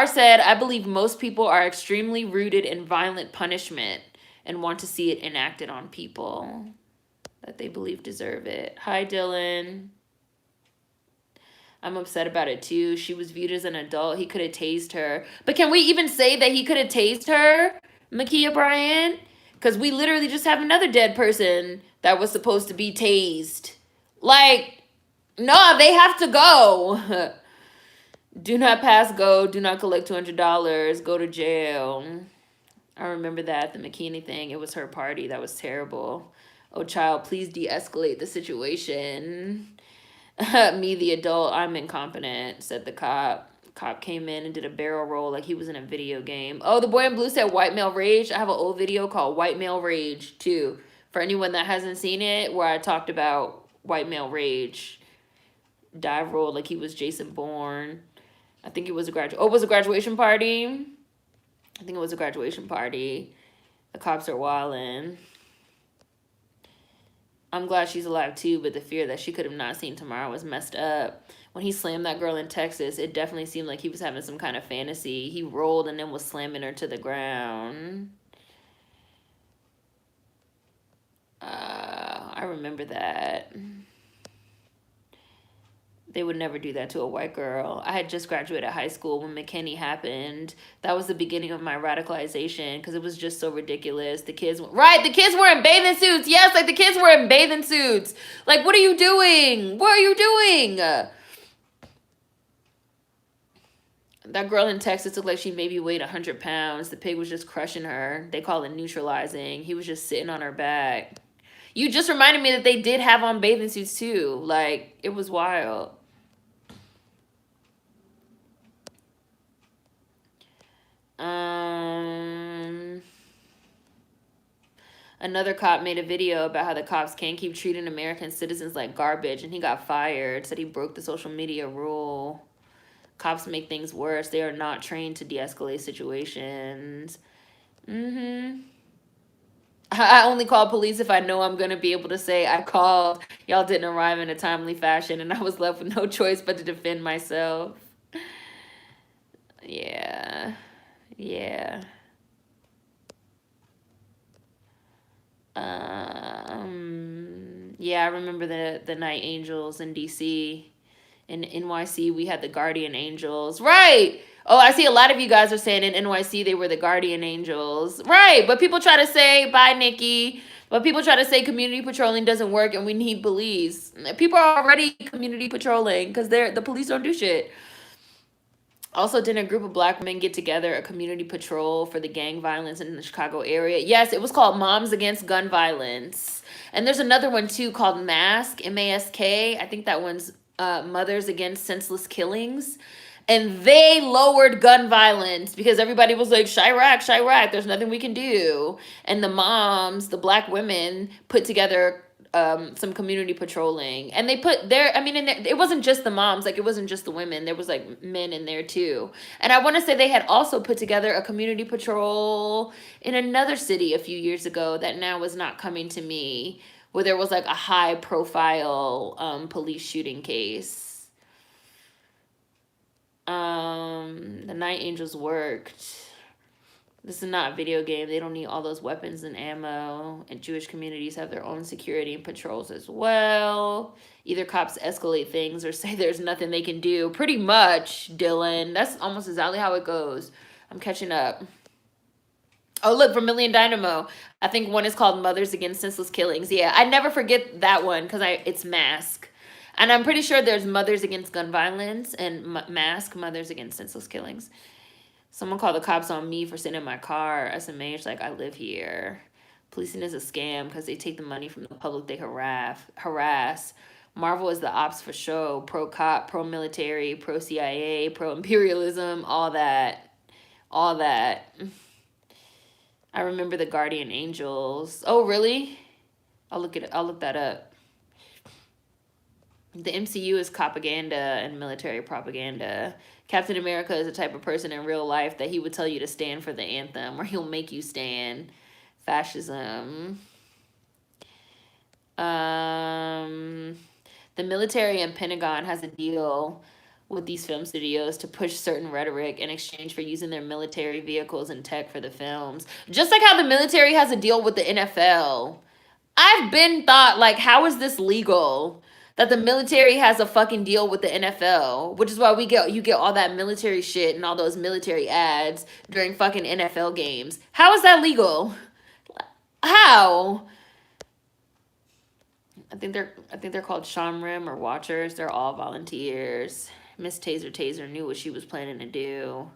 S1: said, I believe most people are extremely rooted in violent punishment and want to see it enacted on people that they believe deserve it. Hi, Dylan. I'm upset about it too. She was viewed as an adult. He could have tased her. But can we even say that he could have tased her, Makia Bryant? Because we literally just have another dead person that was supposed to be tased. Like, no, they have to go. Do not pass go. Do not collect $200. Go to jail. I remember that, the McKinney thing. It was her party. That was terrible. Oh, child, please de-escalate the situation. Me, the adult, I'm incompetent, said the cop. Cop came in and did a barrel roll like he was in a video game. Oh, the boy in blue said white male rage. I have an old video called White Male Rage, too. For anyone that hasn't seen it, where I talked about white male rage. Dive roll like he was Jason Bourne. I think it was a graduation party. I think it was a graduation party. The cops are wildin'. I'm glad she's alive too, but the fear that she could have not seen tomorrow was messed up. When he slammed that girl in Texas, it definitely seemed like he was having some kind of fantasy. He rolled and then was slamming her to the ground. I remember that. They would never do that to a white girl. I had just graduated high school when McKinney happened. That was the beginning of my radicalization because it was just so ridiculous. The kids were in bathing suits. Yes, like the kids were in bathing suits. Like, what are you doing? What are you doing? That girl in Texas looked like she maybe weighed 100 pounds. The pig was just crushing her. They call it neutralizing. He was just sitting on her back. You just reminded me that they did have on bathing suits too. Like, it was wild. Another cop made a video about how the cops can't keep treating American citizens like garbage, and he got fired. Said he broke the social media rule. Cops make things worse. They are not trained to de-escalate situations. I only call police if I know I'm going to be able to say I called. Y'all didn't arrive in a timely fashion, and I was left with no choice but to defend myself. Yeah. Yeah. Yeah, I remember the Night Angels in DC. In NYC, we had the Guardian Angels. Right. Oh, I see a lot of you guys are saying in NYC they were the Guardian Angels. Right. But people try to say, bye, Nikki. But people try to say community patrolling doesn't work and we need police. People are already community patrolling because the police don't do shit. Also, didn't a group of black women get together a community patrol for the gang violence in the Chicago area? Yes, it was called Moms Against Gun Violence. And there's another one too called MASK, M-A-S-K. I think that one's Mothers Against Senseless Killings. And they lowered gun violence because everybody was like, Chirac, there's nothing we can do. And the moms, the black women, put together some community patrolling, and they put there, I mean, it wasn't just the moms, like it wasn't just the women, there was like men in there too. And I want to say they had also put together a community patrol in another city a few years ago that now is not coming to me, where there was like a high profile police shooting case. The Night Angels worked. This is not a video game. They don't need all those weapons and ammo. And Jewish communities have their own security and patrols as well. Either cops escalate things or say there's nothing they can do. Pretty much, Dylan. That's almost exactly how it goes. I'm catching up. Oh, look, Vermilion Dynamo. I think one is called Mothers Against Senseless Killings. Yeah, I never forget that one because it's Mask. And I'm pretty sure there's Mothers Against Gun Violence and Mask, Mothers Against Senseless Killings. Someone called the cops on me for sitting in my car. SMH, like, I live here. Policing is a scam because they take the money from the public they harass. Marvel is the ops for show. Pro-cop, pro-military, pro-CIA, pro-imperialism, all that. All that. I remember the Guardian Angels. Oh, really? I'll look that up. The MCU is propaganda and military propaganda. Captain America is the type of person in real life that he would tell you to stand for the anthem, or he'll make you stand. Fascism. The military and Pentagon has a deal with these film studios to push certain rhetoric in exchange for using their military vehicles and tech for the films. Just like how the military has a deal with the NFL. I've been thought, like, how is this legal? That the military has a fucking deal with the NFL, which is why you get all that military shit and all those military ads during fucking NFL games. How is that legal? How? I think they're called Shamrim or Watchers. They're all volunteers. Miss Taser knew what she was planning to do.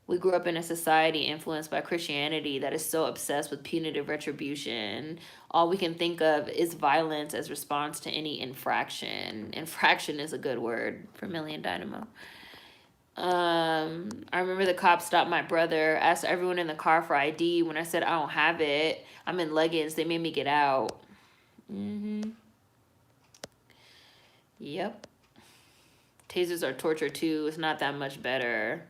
S1: We grew up in a society influenced by Christianity that is so obsessed with punitive retribution. All we can think of is violence as response to any infraction. Infraction is a good word for Million Dynamo. I remember the cops stopped my brother, asked everyone in the car for ID. When I said I don't have it, I'm in leggings, they made me get out. Yep. Tasers are torture too. It's not that much better.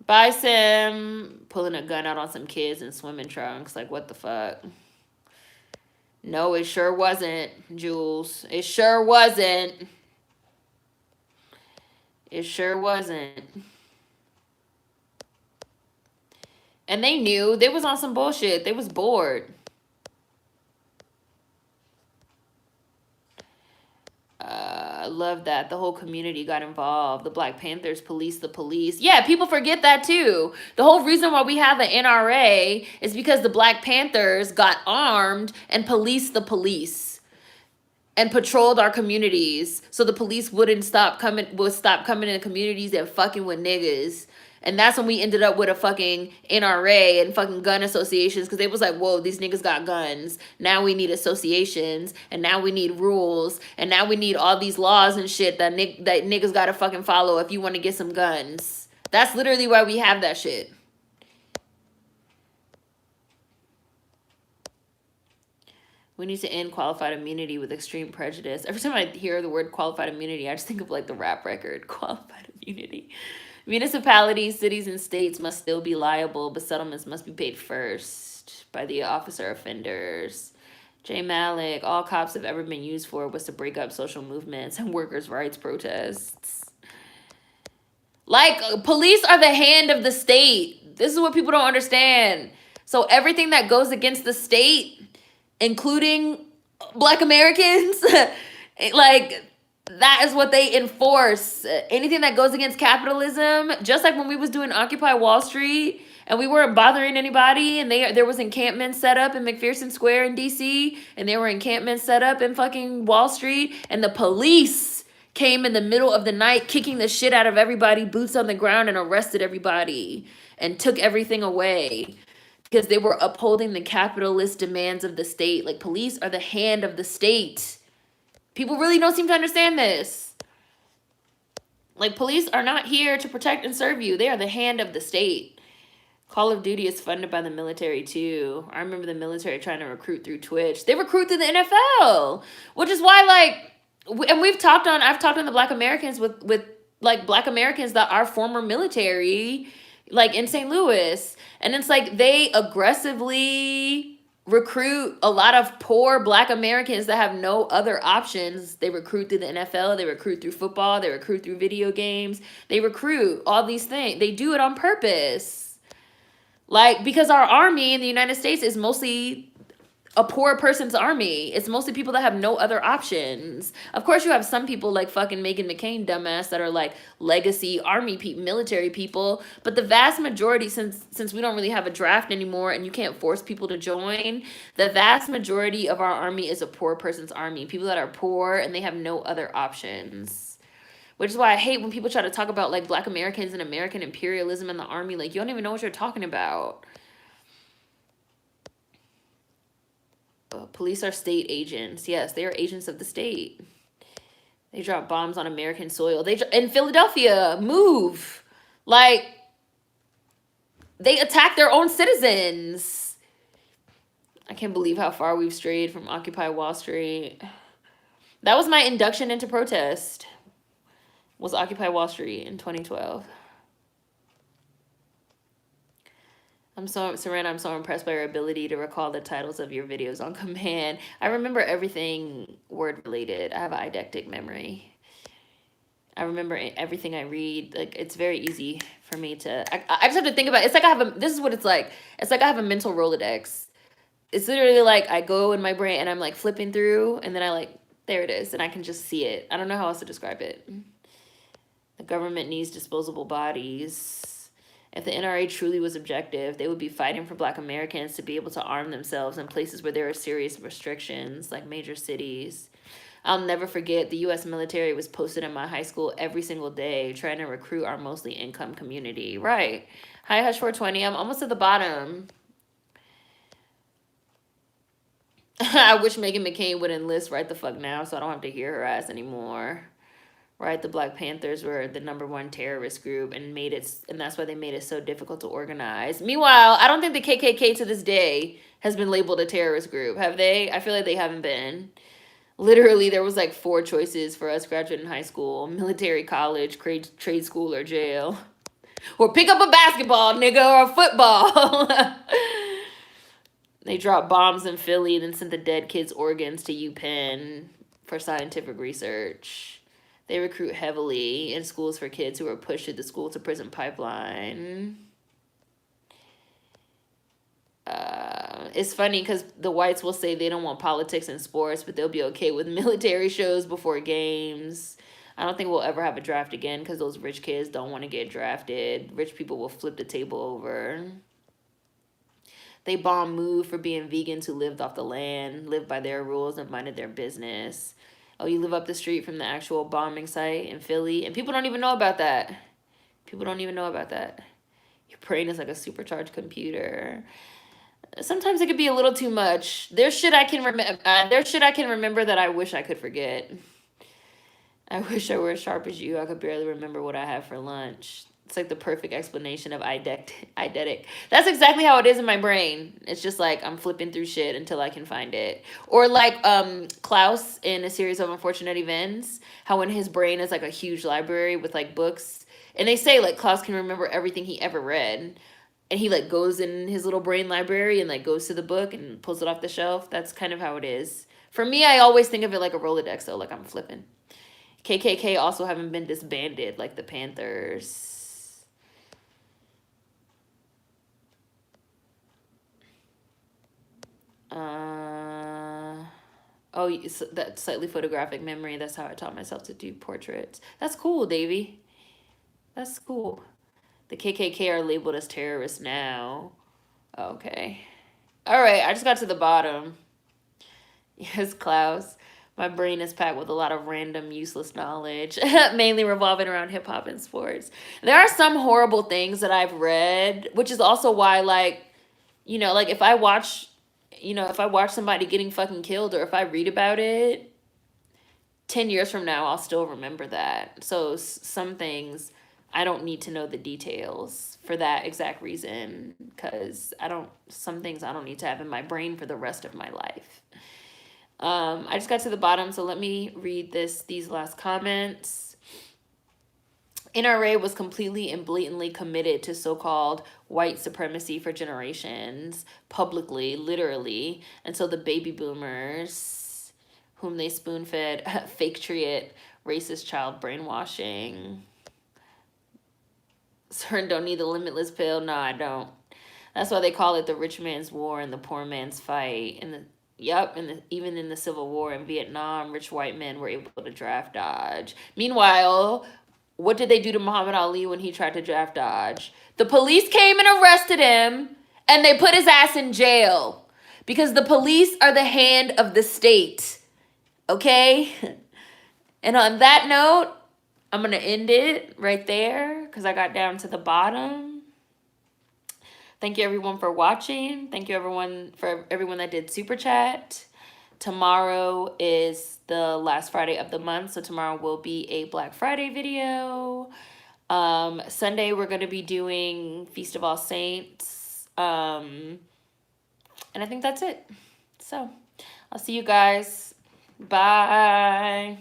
S1: Bye, Sim. Pulling a gun out on some kids in swimming trunks. Like, what the fuck? No, it sure wasn't, Jules. It sure wasn't. It sure wasn't. And they knew. They was on some bullshit. They was bored. I love that the whole community got involved. The Black Panthers policed the police. Yeah, people forget that too. The whole reason why we have the NRA is because the Black Panthers got armed and policed the police and patrolled our communities so the police would stop coming in communities and fucking with niggas. And that's when we ended up with a fucking NRA and fucking gun associations, because they was like, whoa, these niggas got guns. Now we need associations, and now we need rules, and now we need all these laws and shit that niggas gotta fucking follow if you want to get some guns. That's literally why we have that shit. We need to end qualified immunity with extreme prejudice. Every time I hear the word qualified immunity, I just think of like the rap record, qualified immunity. Municipalities, cities, and states must still be liable, but settlements must be paid first by the officer offenders. Jay Malik, all cops have ever been used for was to break up social movements and workers' rights protests. Like, police are the hand of the state. This is what people don't understand. So everything that goes against the state, including Black Americans, like, that is what they enforce. Anything that goes against capitalism, just like when we was doing Occupy Wall Street and we weren't bothering anybody, and there was encampments set up in McPherson Square in DC, and there were encampments set up in fucking Wall Street, and the police came in the middle of the night kicking the shit out of everybody, boots on the ground, and arrested everybody and took everything away because they were upholding the capitalist demands of the state. Like, police are the hand of the state. People really don't seem to understand this. Like, police are not here to protect and serve you. They are the hand of the state. Call of Duty is funded by the military too. I remember the military trying to recruit through Twitch. They recruit through the NFL, which is why and I've talked on the Black Americans with like Black Americans that are former military, like in St. Louis, and it's like they aggressively recruit a lot of poor Black Americans that have no other options. They recruit through the NFL, they recruit through football, they recruit through video games, they recruit all these things. They do it on purpose. Like, because our army in the United States is mostly a poor person's army. It's mostly people that have no other options. Of course, you have some people like fucking Meghan McCain dumbass that are like legacy army military people. But the vast majority, since we don't really have a draft anymore and you can't force people to join, the vast majority of our army is a poor person's army. People that are poor and they have no other options. Which is why I hate when people try to talk about like Black Americans and American imperialism in the army. Like, you don't even know what you're talking about. Police are state agents. Yes, they are agents of the state. They drop bombs on American soil. In Philadelphia, move. Like, they attack their own citizens. I can't believe how far we've strayed from Occupy Wall Street. That was my induction into protest. Was Occupy Wall Street in 2012. Saran, I'm so impressed by your ability to recall the titles of your videos on command. I remember everything word related. I have an eidectic memory. I remember everything I read. Like, it's very easy for me to, I just have to think about it. It's like this is what it's like. It's like I have a mental Rolodex. It's literally like I go in my brain and I'm like flipping through and then there it is. And I can just see it. I don't know how else to describe it. The government needs disposable bodies. If the NRA truly was objective, they would be fighting for Black Americans to be able to arm themselves in places where there are serious restrictions, like major cities. I'll never forget the U.S. military was posted in my high school every single day trying to recruit our mostly income community. Right. Hi, Hush 420. I'm almost at the bottom. I wish Meghan McCain would enlist right the fuck now so I don't have to hear her ass anymore. Right, the Black Panthers were the #1 terrorist group and that's why they made it so difficult to organize. Meanwhile, I don't think the KKK to this day has been labeled a terrorist group, have they? I feel like they haven't been. Literally, there was like 4 choices for us graduating high school: military, college, trade school, or jail. Or pick up a basketball, nigga, or a football. They dropped bombs in Philly and then sent the dead kids' organs to UPenn for scientific research. They recruit heavily in schools for kids who are pushed through the school to prison pipeline. It's funny because the whites will say they don't want politics in sports, but they'll be okay with military shows before games. I don't think we'll ever have a draft again because those rich kids don't want to get drafted. Rich people will flip the table over. They bomb Move for being vegans who lived off the land, lived by their rules, and minded their business. Oh, you live up the street from the actual bombing site in Philly, and people don't even know about that. People don't even know about that. Your brain is like a supercharged computer. Sometimes it could be a little too much. There's shit I can remember that I wish I could forget. I wish I were as sharp as you. I could barely remember what I had for lunch. It's like the perfect explanation of eidetic. That's exactly how it is in my brain. It's just like I'm flipping through shit until I can find it. Or like Klaus in A Series of Unfortunate Events, how in his brain is like a huge library with like books. And they say like Klaus can remember everything he ever read. And he like goes in his little brain library and like goes to the book and pulls it off the shelf. That's kind of how it is. For me, I always think of it like a Rolodex though, like I'm flipping. KKK also haven't been disbanded like the Panthers. That slightly photographic memory. That's how I taught myself to do portraits. That's cool, Davey. That's cool. The KKK are labeled as terrorists now. Okay. All right, I just got to the bottom. Yes, Klaus. My brain is packed with a lot of random, useless knowledge, mainly revolving around hip hop and sports. There are some horrible things that I've read, which is also why, like, you know, like if I watch somebody getting fucking killed or if I read about it, 10 years from now, I'll still remember that. So some things I don't need to know the details for that exact reason, because some things I don't need to have in my brain for the rest of my life. I just got to the bottom, so let me read these last comments. NRA was completely and blatantly committed to so-called white supremacy for generations, publicly, literally, until the baby boomers, whom they spoon-fed fake triad, racist child brainwashing. Certain don't need the limitless pill. No, I don't. That's why they call it the rich man's war and the poor man's fight. Even in the Civil War in Vietnam, rich white men were able to draft dodge. Meanwhile, what did they do to Muhammad Ali when he tried to draft dodge? The police came and arrested him, and they put his ass in jail. Because the police are the hand of the state. Okay? And on that note, I'm going to end it right there because I got down to the bottom. Thank you, everyone, for watching. Thank you, everyone, for everyone that did Super Chat. Tomorrow is the last Friday of the month, so tomorrow will be a Black Friday video. Sunday, we're going to be doing Feast of All Saints. And I think that's it. So, I'll see you guys. Bye.